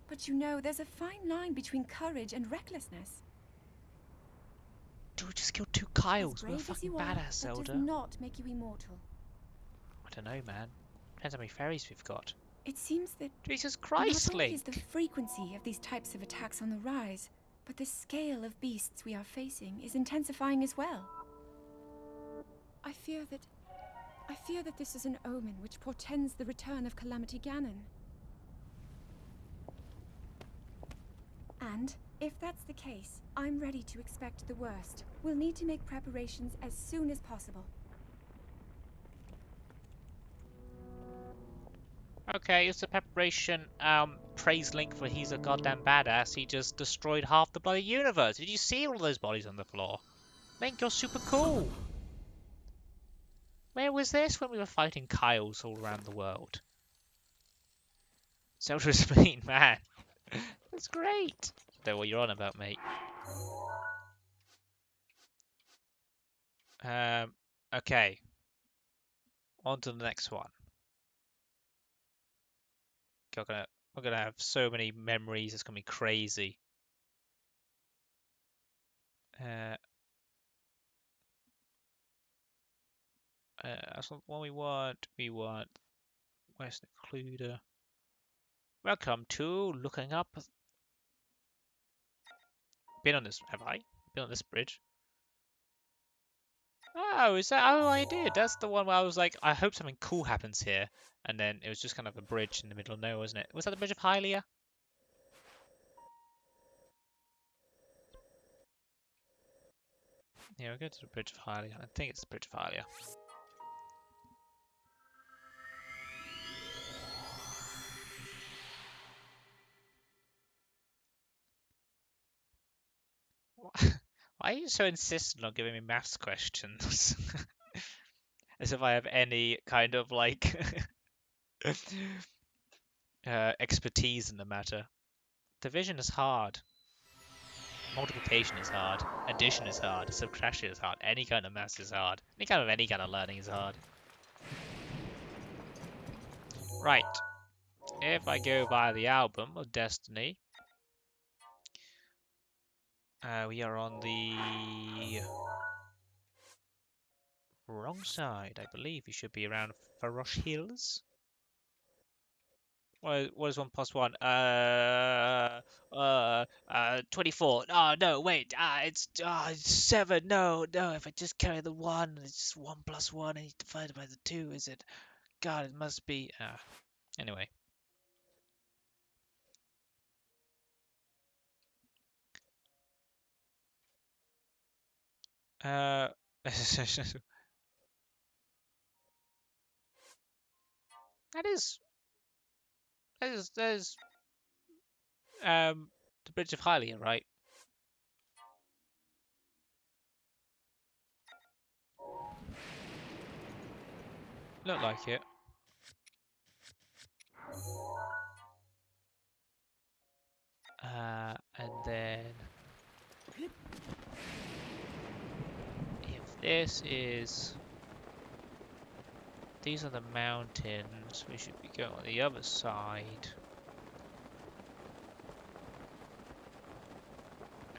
But you know, there's a fine line between courage and recklessness. Dude, we just killed 2 Kyles. As We're brave as fucking you are, badass, that Zelda. does not make you immortal. I don't know, man. Depends how many fairies we've got. It seems that Jesus Christ, not only is Link! the frequency of these types of attacks on the rise, but the scale of beasts we are facing is intensifying as well. I fear that this is an omen which portends the return of Calamity Ganon. And if that's the case, I'm ready to expect the worst. We'll need to make preparations as soon as possible. Okay, it's a preparation. Praise Link for he's a goddamn badass. He just destroyed half the bloody universe. Did you see all those bodies on the floor? Link, you're super cool. Where was this when we were fighting Kyles all around the world? Zelda's been, man. That's great. Know what you're on about, mate. Okay. On to the next one. We're gonna have so many memories. It's gonna be crazy. That's not what we want. We want West Occluder. Welcome to looking up. Been on this? Have I been on this bridge? Oh, is that? Oh, I did. That's the one where I was like, I hope something cool happens here, and then it was just kind of a bridge in the middle of nowhere, wasn't it? Was that the Bridge of Hylia? Yeah, we'll go to the Bridge of Hylia. I think it's the Bridge of Hylia. Why are you so insistent on giving me maths questions? As if I have any kind of like expertise in the matter. Division is hard. Multiplication is hard. Addition is hard. Subtraction is hard. Any kind of maths is hard. Any kind of learning is hard. Right. If I go via the album of Destiny, we are on the wrong side, I believe. We should be around Farosh Hills. What is 1 plus 1? 24. Oh, no, wait. It's 7. No, if I just carry the 1, it's just 1 plus 1 and you divide it by the 2, is it? God, it must be. Anyway. That is the Bridge of Hylian, right? Look like it. And then if this is, these are the mountains, we should be going on the other side.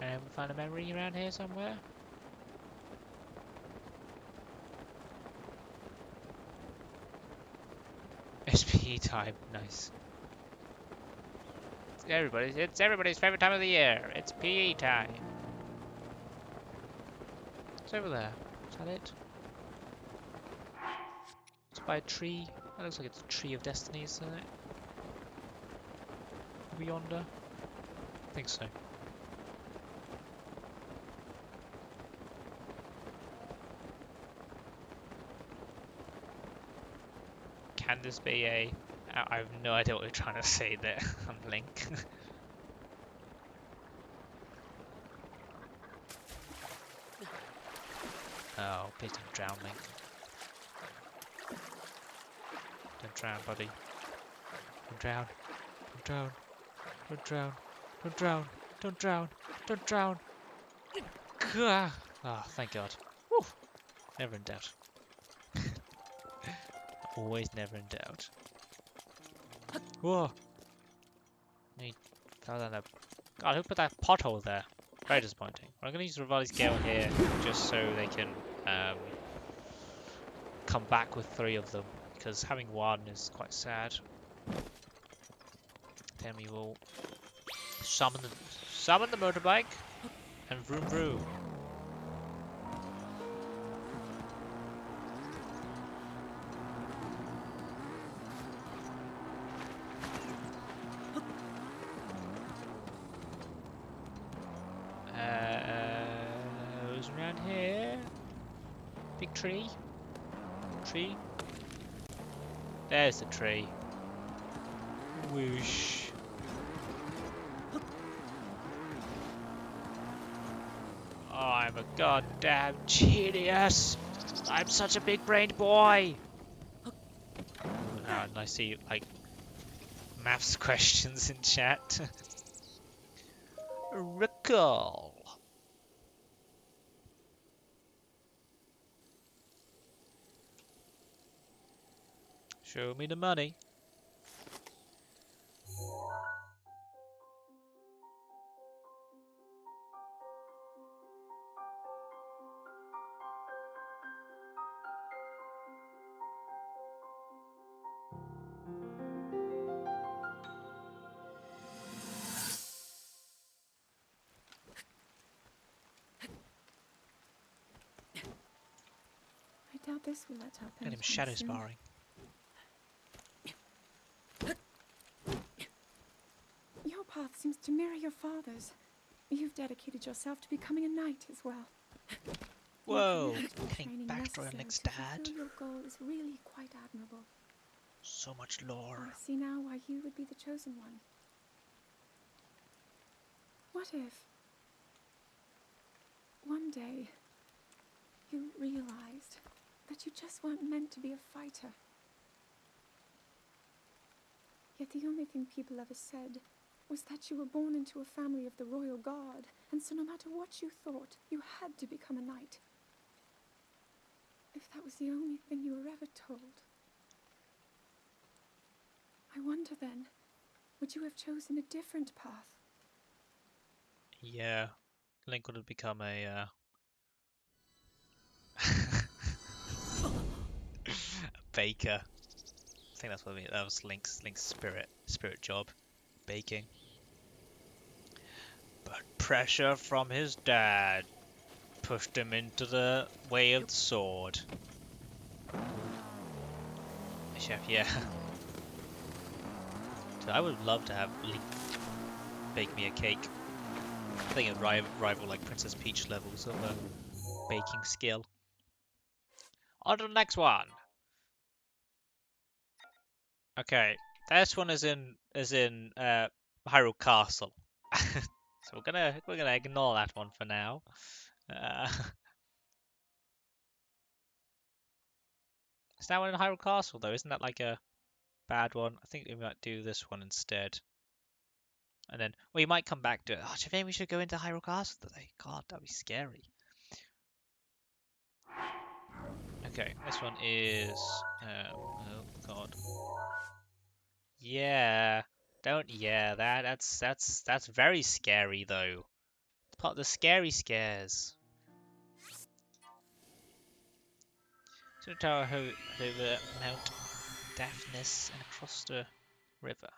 And we find a memory around here somewhere. SPE time, nice. It's everybody's favorite time of the year. It's PE time. It's over there. Is that it? It's by a tree. That looks like it's a tree of destiny, isn't it? Over yonder? I think so. Can this be a... I have no idea what we're trying to say there on Link. Oh, please don't drown, Link. Don't drown, buddy. Don't drown. Don't drown. Don't drown. Don't drown. Don't drown. Don't drown. Gah! Ah, thank God. Woo! Never in doubt. Always never in doubt. Whoa! He fell down there. God, who put that pothole there? Very disappointing. I'm going to use Rivali's Gale here just so they can come back with 3 of them, because having 1 is quite sad. Then we will summon the motorbike and vroom vroom. Who's around here? Big tree? Tree? There's the tree. Whoosh. Oh, I'm a goddamn genius! I'm such a big-brained boy! And I see, like, maths questions in chat. Recall. Show me the money. this will let up Get him anytime shadow soon. sparring. Your path seems to mirror your father's. You've dedicated yourself to becoming a knight as well. Whoa! Your commitment to Getting training backstory on necessary Link's to dad. fulfill your goal is really quite admirable. So much lore. I see now why you would be the chosen one. What if one day you realized that you just weren't meant to be a fighter? Yet the only thing people ever said was that you were born into a family of the royal guard, and so no matter what you thought, you had to become a knight. If that was the only thing you were ever told, I wonder then, would you have chosen a different path? Yeah, Link would have become a a baker. I think that's what I mean. That was Link's spirit job, baking. But pressure from his dad pushed him into the way of the sword. Chef, yeah. So I would love to have Link bake me a cake. I think it'd rival like Princess Peach levels of baking skill. On to the next one. Okay, this one is in Hyrule Castle. So we're gonna ignore that one for now. Uh, is that one in Hyrule Castle though? Isn't that like a bad one? I think we might do this one instead. And then we might come back to it. Oh, do you think we should go into Hyrule Castle today? God, that'd be scary. Okay, this one is oh god. Yeah. Don't that's very scary though. It's part of the scary scares. To the tower over Mount Daphnis and across the river.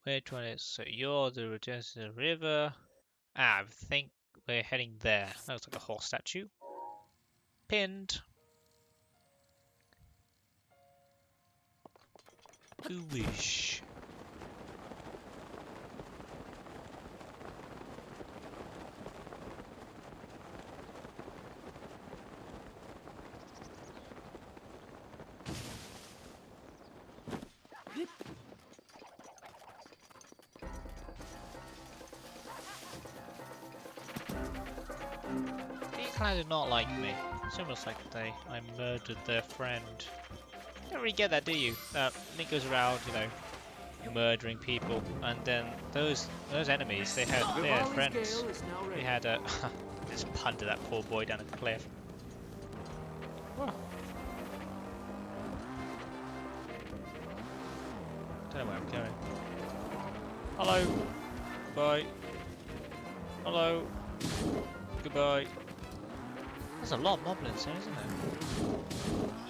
Which one is so you're the return to the river? Ah, I think we're heading there. That looks like a horse statue. Pinned. Gooish. These clan did not like me. It's almost like I murdered their friend. You don't really get that, do you? Link goes around, you know, murdering people, and then those enemies, they had friends. They had a just punted that poor boy down a cliff. Oh. Don't know where I'm going. Hello. Bye. Hello. Goodbye. There's a lot of moblins here, isn't there?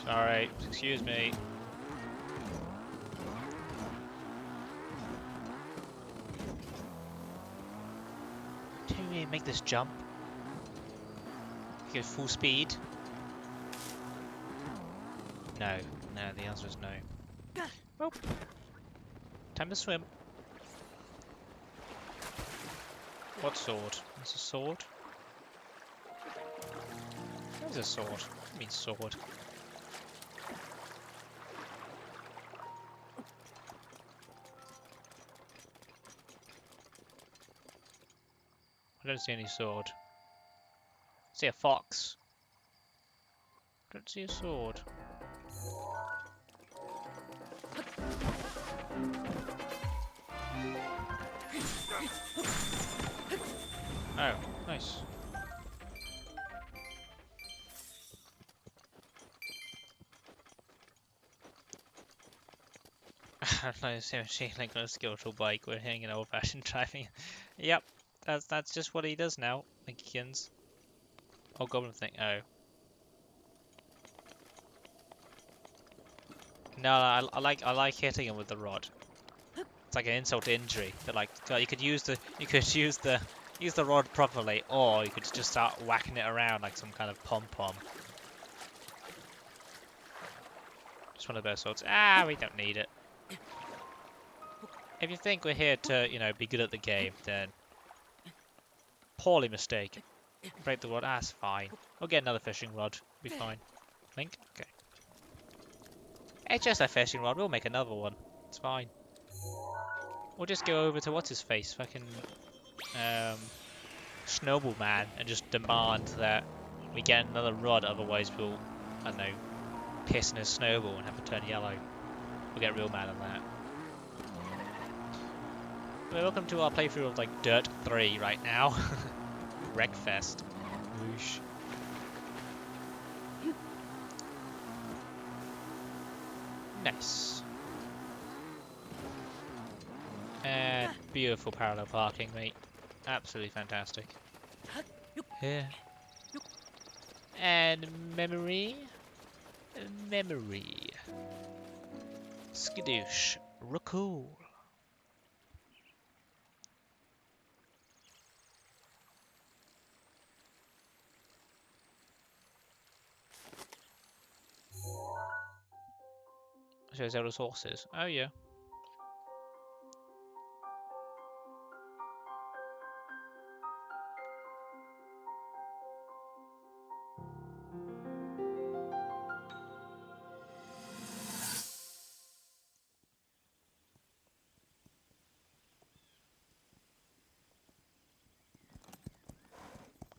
Sorry, excuse me. Can you really make this jump? Go full speed? No. No, the answer is no. Well, time to swim. What sword? There's a sword? There's a sword. What do you mean sword? I don't see any sword. I see a fox. I don't see a sword. Oh, nice. Nice machine like on a skeletal bike. We're hanging old-fashioned driving. Yep, that's just what he does now. Linkykins. Oh, goblin thing. Oh. No, I like hitting him with the rod. It's like an insult to injury. But like, God, you could use the rod properly, or you could just start whacking it around like some kind of pom pom. Just one of those sorts. Ah, we don't need it. If you think we're here to, you know, be good at the game, then poorly mistaken. Break the rod. Ah, it's fine. We'll get another fishing rod. Be fine. Link. Okay. It's just a fishing rod. We'll make another one. It's fine. We'll just go over to what's his face, fucking Snowball Man, and just demand that we get another rod. Otherwise, we'll, I don't know, piss in his snowball and have it turn yellow. We'll get real mad on that. Well, welcome to our playthrough of like Dirt 3 right now. Wreckfest. Whoosh. Nice. And beautiful parallel parking, mate. Absolutely fantastic. Yeah. And memory. Memory. Skadoosh. Recool. So Zelda's horses. Oh yeah.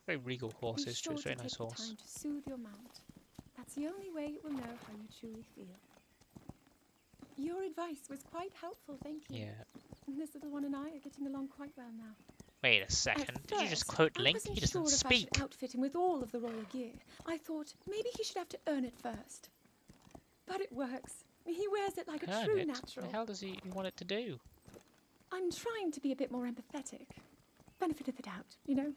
Very regal horses, Be sure too. It's a very to nice take the horse. time to soothe your mount. That's the only way it will know how you truly feel. Your advice was quite helpful, thank you. Yeah. This little one and I are getting along quite well now. Wait a second. At Did you just first, quote I Link? wasn't He doesn't sure if I speak. should outfit him with all of the royal gear. I thought maybe he should have to earn it first. But it works. He wears it like a Earn true it? natural. What the hell does he want it to do? I'm trying to be a bit more empathetic. Benefit of the doubt, you know?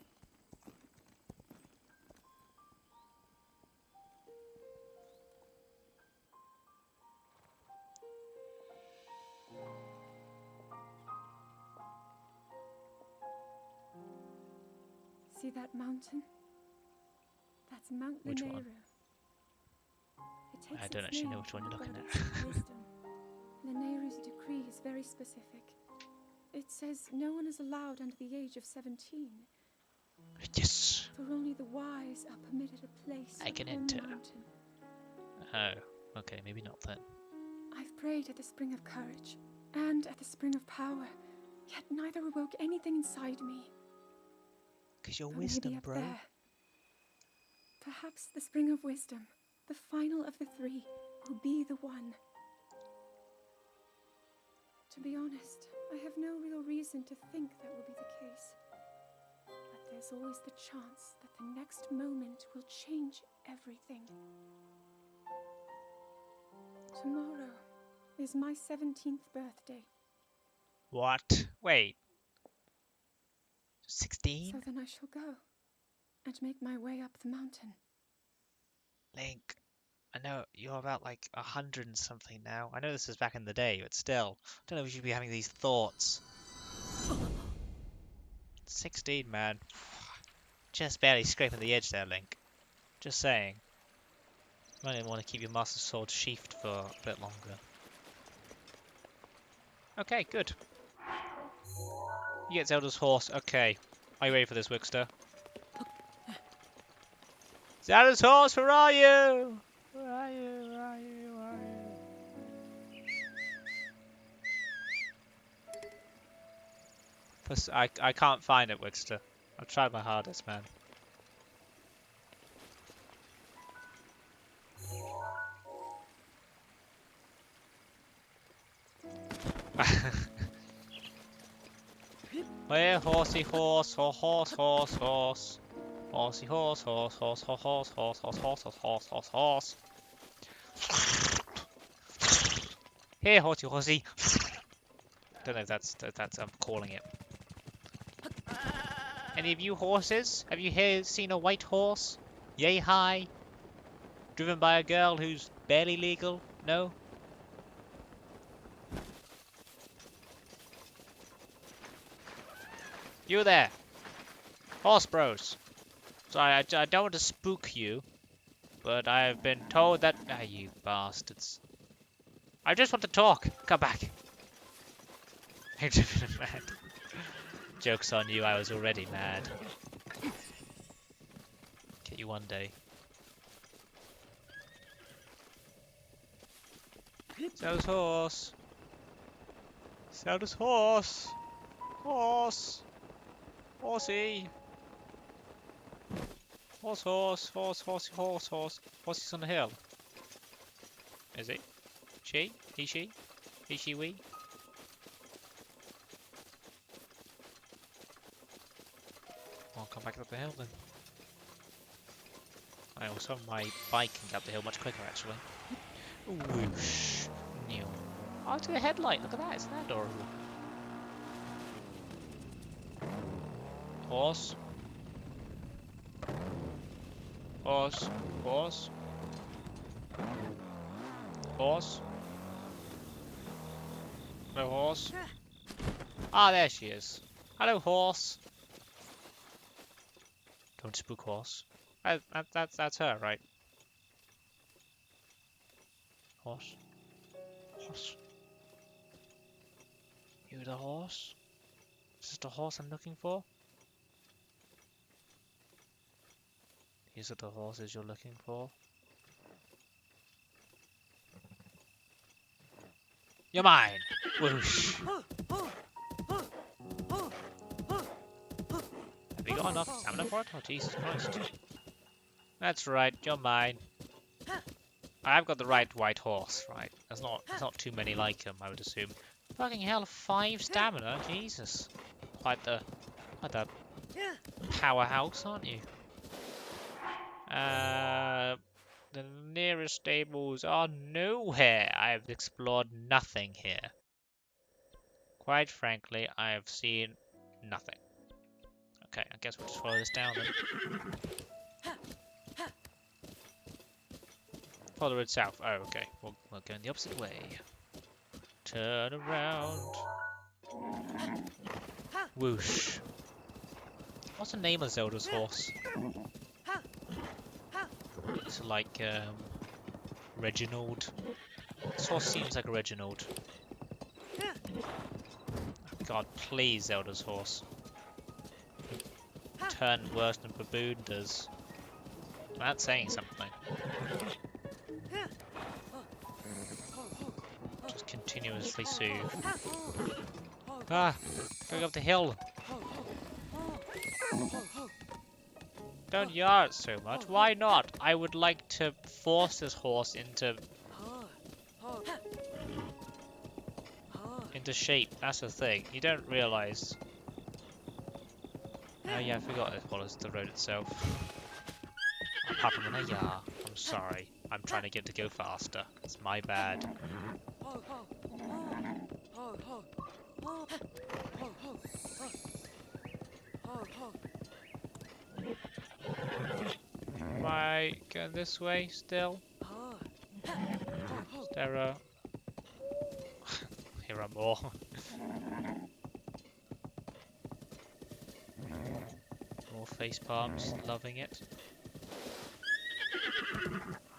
See that mountain? That's Mount Which Lanayru. one? It takes I don't its actually know name which one from you're the looking goddess at. of wisdom. Lanayru's decree is very specific. It says no one is allowed under the age of 17. Yes. For only the wise are permitted a place I can upon enter. the mountain. Oh, okay, maybe not then. I've prayed at the spring of courage and at the spring of power, yet neither awoke anything inside me. Because your But wisdom, maybe up bro. there. Perhaps the spring of wisdom, the final of the three, will be the one. To be honest, I have no real reason to think that will be the case. But there's always the chance that the next moment will change everything. Tomorrow is my 17th birthday. What? Wait. 16? So then I shall go and make my way up the mountain. Link, I know you're about like 100 and something now. I know this is back in the day, but still. I don't know if you should be having these thoughts. 16, man. Just barely scraping the edge there, Link. Just saying. You might want to keep your Master Sword sheathed for a bit longer. Okay, good. You get Zelda's horse. Okay. Are you ready for this, Wixter? Zelda's horse, where are you? Where are you? Where are you? Where are you? I can't find it, Wixter. I've tried my hardest, man. Where horsey horse, horse, horse, horse. Horsey horse, horse, horse, horse, horse, horse, horse, horse, horse, horse, horse, horse. Here, horsey, horsey. Don't know if that's I'm calling it. Any of you horses? Have you seen a white horse? Yay high? Driven by a girl who's barely legal? No? You there! Horse bros! Sorry, I don't want to spook you, but I have been told that... Ah, you bastards. I just want to talk! Come back! Mad. Joke's on you, I was already mad. Get you one day. Zelda's horse! Zelda's horse! Horse! Horsey! Horse, horse, horse, horsey, horse, horse. Horsey's on the hill. Is he? She? He, she? He, she, we? I'll come back up the hill then. I also have my bike can get up the hill much quicker actually. Whoosh. New. Oh, it's got a headlight. Look at that. Isn't that adorable? Horse. Horse. Horse. Horse. No horse. Ah, there she is. Hello, horse. Don't spook horse. That's her, right? Horse. Horse. You the horse? Is this the horse I'm looking for? These are the horses you're looking for. You're mine! Whoosh! Have you got enough stamina for it? Oh, Jesus Christ. That's right, you're mine. I've got the right white horse, right? There's not too many like him, I would assume. Fucking hell, 5 stamina? Jesus. Quite the powerhouse, aren't you? The nearest stables are nowhere. I have explored nothing here. Quite frankly, I have seen nothing. Okay, I guess we'll just follow this down then. Follow it south. Oh, okay. We'll go in the opposite way. Turn around. Whoosh. What's the name of Zelda's horse? It's like, Reginald. This horse seems like a Reginald. God, please, Zelda's horse. Turn worse than Baboon does. That's saying something. Just continuously soothe. Ah! Going up the hill! Don't yard so much. Why not? I would like to force this horse into shape. That's the thing. You don't realise. Oh yeah, I forgot it follows the road itself. I'm sorry. I'm trying to get to go faster. It's my bad. Am I going this way still? Is there a... Here are more. More face palms, loving it.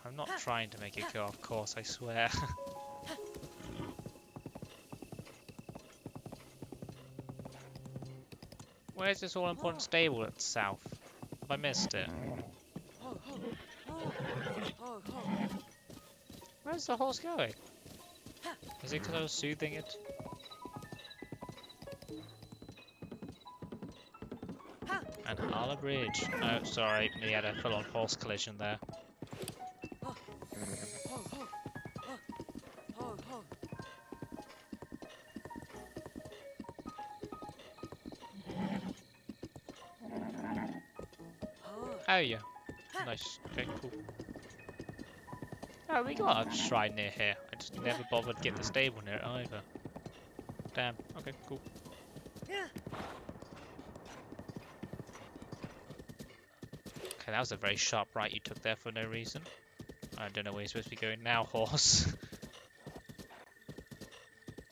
I'm not trying to make it go off course, I swear. Where's this all-important stable at south? Have I missed it? Where's the horse going? Is it because I was soothing it? And Hala Bridge. Oh, sorry, we had a full-on horse collision there. Oh yeah, nice. Okay, cool. Oh, we got a shrine near here. I just never bothered to get the stable near it either. Damn. Okay, cool. Okay, that was a very sharp right you took there for no reason. I don't know where you're supposed to be going now, horse.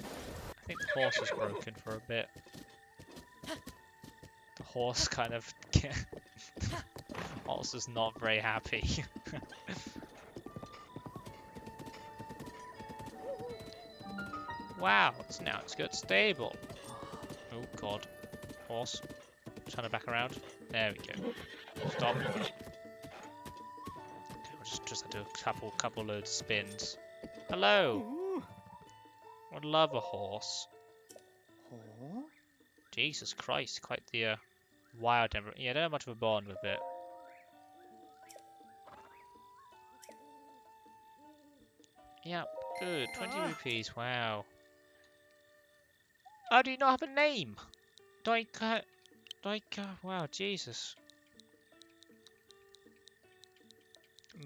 I think the horse is broken for a bit. The horse kind of... horse is not very happy. Wow, it's now it's good stable. Oh god. Horse. Turn it back around. There we go. Stop. Okay, we'll just have to do a couple loads of spins. Hello! Would love a horse. Jesus Christ, quite the wild temper. Yeah, I don't have much of a bond with it. Yeah, good. 20 rupees, wow. Oh, do you not have a name? Wow, Jesus.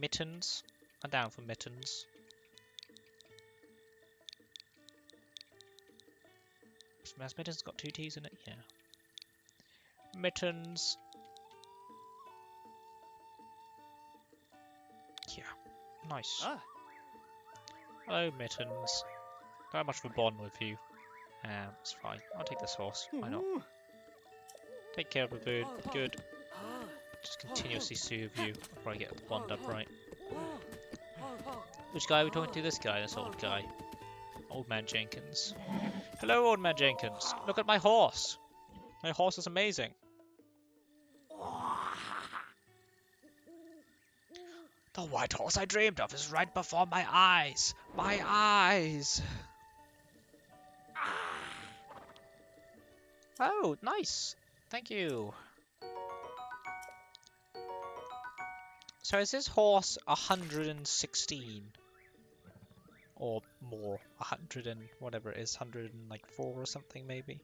Mittens. I'm down for mittens. Has mittens got 2 T's in it? Yeah. Mittens. Yeah. Nice. Hello, mittens. Don't have much of a bond with you. It's fine. I'll take this horse. Why not? Take care of the bird. Good. Just continuously soothe you before I get the bond up right. Which guy are we talking to? This guy, this old guy. Old Man Jenkins. Hello, Old Man Jenkins. Look at my horse. My horse is amazing. The white horse I dreamed of is right before my eyes. My eyes. Oh, nice. Thank you. So is this horse 116? Or more? 100 and whatever it is, 104 or something maybe?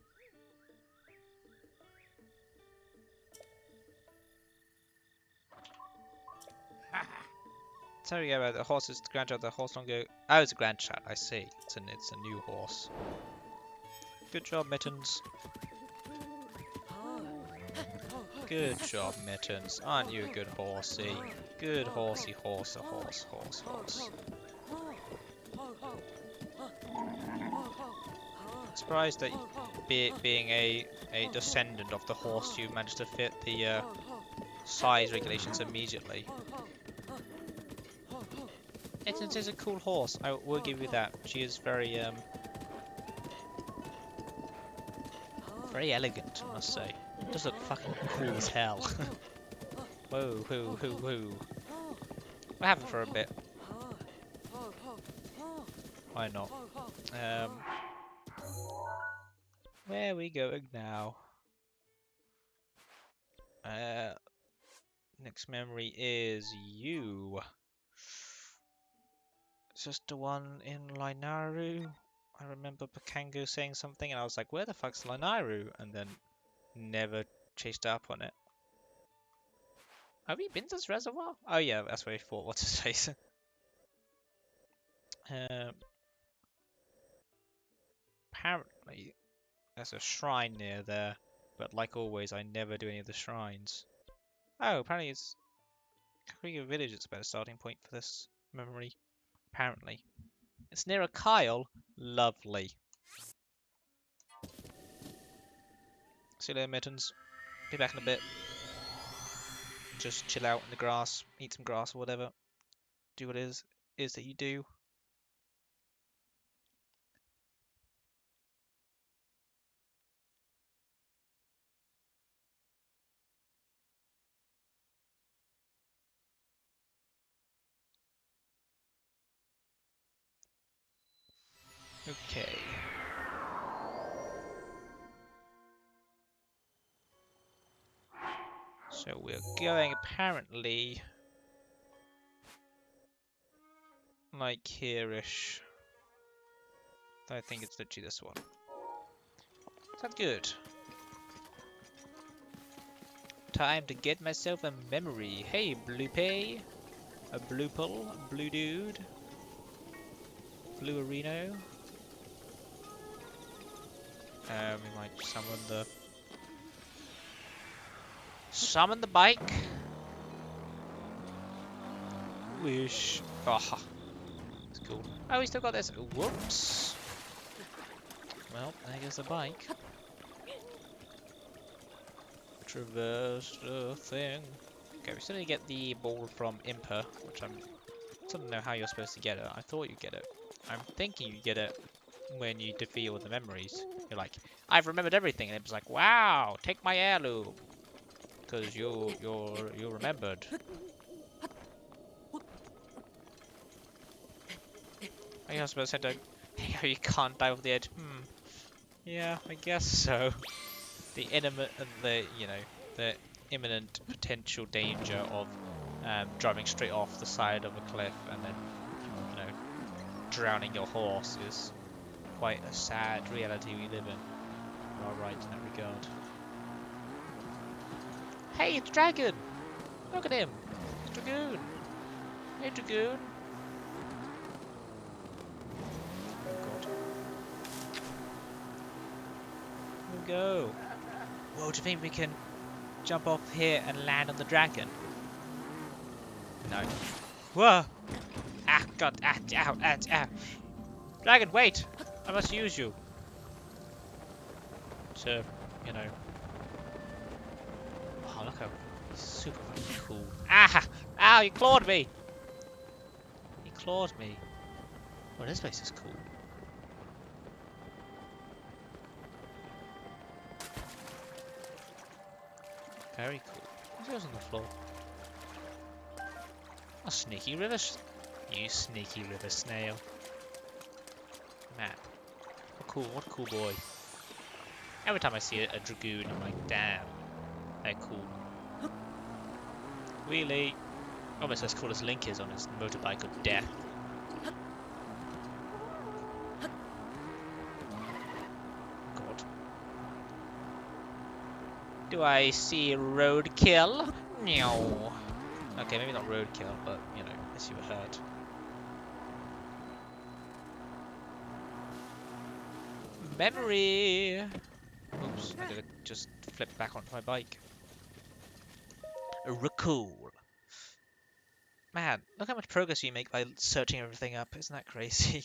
So yeah, about the horse is the grandchild, the horse don't go... Oh, it's a grandchild, I see. It's a new horse. Good job, Mittens. Good job, Mittens. Aren't you a good horsey? Good horsey, horse. Surprised that being a descendant of the horse, you managed to fit the size regulations immediately. Mittens is a cool horse. I will give you that. She is very very elegant, I must say. Does look fucking cool as hell. Whoa, whoa. We'll have it for a bit. Why not? Where are we going now? Next memory is you. It's just the one in Linaru. I remember Pakango saying something and I was like, where the fuck's Linaru? And then never chased up on it. Have we been to this reservoir? Oh yeah, that's where I thought what's his face. Apparently there's a shrine near there, but like always I never do any of the shrines. Oh, apparently it's Kakuga Village. It's a better starting point for this memory. Apparently. It's near a Kyle. Lovely. See you later, Mittens. Be back in a bit. Just chill out in the grass, eat some grass or whatever. Do what it is that you do. Okay. So we're going apparently like here-ish. I think it's literally this one. Sounds good. Time to get myself a memory. Hey, Bloopy. A Bloople. Blue dude. Fluorino. We might summon the bike. Wish. Ah, it's cool. Oh, we still got this. Whoops. Well, there goes the bike. Traverse the thing. Okay, we still need to get the ball from Impa, which I don't know how you're supposed to get it. I thought you get it. I'm thinking you get it when you defeat all the memories. You're like, I've remembered everything, and it was like, wow, take my heirloom, because you're remembered. Are you not supposed to say, you can't dive off the edge? Yeah, I guess so. The imminent potential danger of driving straight off the side of a cliff and then, drowning your horse is quite a sad reality we live in. We're alright in that regard. Hey, it's Dragon! Look at him! It's Dragoon! Hey, Dragoon! Oh god. Here we go. Whoa, do you think we can jump off here and land on the dragon? No. Whoa! Ah, god, ow. Dragon, wait! I must use you. To, Oh, look how super fucking cool. Ah! Ow, you clawed me! He clawed me. Well, this place is cool. Very cool. What's yours on the floor? A sneaky river. You sneaky river snail. Man, what a cool boy. Every time I see a dragoon, I'm like, damn, they're cool. Wheelie. Almost as cool as Link is on his motorbike of death. God. Do I see roadkill? No. Okay, maybe not roadkill, but, I see what hurt. Memory! Oops, I gotta just flip back onto my bike. Recall. Man, look how much progress you make by searching everything up. Isn't that crazy?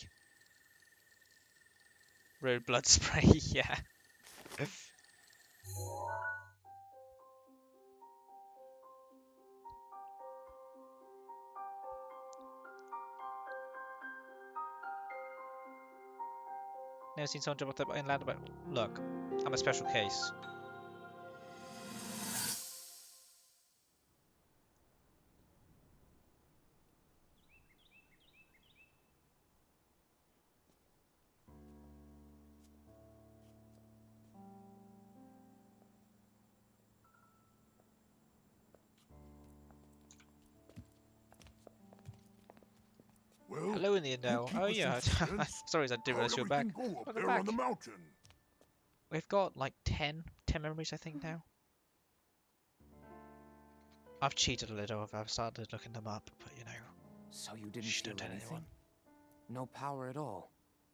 Road blood spray, yeah. Never seen someone jump off the and land about. Look, I'm a special case. Well, Hello in the now. keep Oh us yeah. in suspense. Sorry, I didn't How realize do you were we back. can go up Welcome there on back. the mountain? We've got like 10 memories, I think now. I've cheated a little. I've started looking them up, but So you didn't Shh, feel don't tell anything? anyone. No power at all?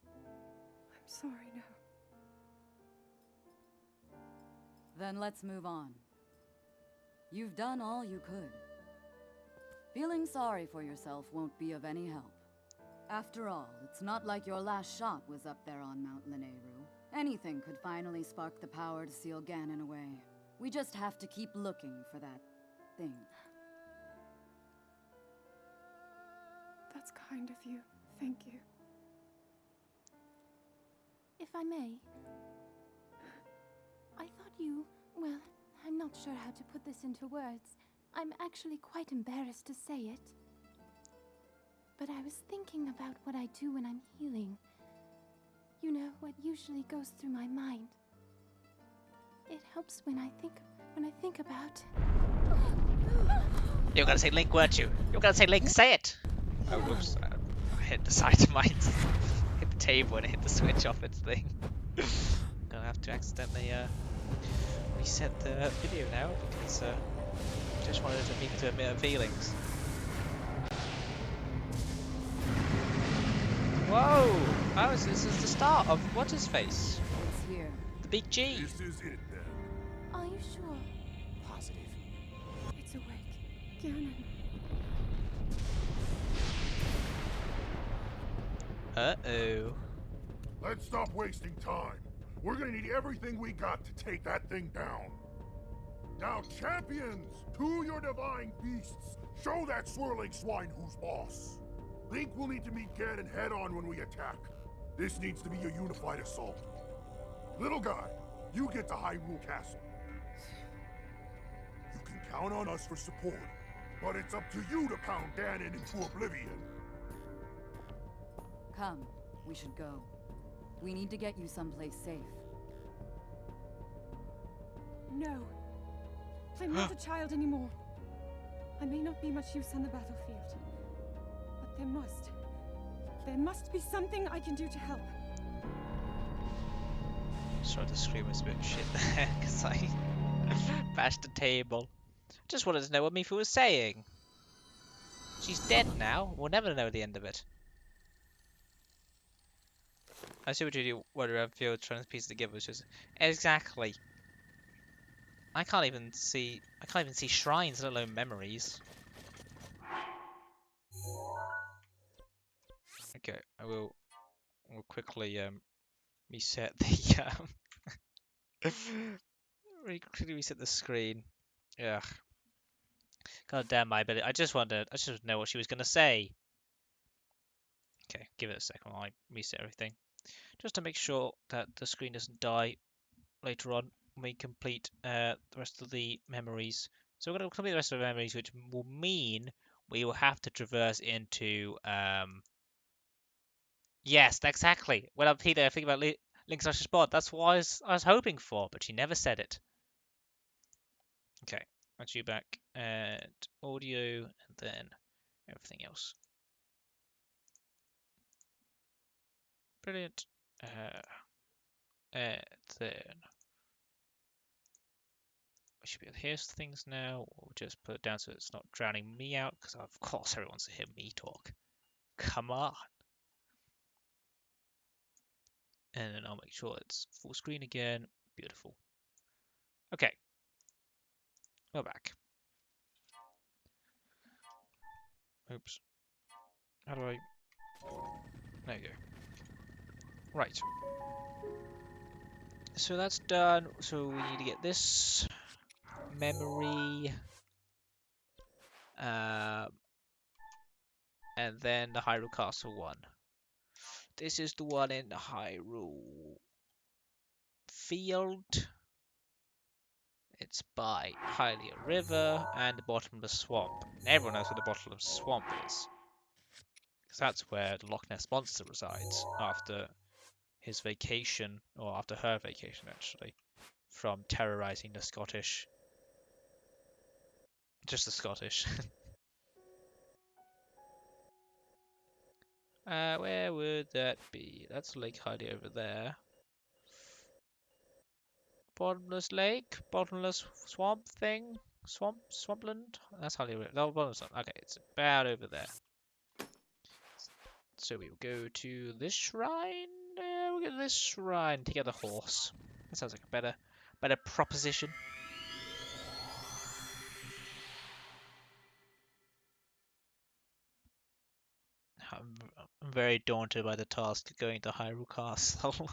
I'm sorry, no. Then let's move on. You've done all you could. Feeling sorry for yourself won't be of any help. After all, it's not like your last shot was up there on Mount Lineru. Anything could finally spark the power to seal Ganon away. We just have to keep looking for that thing. That's kind of you. Thank you. If I may, I thought you, well, I'm not sure how to put this into words. I'm actually quite embarrassed to say it. But I was thinking about what I do when I'm healing. You know, what usually goes through my mind. It helps when I think about... You were gonna say Link, weren't you? You were gonna say Link, say it! Oh, whoops. I hit the side of mine. Hit the table and hit the switch off its thing. Gonna have to accidentally reset the video now because just wanted me to admit our feelings. Whoa! Oh, so this is the start of what's his face? It's here. The big G. This is it then. Are you sure? Positive. It's awake. Ganon. Uh-oh. Let's stop wasting time. We're gonna need everything we got to take that thing down. Now, champions, to your divine beasts, show that swirling swine who's boss. Link will need to meet Ganon head-on when we attack. This needs to be a unified assault. Little guy, you get to Hyrule Castle. You can count on us for support, but it's up to you to pound Ganon into oblivion. Come, we should go. We need to get you someplace safe. No. I'm not a child anymore. I may not be much use on the battlefield, but there must be something I can do to help. Sorry, the screen was a bit shit there because I bashed the table. Just wanted to know what Mifu was saying. She's dead now. We'll never know the end of it. I see what you do. What around field trying to piece it together. Which is exactly. I can't even see shrines, let alone memories. Okay, we'll quickly reset the quickly reset the screen. Ugh. God damn my ability. I just wanted to know what she was gonna say. Okay, give it a second while I reset everything. Just to make sure that the screen doesn't die later on when we complete the rest of the memories. So we're going to complete the rest of the memories, which will mean we will have to traverse into... Yes, exactly. When I'm thinking about Link's Rush Spot, that's what I was hoping for, but she never said it. Okay, that's you back. And audio, and then everything else. Brilliant. And then we should be able to hear things now. We'll just put it down so it's not drowning me out, because of course everyone wants to hear me talk. Come on. And then I'll make sure it's full screen again. Beautiful. Okay. We're back. Oops. How do I... There you go. Right. So that's done. So we need to get this memory. And then the Hyrule Castle one. This is the one in Hyrule Field. It's by Hylian River and the Bottomless Swamp. And everyone knows where the Bottomless Swamp is. Because that's where the Loch Ness Monster resides after his vacation, or after her vacation actually, from terrorizing the Scottish. Just the Scottish. Where would that be? That's Lake Hylia over there. Bottomless Lake? Bottomless Swamp thing? Swampland? That's Hylia River. No, Bottomless. Okay, it's about over there. So we will go to this shrine. We'll go to this shrine to get the horse. That sounds like a better proposition. I'm very daunted by the task of going to Hyrule Castle. I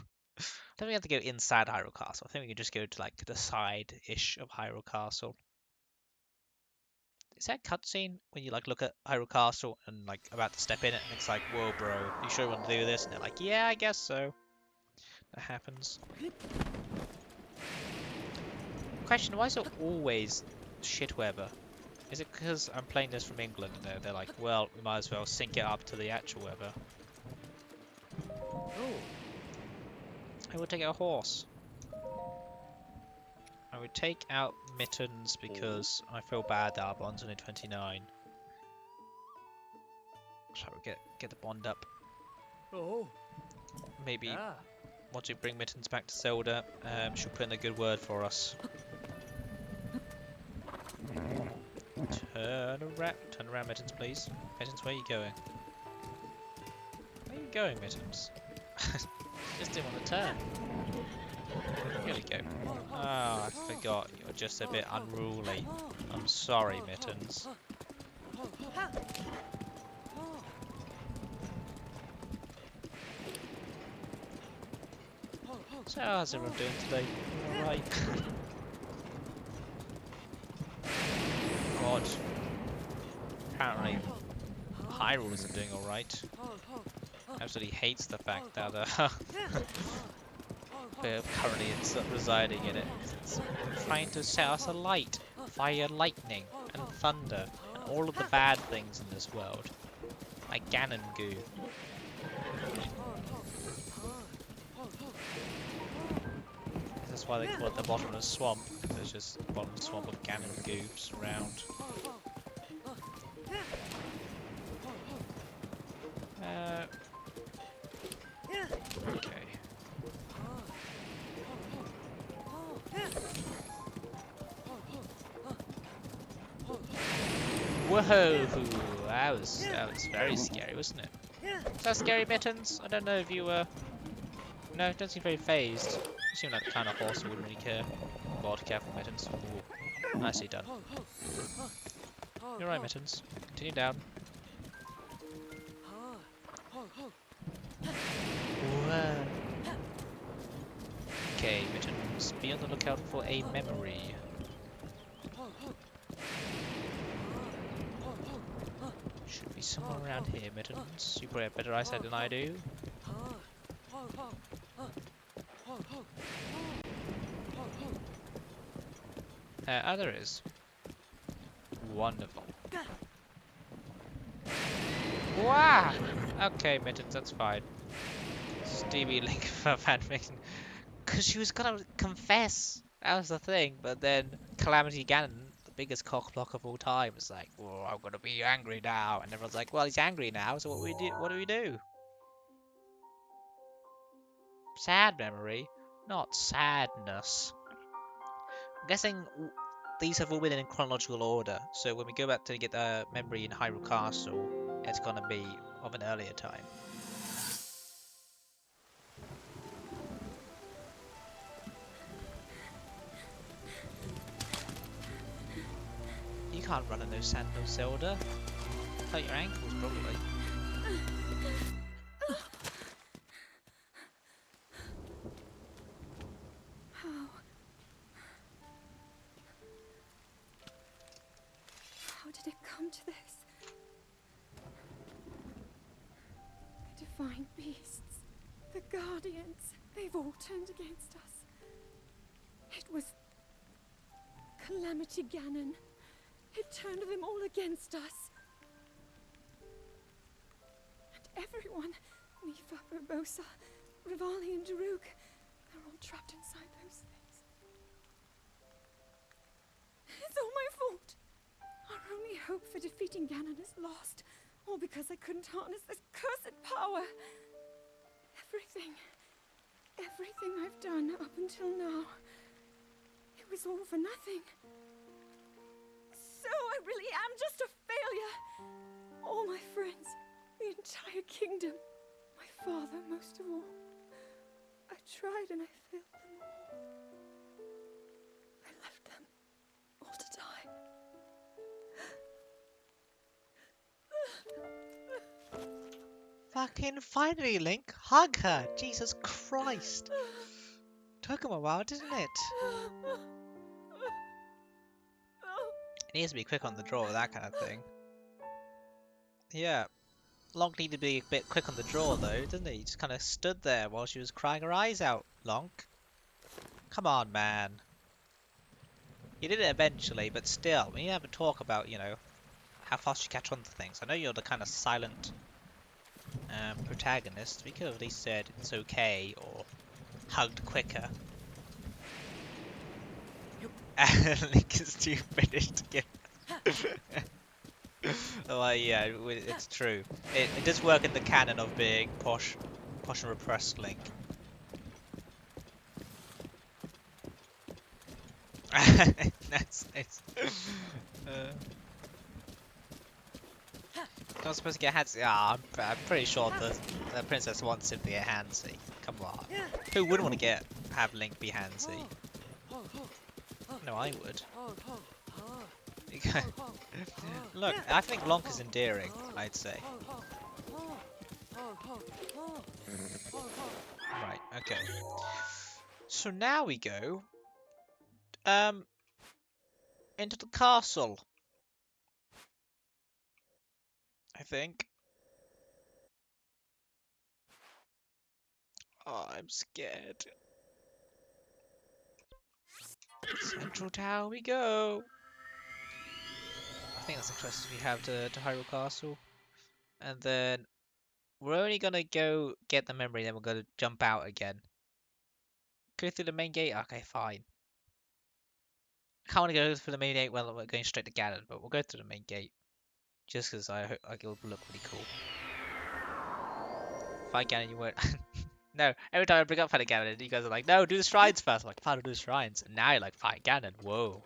don't think we have to go inside Hyrule Castle. I think we can just go to like the side-ish of Hyrule Castle. Is that a cutscene when you like look at Hyrule Castle and like about to step in it and it's like, whoa bro, you sure you want to do this? And they're like, yeah, I guess so. That happens. Question, why is it always shit weather? Is it because I'm playing this from England and they're like, well, we might as well sync it up to the actual weather? Oh. I would take out a horse. I would take out Mittens because I feel bad that our bond's only 29. So we'll get the bond up. Oh. Maybe Ah. once we bring Mittens back to Zelda, she'll put in a good word for us. Turn around, Mittens, please. Mittens, where are you going? Where are you you going, Mittens? Just didn't want to turn. Here we go. Oh, I forgot. You're just a bit unruly. I'm sorry, Mittens. So how's everyone doing today? Alright. God. Apparently Hyrule isn't doing alright. Absolutely hates the fact that we're currently residing in it. It's trying to set us alight via lightning and thunder and all of the bad things in this world. Like Ganon goo. That's why they call it the bottomless swamp. There's just a bottomless swamp of Ganon goo just around. Okay. Whoa! That was very scary, wasn't it? Was that scary, Mittens? I don't know if you were. No, don't seem very phased. You seem like the kind of horse who wouldn't really care. God, careful, Mittens. Ooh. Nicely done. You're right, Mittens. Continue down. Whoa. Okay, Mittens. Be on the lookout for a memory. Should be somewhere around here, Mittens. You probably have better eyesight than I do. There is. Wonderful. Wow! Okay, Mittens, that's fine. Stevie Link for fanfiction. Because she was gonna confess. That was the thing. But then Calamity Ganon, the biggest cockblock of all time, was like, "Oh, I'm gonna be angry now." And everyone's like, "Well, he's angry now, so what do we do?" Sad memory, not sadness. I'm guessing these have all been in chronological order. So when we go back to get the memory in Hyrule Castle, it's gonna be of an earlier time. You can't run in those sandals, Zelda. Hurt your ankles, probably. How did it come to this? The divine beasts, the guardians, they've all turned against us. It was Calamity Ganon. It turned them all against us. And everyone, Mifa, Urbosa, Rivali and Daruk, they're all trapped inside those things. It's all my fault. Our only hope for defeating Ganon is lost, all because I couldn't harness this cursed power. Everything I've done up until now, it was all for nothing. So I really am just a failure. All my friends, the entire kingdom, my father most of all. I tried and I failed them all. I left them all to die. Fucking finally, Link! Hug her! Jesus Christ! Took him a while, didn't it? He needs to be quick on the draw with that kind of thing. Yeah. Lonk needed to be a bit quick on the draw though, didn't he? He just kind of stood there while she was crying her eyes out, Lonk. Come on, man. You did it eventually, but still, we need to have a talk about, you know, how fast you catch on to things. I know you're the kind of silent protagonist. We could have at least said it's okay or hugged quicker. Link is too British to get. Well, yeah, it's true. It does work in the canon of being posh and repressed Link. That's nice. not supposed to get handsy. Ah, I'm pretty sure the princess wants him to get handsy. Come on. Who wouldn't want to have Link be handsy? No, I would. Look, I think Blanc is endearing, I'd say. Right, okay. So now we go into the castle. I think. Oh, I'm scared. Central Tower we go. I think that's the closest we have to Hyrule Castle. And then we're only gonna go get the memory, then we're gonna jump out again. Go through the main gate? Okay, fine. I can't want to go through the main gate when we're going straight to Ganon, but we'll go through the main gate. Just because I hope it will look really cool. Fight Ganon, you won't. No, every time I bring up fighting Ganon, you guys are like, no, do the shrines first. I'm like, fine, I'll do the shrines. And now you're like, fight Ganon. Whoa.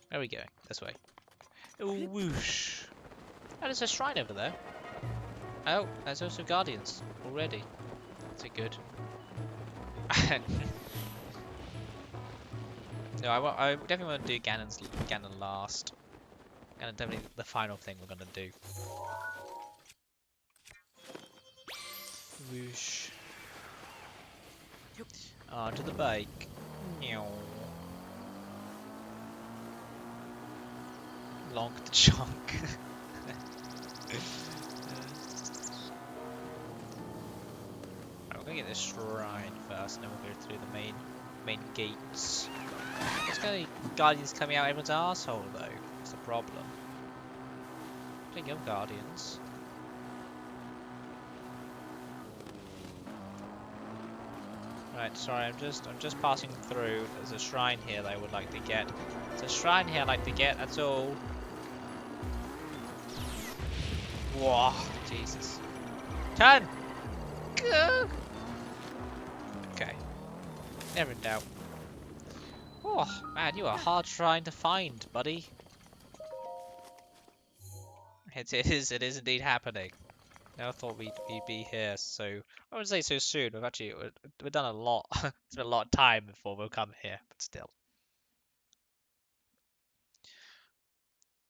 Where are we going? This way. Ooh, whoosh. Oh, there's a shrine over there. Oh, there's also guardians already. That's it good. No, I definitely want to do Ganon last. Ganon definitely the final thing we're gonna do. Whoosh. Onto the bike. Meow. Lonk the chunk. We're gonna get this shrine first, and then we'll go through the main gates. There's gonna be guardians coming out everyone's arsehole though. That's the problem. Speaking of guardians. Right, sorry, I'm just passing through. There's a shrine here that I would like to get. There's a shrine here I'd like to get, that's all. Whoa, Jesus. Turn! Go! Okay. Never in doubt. Oh, man, you are hard shrine to find, buddy. It is indeed happening. Never thought we'd be here, so I wouldn't say so soon. We've done a lot. It's been a lot of time before we'll come here, but still.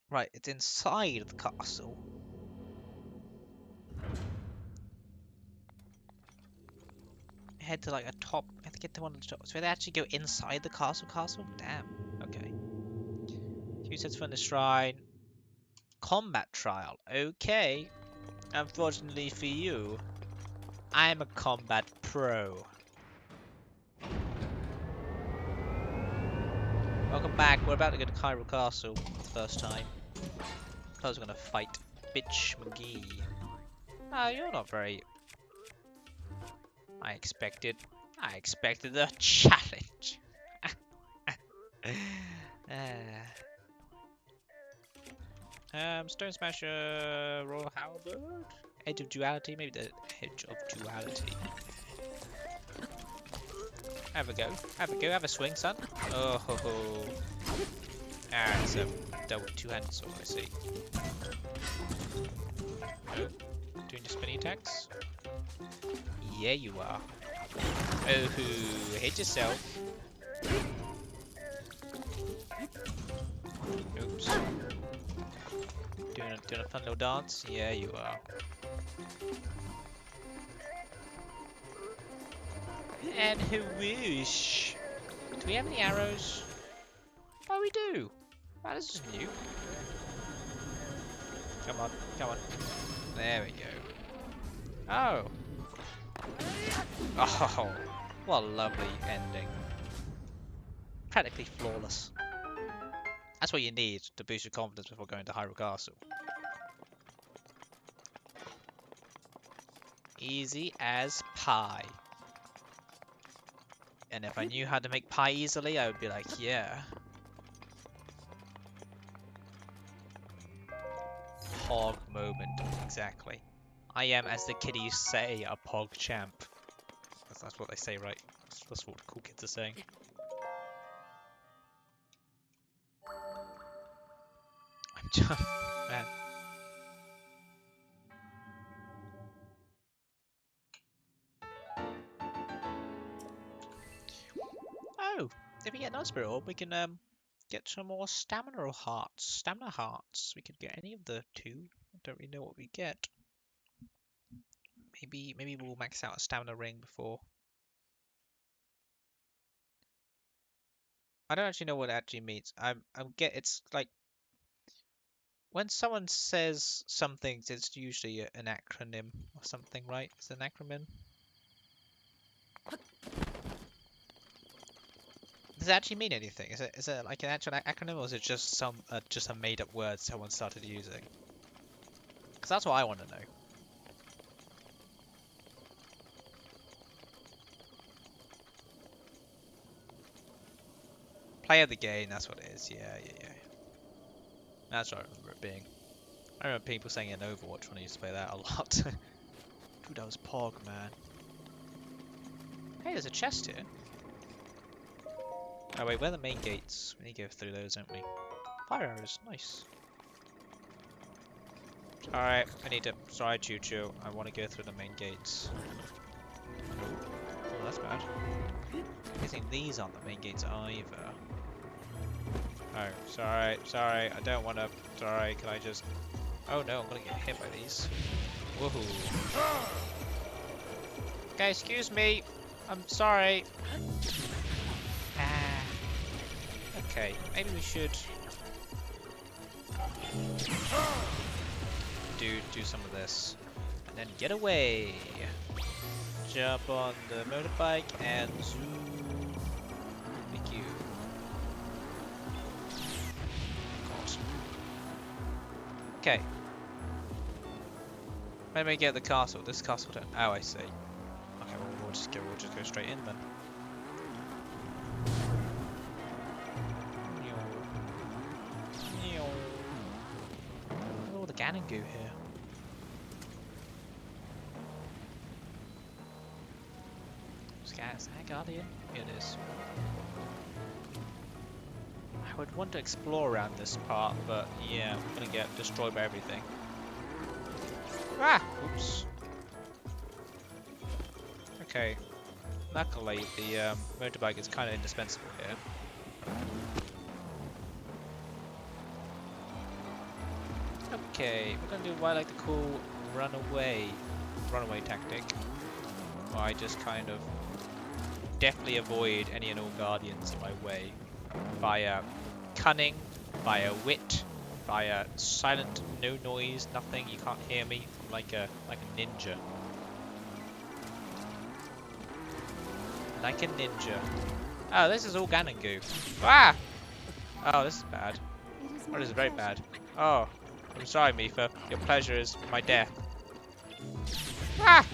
Right, it's inside the castle. Head to like a top. I have to get to one of the tops. So they actually go inside the castle. Damn. Okay. Who sets foot in the shrine? Combat trial. Okay. Unfortunately for you, I'm a combat pro. Welcome back. We're about to go to Hyrule Castle for the first time. I was gonna fight Bitch McGee. Ah, you're not very. I expected a challenge. Stone Smasher, Royal Halberd, Edge of Duality, maybe the Edge of Duality. Have a go, have a swing, son. Oh ho ho. Ah, it's a double two-handed sword, I see. Oh, doing the spinning attacks. Yeah, you are. Oh, hit yourself. Oops. Doing a fun little dance? Yeah, you are. And whoosh. Do we have any arrows? Oh, we do. Wow, this is new. Come on, come on. There we go. Oh. Oh, what a lovely ending. Practically flawless. That's what you need to boost your confidence before going to Hyrule Castle. Easy as pie. And if I knew how to make pie easily, I would be like, yeah. Pog moment, exactly. I am, as the kiddies say, a pog champ. That's what they say, right? That's what the cool kids are saying. jump, man. Oh, if we get another spirit orb, we can get some more stamina hearts. Stamina hearts. We could get any of the two. I don't really know what we get. Maybe we'll max out a stamina ring before. I don't actually know what it actually means. It's like when someone says something, it's usually an acronym or something, right? It's an acronym. Does it actually mean anything? Is it like an actual acronym, or is it just just a made up word someone started using? Because that's what I want to know. Play of the game, that's what it is. Yeah. That's what I remember it being. I remember people saying in Overwatch when I used to play that a lot. Dude, that was Pog, man. Hey, there's a chest here. Oh wait, where are the main gates? We need to go through those, don't we? Fire arrows, nice. Alright, I need to... Sorry, Choo-Choo. I want to go through the main gates. Oh, that's bad. I think these aren't the main gates either. Oh, sorry, I don't want to... Sorry, can I just... Oh no, I'm gonna get hit by these. Woohoo. Okay, excuse me. I'm sorry. Ah. Okay, maybe we should... do some of this. And then get away. Jump on the motorbike and zoom. Thank you. God. Okay. When we get the castle, this castle don't... Oh, I see. Okay, well, we'll just go straight in then. Oh, the Ganon goo here. Is that Guardian? Yeah, it is. I would want to explore around this part, but yeah, I'm gonna get destroyed by everything. Ah! Oops. Okay. Luckily, the motorbike is kind of indispensable here. Okay, we're gonna do what I like to call runaway tactic. Where I just kind of definitely avoid any and all guardians in my way via cunning, via wit, via silent, no noise, nothing. You can't hear me. I'm like a ninja. Like a ninja. Oh, this is all Ganon goo. Ah! Oh, this is bad. Oh, this is very bad. Oh, I'm sorry, Mifa. Your pleasure is my death. Ah!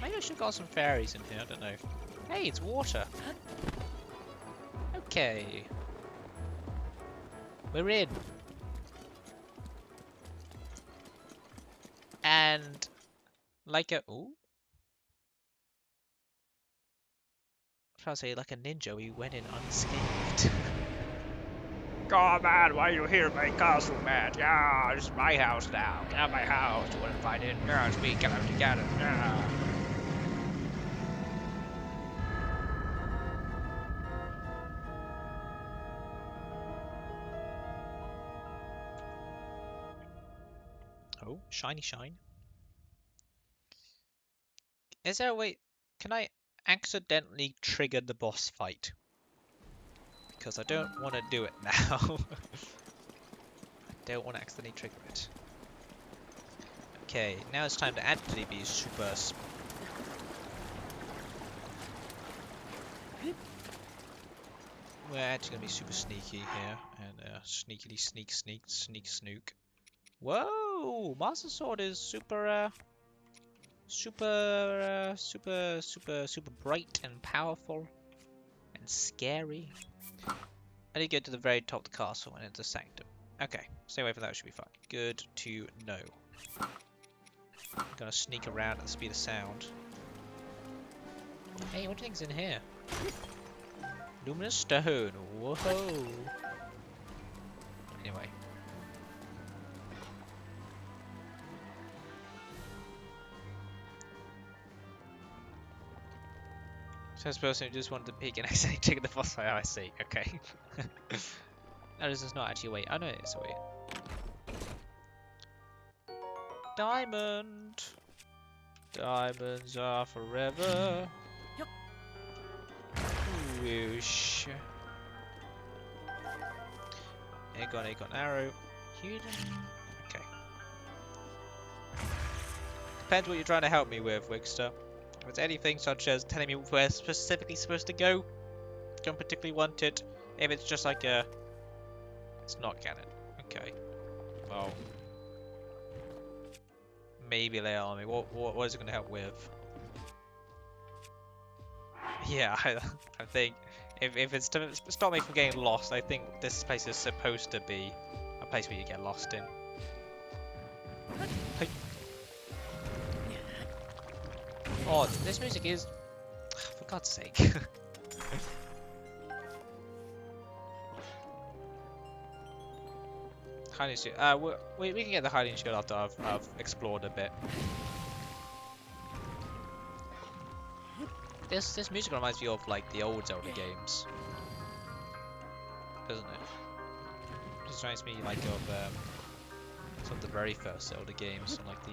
Maybe I should have got some fairies in here. I don't know. Hey, it's water. Okay. We're in. And like a... Ooh. I was trying to say, like a ninja, we went in unscathed. Oh man, why are you here in my castle, man? Yeah, this is my house now. Get out of my house. You want to fight in? Yeah, it's me. Get out together. Yeah. Oh, shiny shine. Is there a way... Can I accidentally trigger the boss fight? Because I don't want to do it now. I don't want to accidentally trigger it. Okay, now it's time to actually be super... We're actually going to be super sneaky here. And sneakily sneak snook. Whoa! Master Sword is super bright and powerful and scary. I need to go to the very top of the castle and into the sanctum. Okay, stay away from that, should be fine. Good to know. I'm gonna sneak around at the speed of sound. Hey, what do you think's in here? Luminous stone. Whoa! Anyway. First person who just wanted to peek and accidentally check the boss fight. Oh, I see. Okay. No, this is not actually a way. I know it's a way. Diamond. Diamonds are forever. Whoosh. Aegon, arrow. Hidden. Okay. Depends what you're trying to help me with, Wigster. If it's anything such as telling me where I'm specifically supposed to go, don't particularly want it. If it's just like a... It's not canon. Okay. Well... Maybe lay on me. What is it going to help with? Yeah, I think if it's to stop me from getting lost, I think this place is supposed to be a place where you get lost in. Hey. Oh, this music is... For God's sake. Hiding shield. We can get the hiding shield after I've explored a bit. This music reminds me of like the old Zelda games, doesn't it? Just reminds me like of some of the very first Zelda games, on like the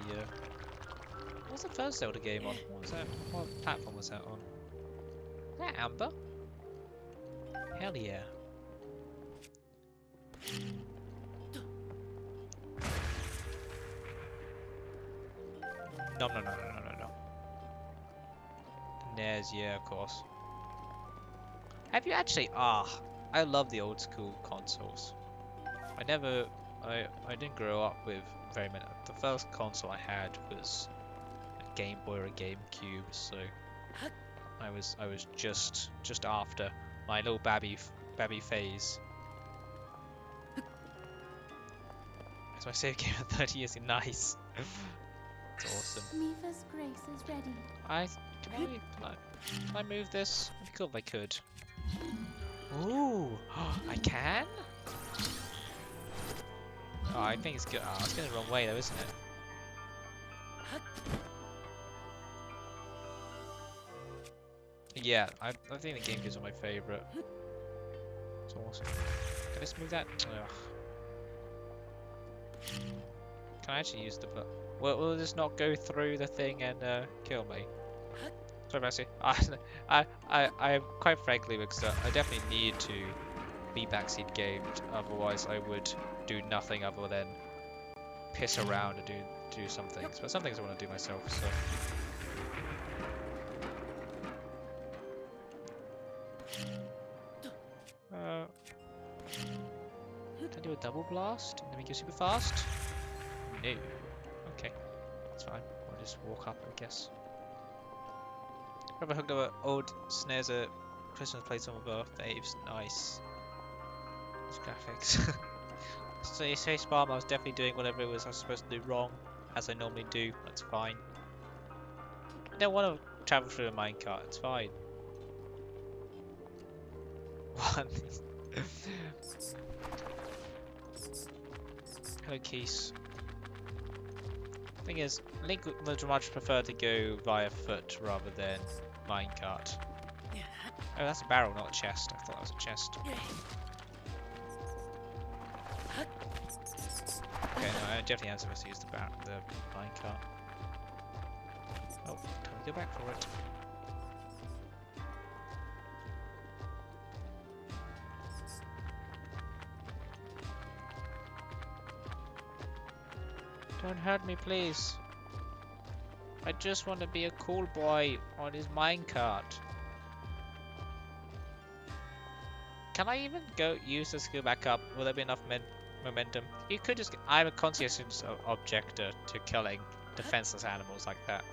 what was the first Zelda game on? What was that? What platform was that on? Is that Amber? Hell yeah. No. NES, yeah, of course. Have you actually? I love the old school consoles. I didn't grow up with very many. The first console I had was a Game Boy or a GameCube, so I was just after my little babby phase. That's my save game at 30 years. Nice. That's awesome. Mifa's grace is ready. Can I move this? It'd be cool if I could. Ooh, I can? Oh, I think it's good. Oh, it's going the wrong way though, isn't it? Yeah, I think the GameCube's my favourite. It's awesome. Can I just move that? Ugh. Can I actually use the... Will this not go through the thing and kill me? Sorry, Messi. I quite frankly, because I definitely need to be backseat gamed. Otherwise, I would do nothing other than piss around and do some things. But some things I want to do myself. So. Can I do a double blast and then we go super fast? No. Okay, that's fine. I'll just walk up, I guess. Probably hooked up an old snares at Christmas plates on my faves. Nice. These graphics. So you say spam, I was definitely doing whatever it was I was supposed to do wrong, as I normally do. That's fine. I don't want to travel through a minecart. It's fine. What? Hello, Keys. Thing is, Link would much prefer to go via foot rather than minecart. Oh, that's a barrel, not a chest. I thought that was a chest. Okay, no, I definitely am supposed to use the minecart. Oh, time to go back for it. Don't hurt me, please. I just want to be a cool boy on his minecart. Can I even use this to go back up? Will there be enough momentum? You could just... I'm a conscientious objector to killing defenseless animals like that.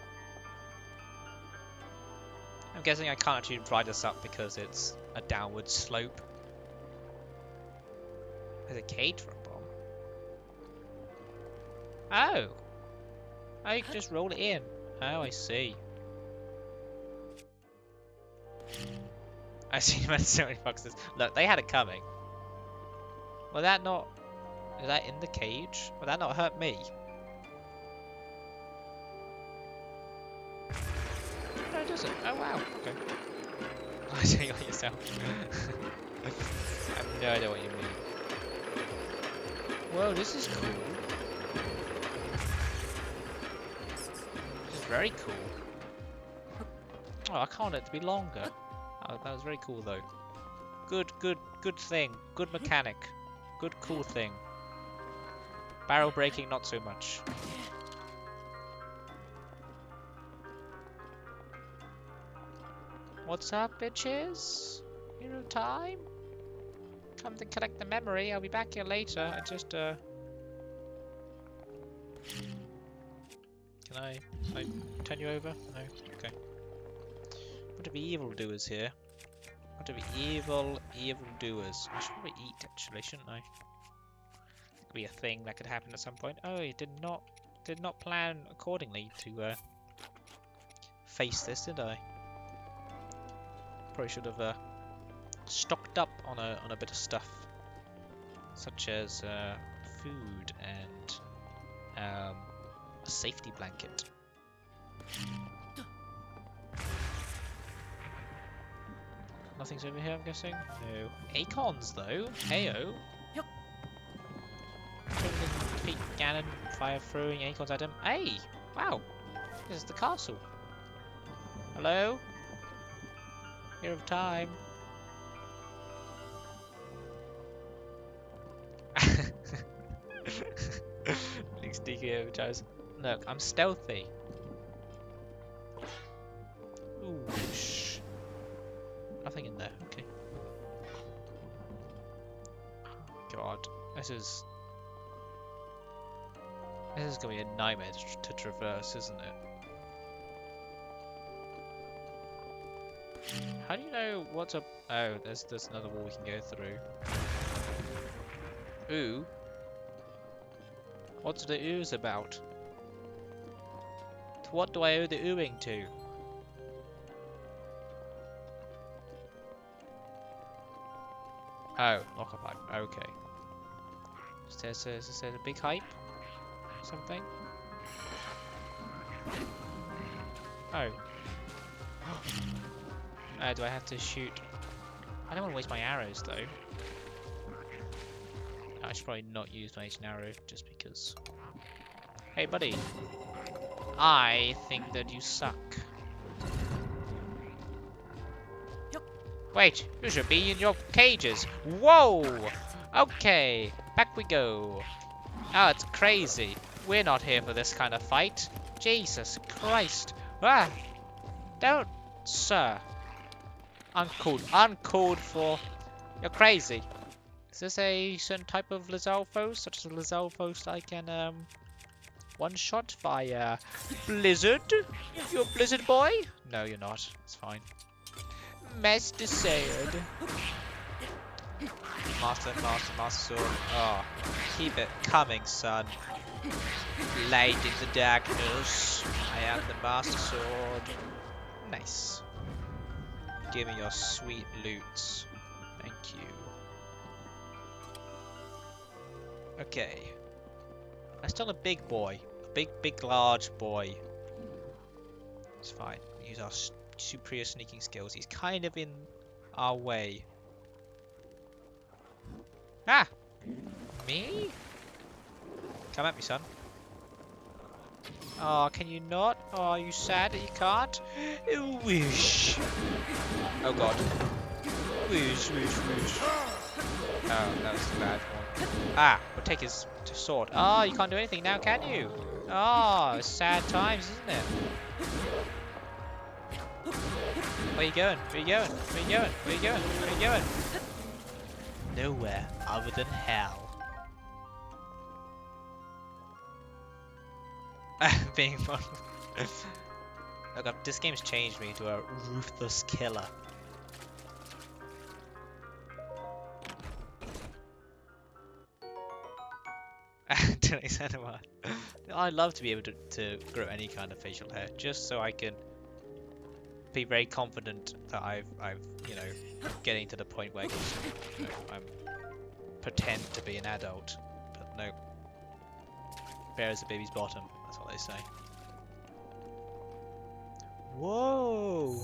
I'm guessing I can't actually ride this up because it's a downward slope. There's a cage for a bomb. Oh! Oh, you can just roll it in. Oh, I see. I see so many foxes. Look, they had it coming. Will that not Is that in the cage? Would that not hurt me? No, it doesn't. Oh wow. Okay. I say it yourself. I have no idea what you mean. Whoa, this is cool. This is very cool. Oh, I can't want it to be longer. Oh, that was very cool though. Good thing. Good mechanic. Good cool thing. Barrel breaking, not so much. What's up, bitches? Hero time? Come to collect the memory. I'll be back here later. I just, Can I turn you over? No? Okay. What are the evildoers here? What are the evildoers? I should probably eat, actually, shouldn't I? That could be a thing that could happen at some point. Oh, you did not plan accordingly to, face this, did I? Probably should have, stocked up on a bit of stuff, such as food and a safety blanket. Nothing's over here, I'm guessing. No acorns though. Heyo. Yep. Defeat Ganon, fire throwing acorns at him. Hey, wow, this is the castle. Hello. Hero of time. Link sneaky over Joe's. Look, I'm stealthy. Ooh, shh. Nothing in there. Okay. Oh, God, this is gonna be a nightmare to traverse, isn't it? How do you know what's up? Oh, there's another wall we can go through. Ooh. What's the ooze about? To what do I owe the oohing to? Oh, lock a pipe. Okay. Is there a big hype? Something? Oh. Do I have to shoot? I don't want to waste my arrows though. I should probably not use my ancient arrow just because. Hey buddy, I think that you suck. Wait, you should be in your cages. Whoa! Okay, back we go. Oh, it's crazy. We're not here for this kind of fight. Jesus Christ. Ah! Don't, sir. Uncalled for. You're crazy. Is this a certain type of Lizalfos, such as a Lizalfos I can one shot via Blizzard? You're a Blizzard boy? No, you're not. It's fine. Master Sword. Master Sword. Oh, keep it coming, son. Light in the darkness. I am the Master Sword. Nice. Give me your sweet loot. Thank you. Okay. I'm still a big boy. A big, large boy. It's fine. We use our superior sneaking skills. He's kind of in our way. Ah! Me? Come at me, son. Oh, can you not? Oh, are you sad that you can't? Whoosh. Oh god. Whoosh, whoosh, whoosh. Oh, that was the bad one. Ah, we'll take his sword. Oh, you can't do anything now, can you? Oh, sad times, isn't it? Where you going? Where you going? Where you going? Where you going? Where you going? Nowhere other than hell. Being fun. Look, this game's changed me into a ruthless killer. I'd love to be able to grow any kind of facial hair, just so I can be very confident that I've you know, getting to the point where I can, you know, I'm pretend to be an adult. But No. Bare as a baby's bottom. That's what they say. Whoa!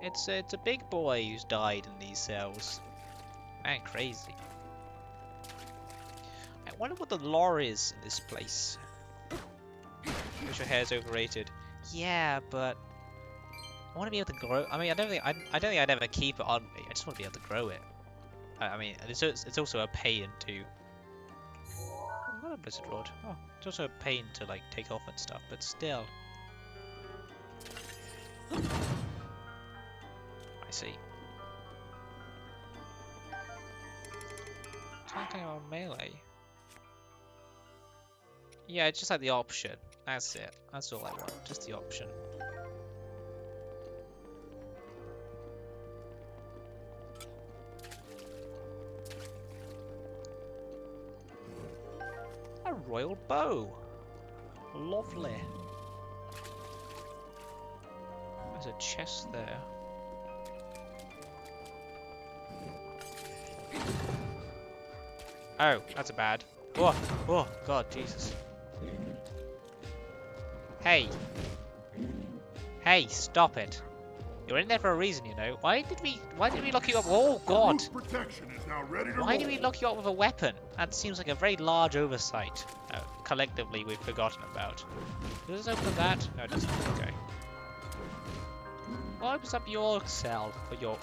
It's a big boy who's died in these cells. Man, crazy. I wonder what the lore is in this place. Facial hair is overrated. Yeah, but I want to be able to grow. I mean, I don't think I'd ever keep it on me. I just want to be able to grow it. I mean, it's also a pain to. Oh, not a blizzard rod. Oh, it's also a pain to like take off and stuff, but still. I see. Talking about melee. Yeah, it's just like the option. That's it. That's all I want. Just the option. A royal bow. Lovely. There's a chest there. Oh, that's a bad. Whoa, oh, God, Jesus. Hey. Hey, stop it. You're in there for a reason, you know. Why did we lock you up? Oh, God. Roof protection is now ready to Why did roll. we lock you up with a weapon? That seems like a very large oversight. Collectively, we've forgotten about. Does this open that? No, it doesn't. Okay. What opens up your cell for your...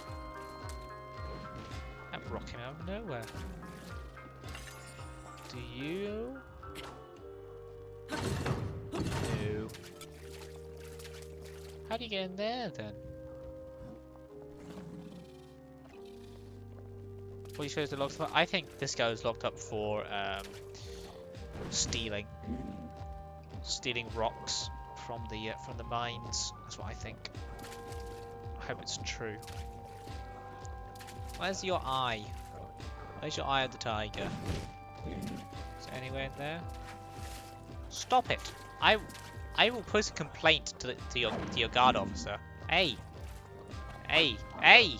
I'm rocking out of nowhere. Do you? No. How do you get in there then? What are you supposed to lock for? I think this guy was locked up for stealing rocks from the mines. That's what I think. I hope it's true. Where's your eye? Where's your eye of the tiger? Is there anywhere in there? Stop it! I will post a complaint to your guard officer. Hey! Hey! Hey!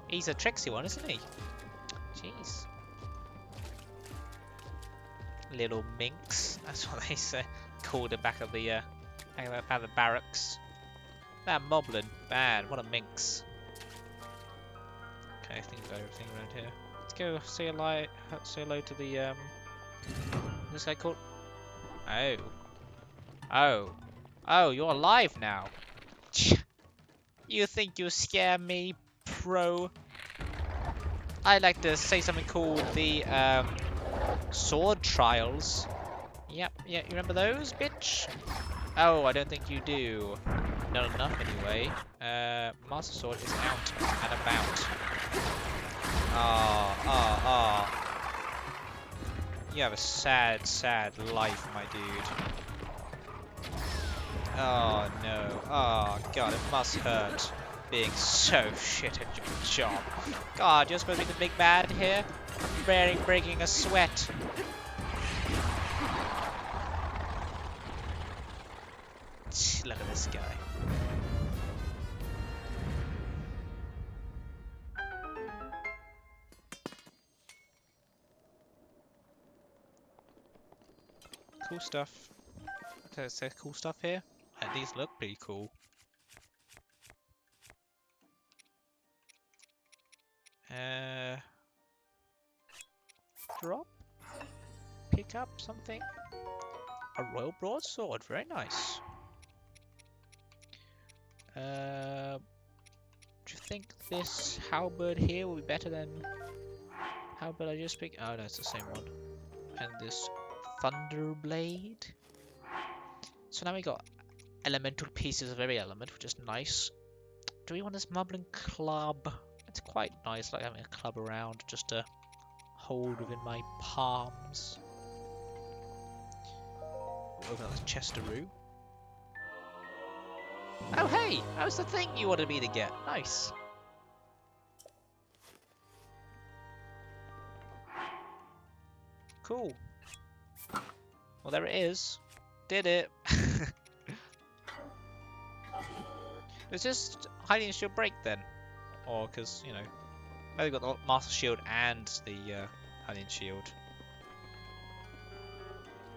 He's a tricksy one, isn't he? Jeez. Little minx. That's what they say. Called the back of the barracks. That moblin. Bad. What a minx. Okay, I think about everything around here. Let's go say hello to the this guy called. Oh. Oh. Oh, you're alive now. You think you scare me, pro? I'd like to say something called the sword trials. Yep, yeah, you remember those, bitch? Oh, I don't think you do. Not enough anyway. Master Sword is out and about. You have a sad, sad life, my dude. Oh no. Oh god, it must hurt being so shit at your job. God, you're supposed to be the big bad here? I'm breaking a sweat. Look at this guy. Cool stuff. There's cool stuff here. And these look pretty cool. Drop? Pick up something? A royal broadsword, very nice. Do you think this halberd here will be better than halberd I just picked? Oh no, it's the same one. And this thunder blade. So now we got elemental pieces of every element, which is nice. Do we want this mumbling club? It's quite nice, like having a club around just to hold within my palms. Open up this chesteroo. Oh hey, that was the thing you wanted me to get. Nice. Cool. Well, there it is. Did it. Does this Hylian shield break then? Or because, you know, maybe got the Master Shield and the Hylian shield.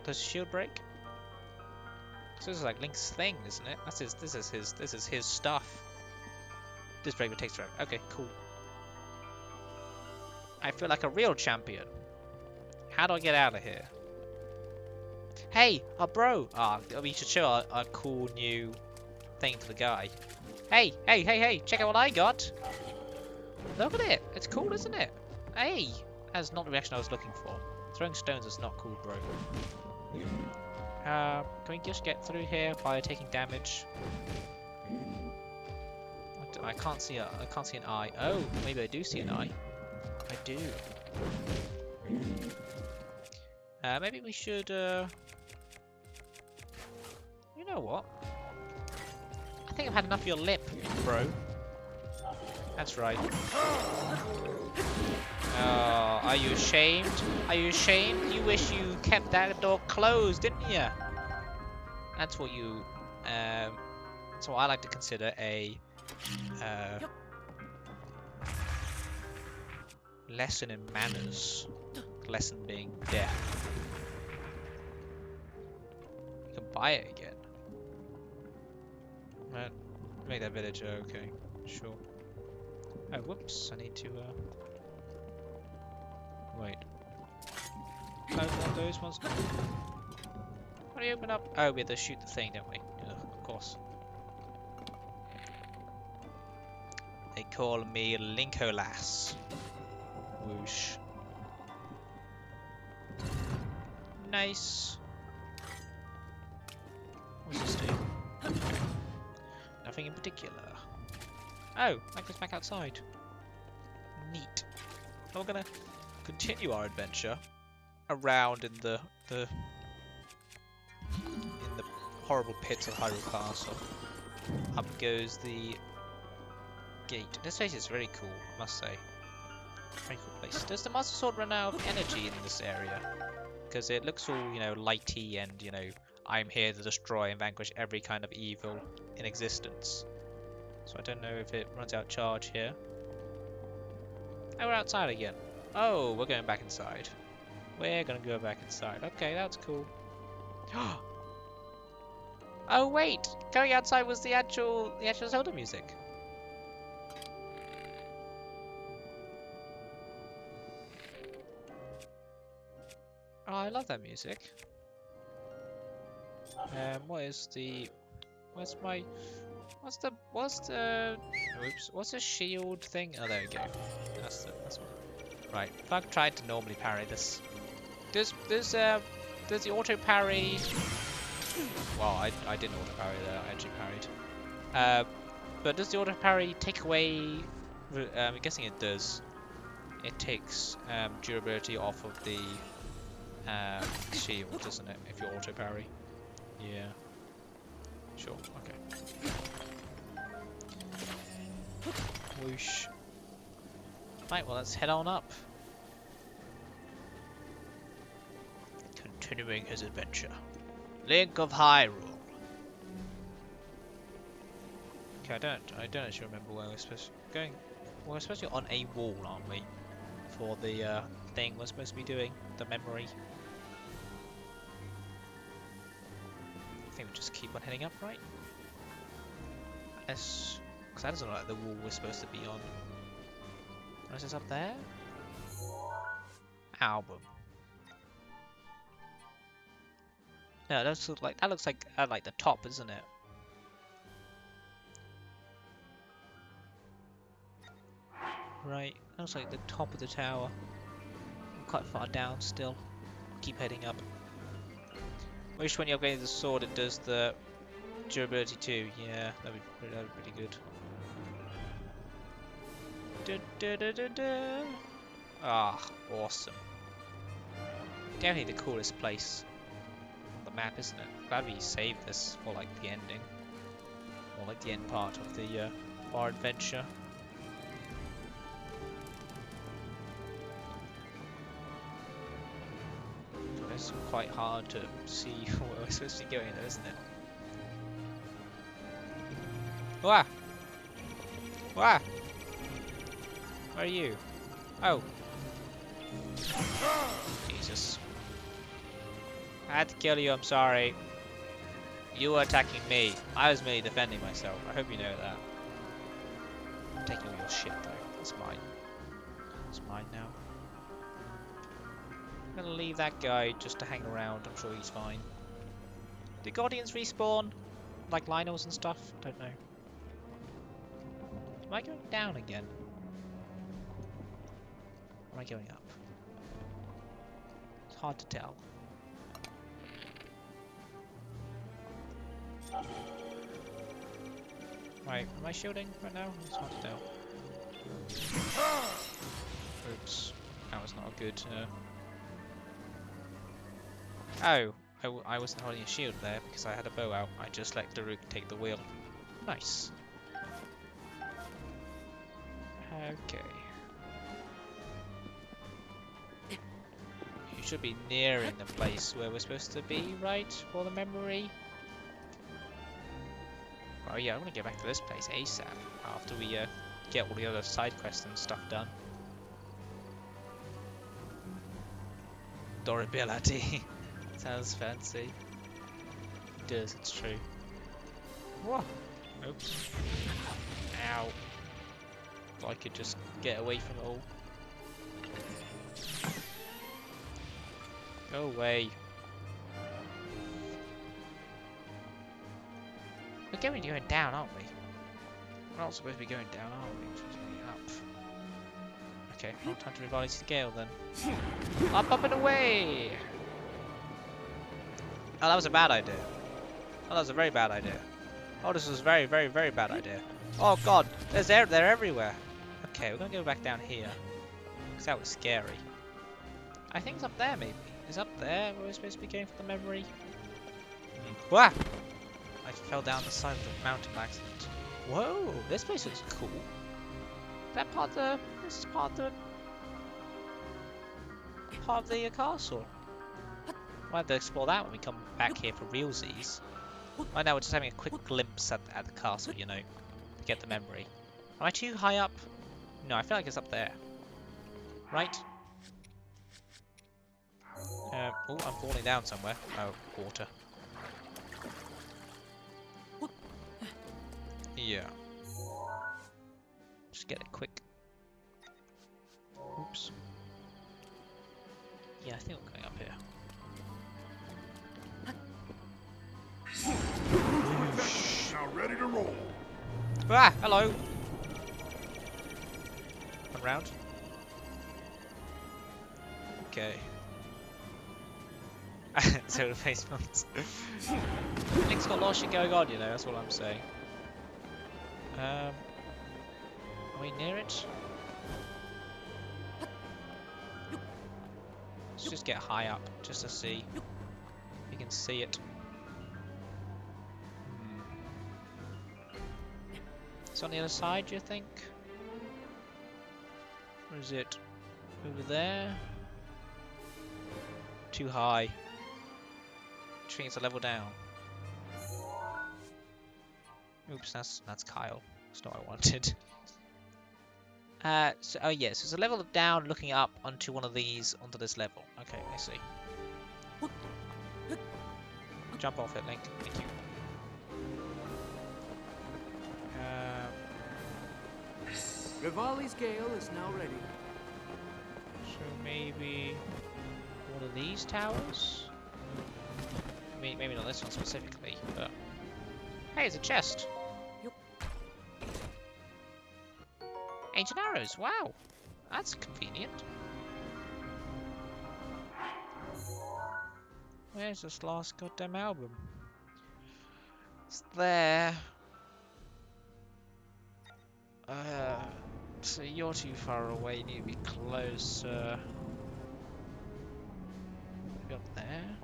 Does shield break? So this is like Link's thing, isn't it? This is his stuff. This break takes forever. Okay, cool. I feel like a real champion. How do I get out of here? Hey, our bro! We should show our cool new thing to the guy. Hey, hey, hey, hey! Check out what I got! Look at it! It's cool, isn't it? Hey! That's not the reaction I was looking for. Throwing stones is not cool, bro. Can we just get through here by taking damage? I can't see an eye. Oh, maybe I do see an eye. I do. Maybe we should. You know what? I think I've had enough of your lip, bro. That's right. Oh, are you ashamed? Are you ashamed? You wish you kept that door closed, didn't you? That's what you. That's what I like to consider a lesson in manners. Lesson being death. You can buy it again. Make that villager, okay, sure. Oh, whoops! I need to. Wait. Oh, not those ones. What do you open up? Oh, we have to shoot the thing, don't we? Of course. They call me Linkolas. Whoosh. Nice. What's this do? Nothing in particular. Oh, that goes back outside. Neat. We're gonna continue our adventure around in the horrible pits of Hyrule Castle. Up goes the gate. This place is very cool, I must say. Very cool place. Does the Master Sword run out of energy in this area? Because it looks all, you know, lighty and, you know, I'm here to destroy and vanquish every kind of evil in existence. So I don't know if it runs out of charge here. Oh, we're outside again. Oh, we're going back inside. We're gonna go back inside. Okay, that's cool. Oh wait, going outside was the actual Zelda music. Oh, I love that music. What's the what's the shield thing? Oh, there we go. That's one. Right, if I've tried to normally parry this. Does the auto parry? Well, I didn't auto parry there. I actually parried. But does the auto parry take away? I'm guessing it does. It takes durability off of the shield, doesn't it? If you auto parry. Yeah. Sure. Okay. Whoosh. Right. Well, let's head on up. Continuing his adventure. Link of Hyrule. Okay, I don't actually remember where we're supposed to be going. We're supposed to be on a wall, aren't we? For the thing we're supposed to be doing, the memory. I think we just keep on heading up, right? Because that doesn't look like the wall we're supposed to be on. Is this up there? Album. No, that looks like the top, isn't it? Right, that looks like the top of the tower. I'm quite far down still. Keep heading up. Wish when you upgrade the sword it does the durability too. Yeah, that'd be pretty good. Ah, awesome. Definitely the coolest place on the map, isn't it? Glad we saved this for like the ending. Or like the end part of the our adventure. It's quite hard to see where we're supposed to be going though, isn't it? Wah! Wah! Where are you? Oh. Jesus. I had to kill you, I'm sorry. You were attacking me. I was merely defending myself. I hope you know that. I'm taking all your shit though. It's mine. It's mine now. I'm gonna leave that guy just to hang around. I'm sure he's fine. Do Guardians respawn? Like Lionels and stuff? Don't know. Am I going down again? Or am I going up? It's hard to tell. Right, am I shielding right now? It's hard to tell. Oops. That was not a good... Oh, I wasn't holding a shield there because I had a bow out. I just let Daruk take the wheel. Nice. Okay. You should be nearing the place where we're supposed to be, right? For the memory? Oh yeah, I want to get back to this place ASAP after we get all the other side quests and stuff done. Durability. Sounds fancy. It does, it's true. Whoa. Oops. Ow. Thought I could just get away from it all. Go away. We're going down, aren't we? We're not supposed to be going down, are we? We're supposed to be up. Okay, not time to revise the scale then. Up and away! Oh, that was a bad idea. Oh, that was a very bad idea. Oh, this was a very, very, very bad idea. Oh god, they're everywhere. Okay, we're gonna go back down here. Because that was scary. I think it's up there, maybe. Is up there where we're supposed to be going for the memory? Wah! I fell down the side of the mountain by accident. Whoa, this place looks cool. That part of the... This is part of the castle. We'll have to explore that when we come back here for realsies. Right now we're just having a quick glimpse at the castle, you know, to get the memory. Am I too high up? No, I feel like it's up there. Right? Oh, I'm falling down somewhere. Oh, water. Yeah. Just get it quick. Oops. Yeah, I think we're going up here. Now ready to roll. Ah, hello. One round. Okay. Soda face months. Link's got a lot of shit going on, you know, that's what I'm saying. Are we near it? Let's just get high up, just to see if you can see it. It's on the other side, do you think? Or is it over there? Too high. I think it's a level down. Oops, that's Kyle. That's not what I wanted. Oh yes, it's a level down looking up onto one of these, onto this level. Okay, I see. Jump off it, Link. Thank you. Rivali's Gale is now ready. So maybe one of these towers? Maybe not this one specifically, but... Hey, it's a chest! Ancient arrows, wow! That's convenient. Where's this last goddamn album? It's there. So you're too far away, you need to be closer. Maybe up there?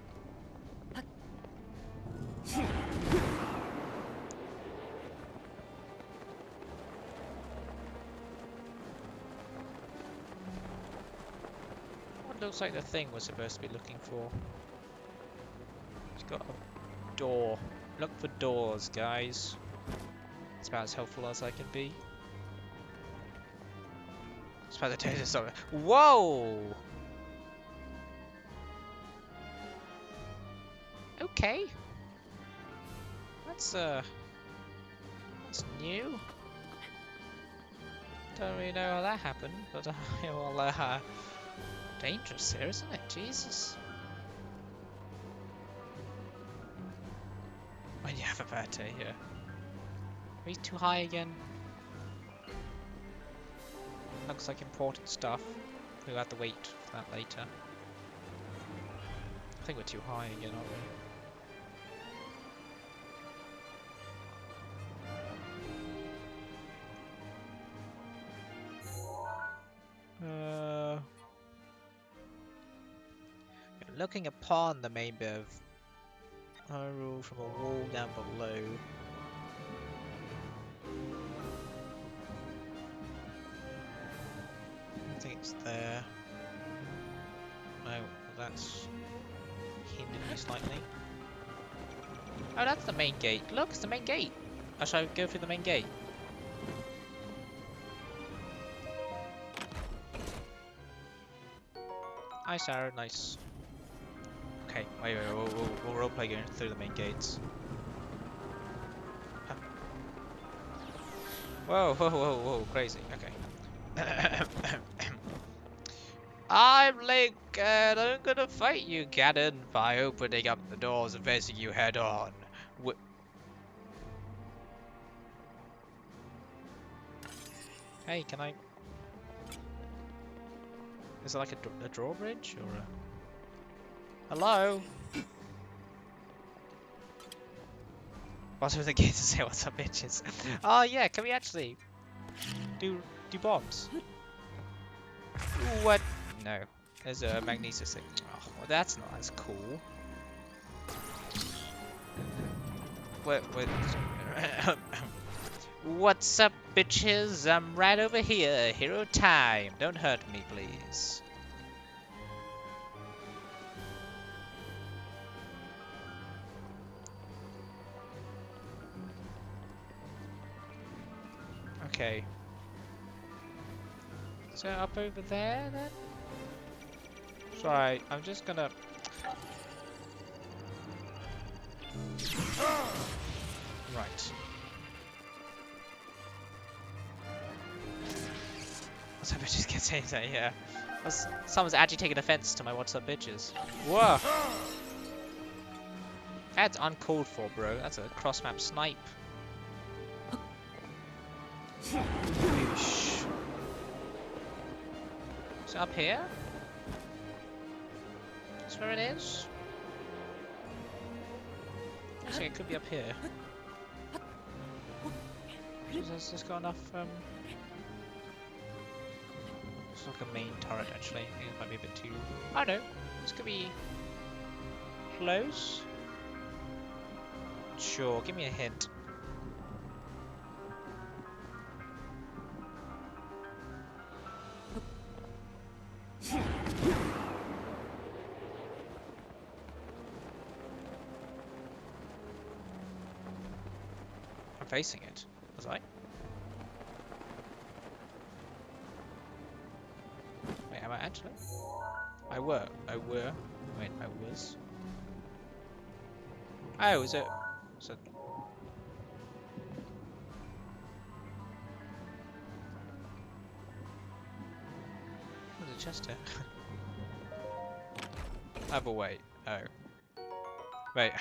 What looks like the thing we're supposed to be looking for? It's got a door. Look for doors, guys. It's about as helpful as I can be. Spider taser something. Whoa! Okay. That's new. Don't really know how that happened, but well, dangerous here, isn't it? Jesus. When you have a bad day here. Are we too high again? Looks like important stuff. We'll have to wait for that later. I think we're too high again, aren't we? Looking upon the main bit of Hyrule from a wall down below. I think it's there. No, that's hindered me slightly. Oh, that's the main gate. Look, it's the main gate. I shall go through the main gate. Nice arrow, nice. Okay, wait, we'll roleplay going through the main gates. Huh. Whoa, crazy, okay. I'm Link, and I'm gonna fight you, Ganon, by opening up the doors and facing you head on. Hey, can I... Is it like a drawbridge, or a... Hello? What's with the kids to say what's up, bitches? Oh yeah, can we actually do bombs? What? No. There's a magnesis thing. Oh, well, that's not as cool. What? What's up, bitches? I'm right over here. Hero time. Don't hurt me, please. Okay. So up over there then? Sorry, I'm just gonna... Right. What's up bitches get saying that, yeah. Someone's actually taking offense to my what's up bitches. Whoa! That's uncalled for, bro. That's a cross-map snipe. Whoosh. Is it up here? That's where it is? Looks like it could be up here. Has this got enough, It's like a main turret, actually. I think it might be a bit too... I don't know. This could be... close? Sure, give me a hint. I'm facing it, was I? Wait, am I actually? I were. Wait, I was. Oh, is it? So there's a chest here. Oh, but wait. Oh. Wait.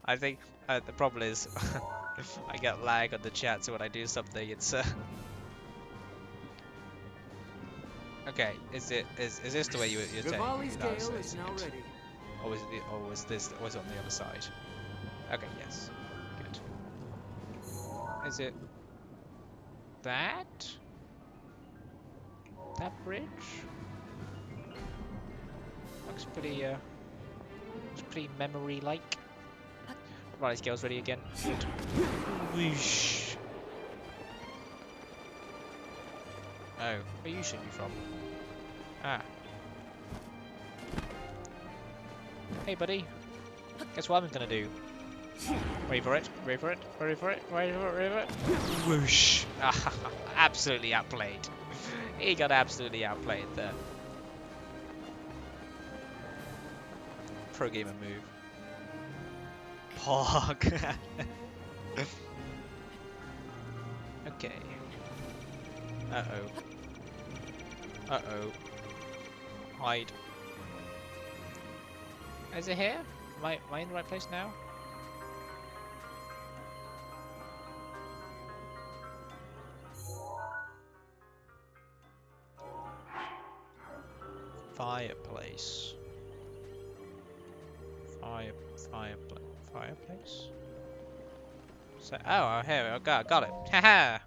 I think the problem is I get lag on the chat, so when I do something, it's Okay, is this the way you're saying? Rivali's Gale is now ready. Or was it on the other side? Okay, yes. Good. Is it that? That bridge? Looks pretty memory-like. Right, Gale's ready again. Good. Whoosh. Oh, where you shooting me from? Ah. Hey, buddy. Guess what I'm gonna do? Wait for it. Wait for it. Wait for it. Wait for it. Wait for it. Whoosh! Absolutely outplayed. He got absolutely outplayed there. Pro gamer move. Hog. Okay. Uh-oh. Uh-oh. Hide. Is it here? Am I in the right place now? Fireplace. Fireplace? So, oh, here, I got it. Haha!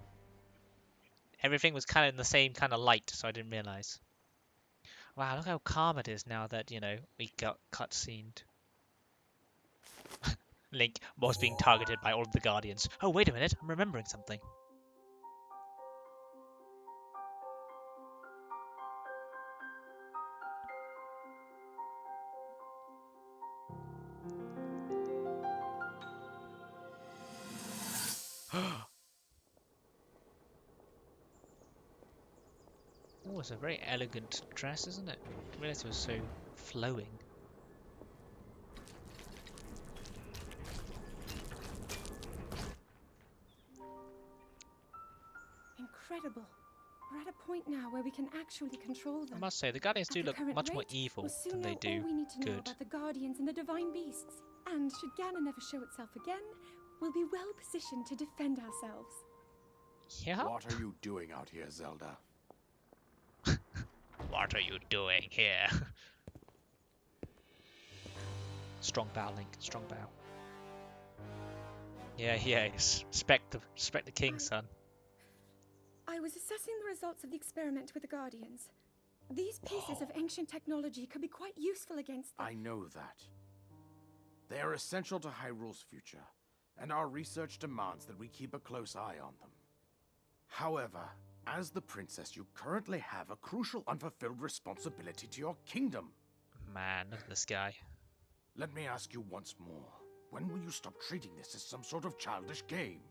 Everything was kind of in the same kind of light, so I didn't realize. Wow, look how calm it is now that, you know, we got cutscened. Link was being targeted by all of the Guardians. Oh, wait a minute, I'm remembering something. Oh, it's a very elegant dress, isn't it? I didn't realize it was so flowing. Incredible. We're at a point now where we can actually control I them. must say, the Guardians At do the look current much more rate, evil we'll soon than they know do all we need to know good. about the Guardians and the Divine Beasts. And should Ganon never show itself again, we'll be well positioned to defend ourselves. Yeah? What are you doing out here, Zelda? What are you doing here? Strong bow, Link. Strong bow. Yeah, respect the king, son. I was assessing the results of the experiment with the Guardians. These pieces of ancient technology could be quite useful against them. I know that. They are essential to Hyrule's future, and our research demands that we keep a close eye on them. However, as the princess, you currently have a crucial unfulfilled responsibility to your kingdom. Man, look at this guy. Let me ask you once more. When will you stop treating this as some sort of childish game?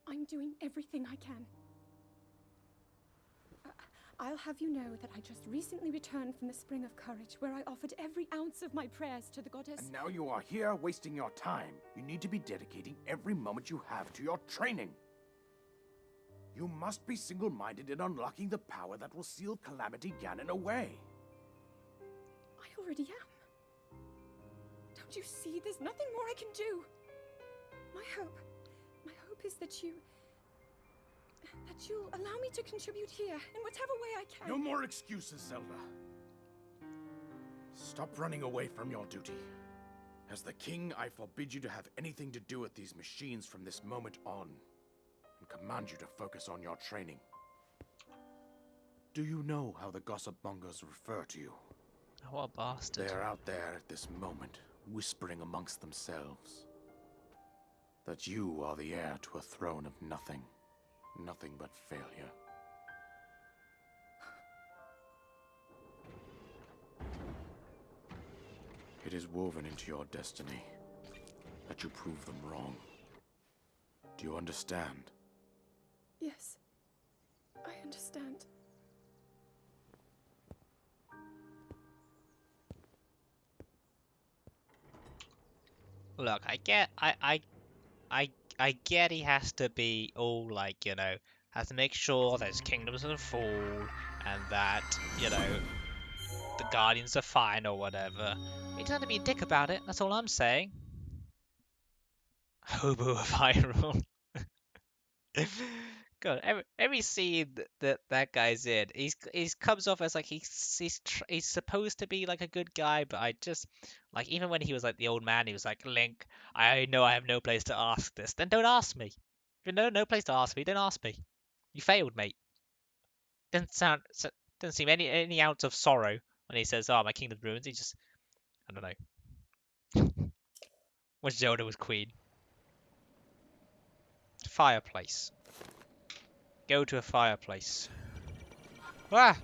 I'm doing everything I can. I'll have you know that I just recently returned from the Spring of Courage, where I offered every ounce of my prayers to the goddess. And now you are here wasting your time. You need to be dedicating every moment you have to your training. You must be single-minded in unlocking the power that will seal Calamity Ganon away. I already am. Don't you see? There's nothing more I can do. My hope is that you'll allow me to contribute here in whatever way I can. No more excuses, Zelda. Stop running away from your duty. As the king, I forbid you to have anything to do with these machines from this moment on, and command you to focus on your training. Do you know how the gossip mongers refer to you? Oh, what a bastard. They are out there at this moment, whispering amongst themselves that you are the heir to a throne of nothing. Nothing but failure. It is woven into your destiny that you prove them wrong. Do you understand? Yes, I understand. Look, I get he has to be all like, you know, has to make sure that his kingdoms don't fall and that, you know, the Guardians are fine or whatever. He doesn't have to be a dick about it, that's all I'm saying. Hobo of Hyrule. God, every scene that guy's in, he's comes off as like he's supposed to be like a good guy, but I just like even when he was like the old man, he was like, Link, I know I have no place to ask this, then don't ask me. If you know no place to ask me, don't ask me. You failed, mate. Doesn't seem any ounce of sorrow when he says, "Oh, my kingdom's ruined." He just, I don't know. When Zelda was queen. Fireplace. Go to a fireplace. Ah!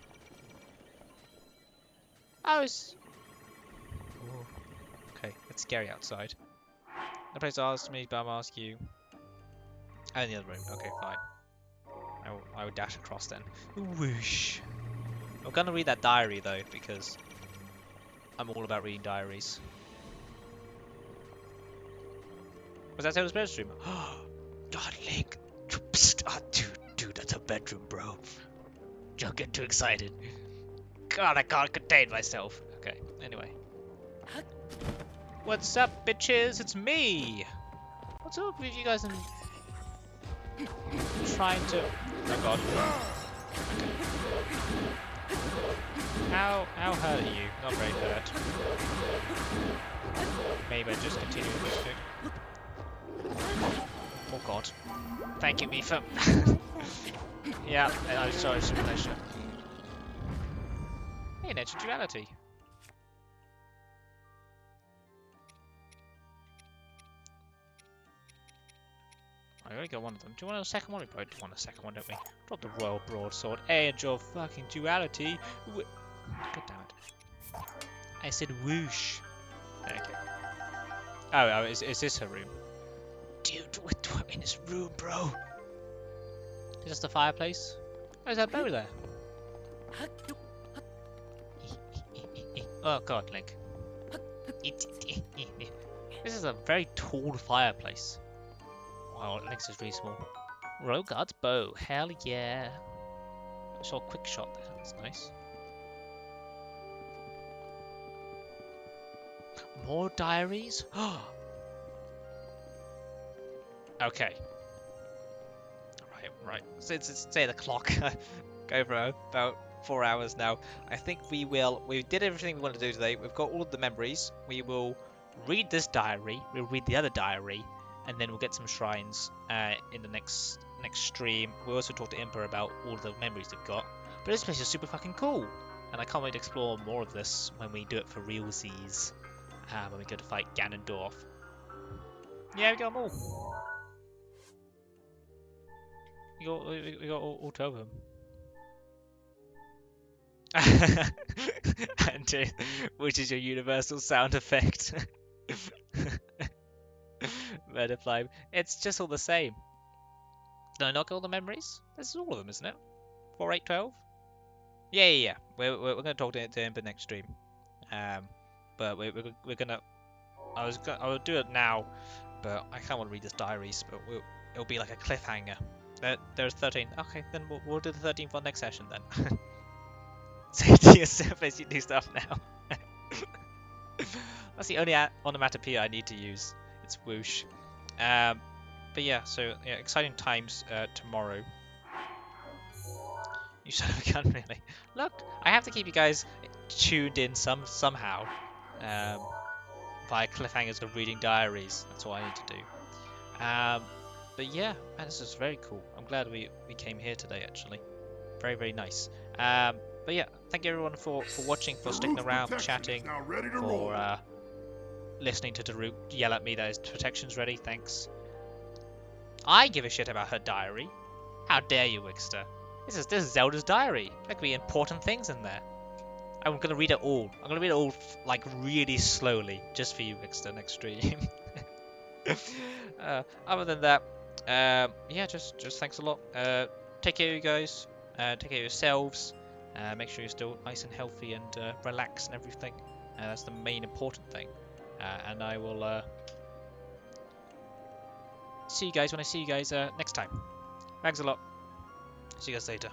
I was... Ooh. Okay, it's scary outside. No place to ask me, but I'm asking you. Oh, in the other room. Okay, fine. I would dash across then. Whoosh. I'm gonna read that diary though, because I'm all about reading diaries. Was that Zelda's bedroom? God, Link. Psst. Oh, dude, that's a bedroom, bro. Don't get too excited. God, I can't contain myself. Okay, anyway. What's up, bitches? It's me! What's up with you guys and trying to... Oh god. How hurt are you? Not very hurt. Maybe I just continue with this thing. Oh god. Thank you, Mifa. Yeah, I'm sorry, it's a pleasure. Hey, nature duality. I already got one of them. Do you want a second one? We probably do want a second one, don't we? Drop the royal broadsword. Age of fucking duality. God damn it. I said whoosh. There you go. Oh, is this her room? Dude, we're in this room, bro. Is this the fireplace? Oh, is that bow there? Oh god, Link. This is a very tall fireplace. Wow, Link's is really small. Royal Guard's bow. Hell yeah. I saw a quick shot there. That's nice. More diaries? Okay. Right. Since it's say the clock go for about 4 hours now, I think we did everything we wanted to do today. We've got all of the memories. We will read this diary. We'll read the other diary, and then we'll get some shrines in the next stream. We'll also talk to Impa about all the memories we've got. But this place is super fucking cool, and I can't wait to explore more of this when we do it for realsies. When we go to fight Ganondorf. Yeah, we got them all. We got all 12 of them. And which is your universal sound effect? Butterfly. It's just all the same. Did I not get all the memories? This is all of them, isn't it? 4, 8, 12? Yeah. We're going to talk to him for next stream. But we're gonna. I would do it now, but I can't want to read this diaries. But it'll be like a cliffhanger. There's 13. Okay, then we'll do the 13th for next session then. Say to yourself as you do stuff now. That's the only onomatopoeia I need to use. It's whoosh. But yeah, so yeah, exciting times tomorrow. You son of a gun, really. Look, I have to keep you guys tuned in somehow. Via cliffhangers of reading diaries. That's all I need to do. But yeah, man, this is very cool. I'm glad we came here today, actually. Very, very nice. But yeah, thank you everyone for watching, for sticking around, for chatting, for listening to Daruk yell at me that his protection's ready. Thanks. I give a shit about her diary. How dare you, Wixter? This is Zelda's diary. There could be important things in there. I'm gonna read it all. I'm gonna read it all like really slowly, just for you, Wixter, next stream. Other than that, yeah, just thanks a lot. Take care of you guys. Take care of yourselves. Make sure you're still nice and healthy and relaxed and everything. That's the main important thing. And I will see you guys when I see you guys next time. Thanks a lot. See you guys later.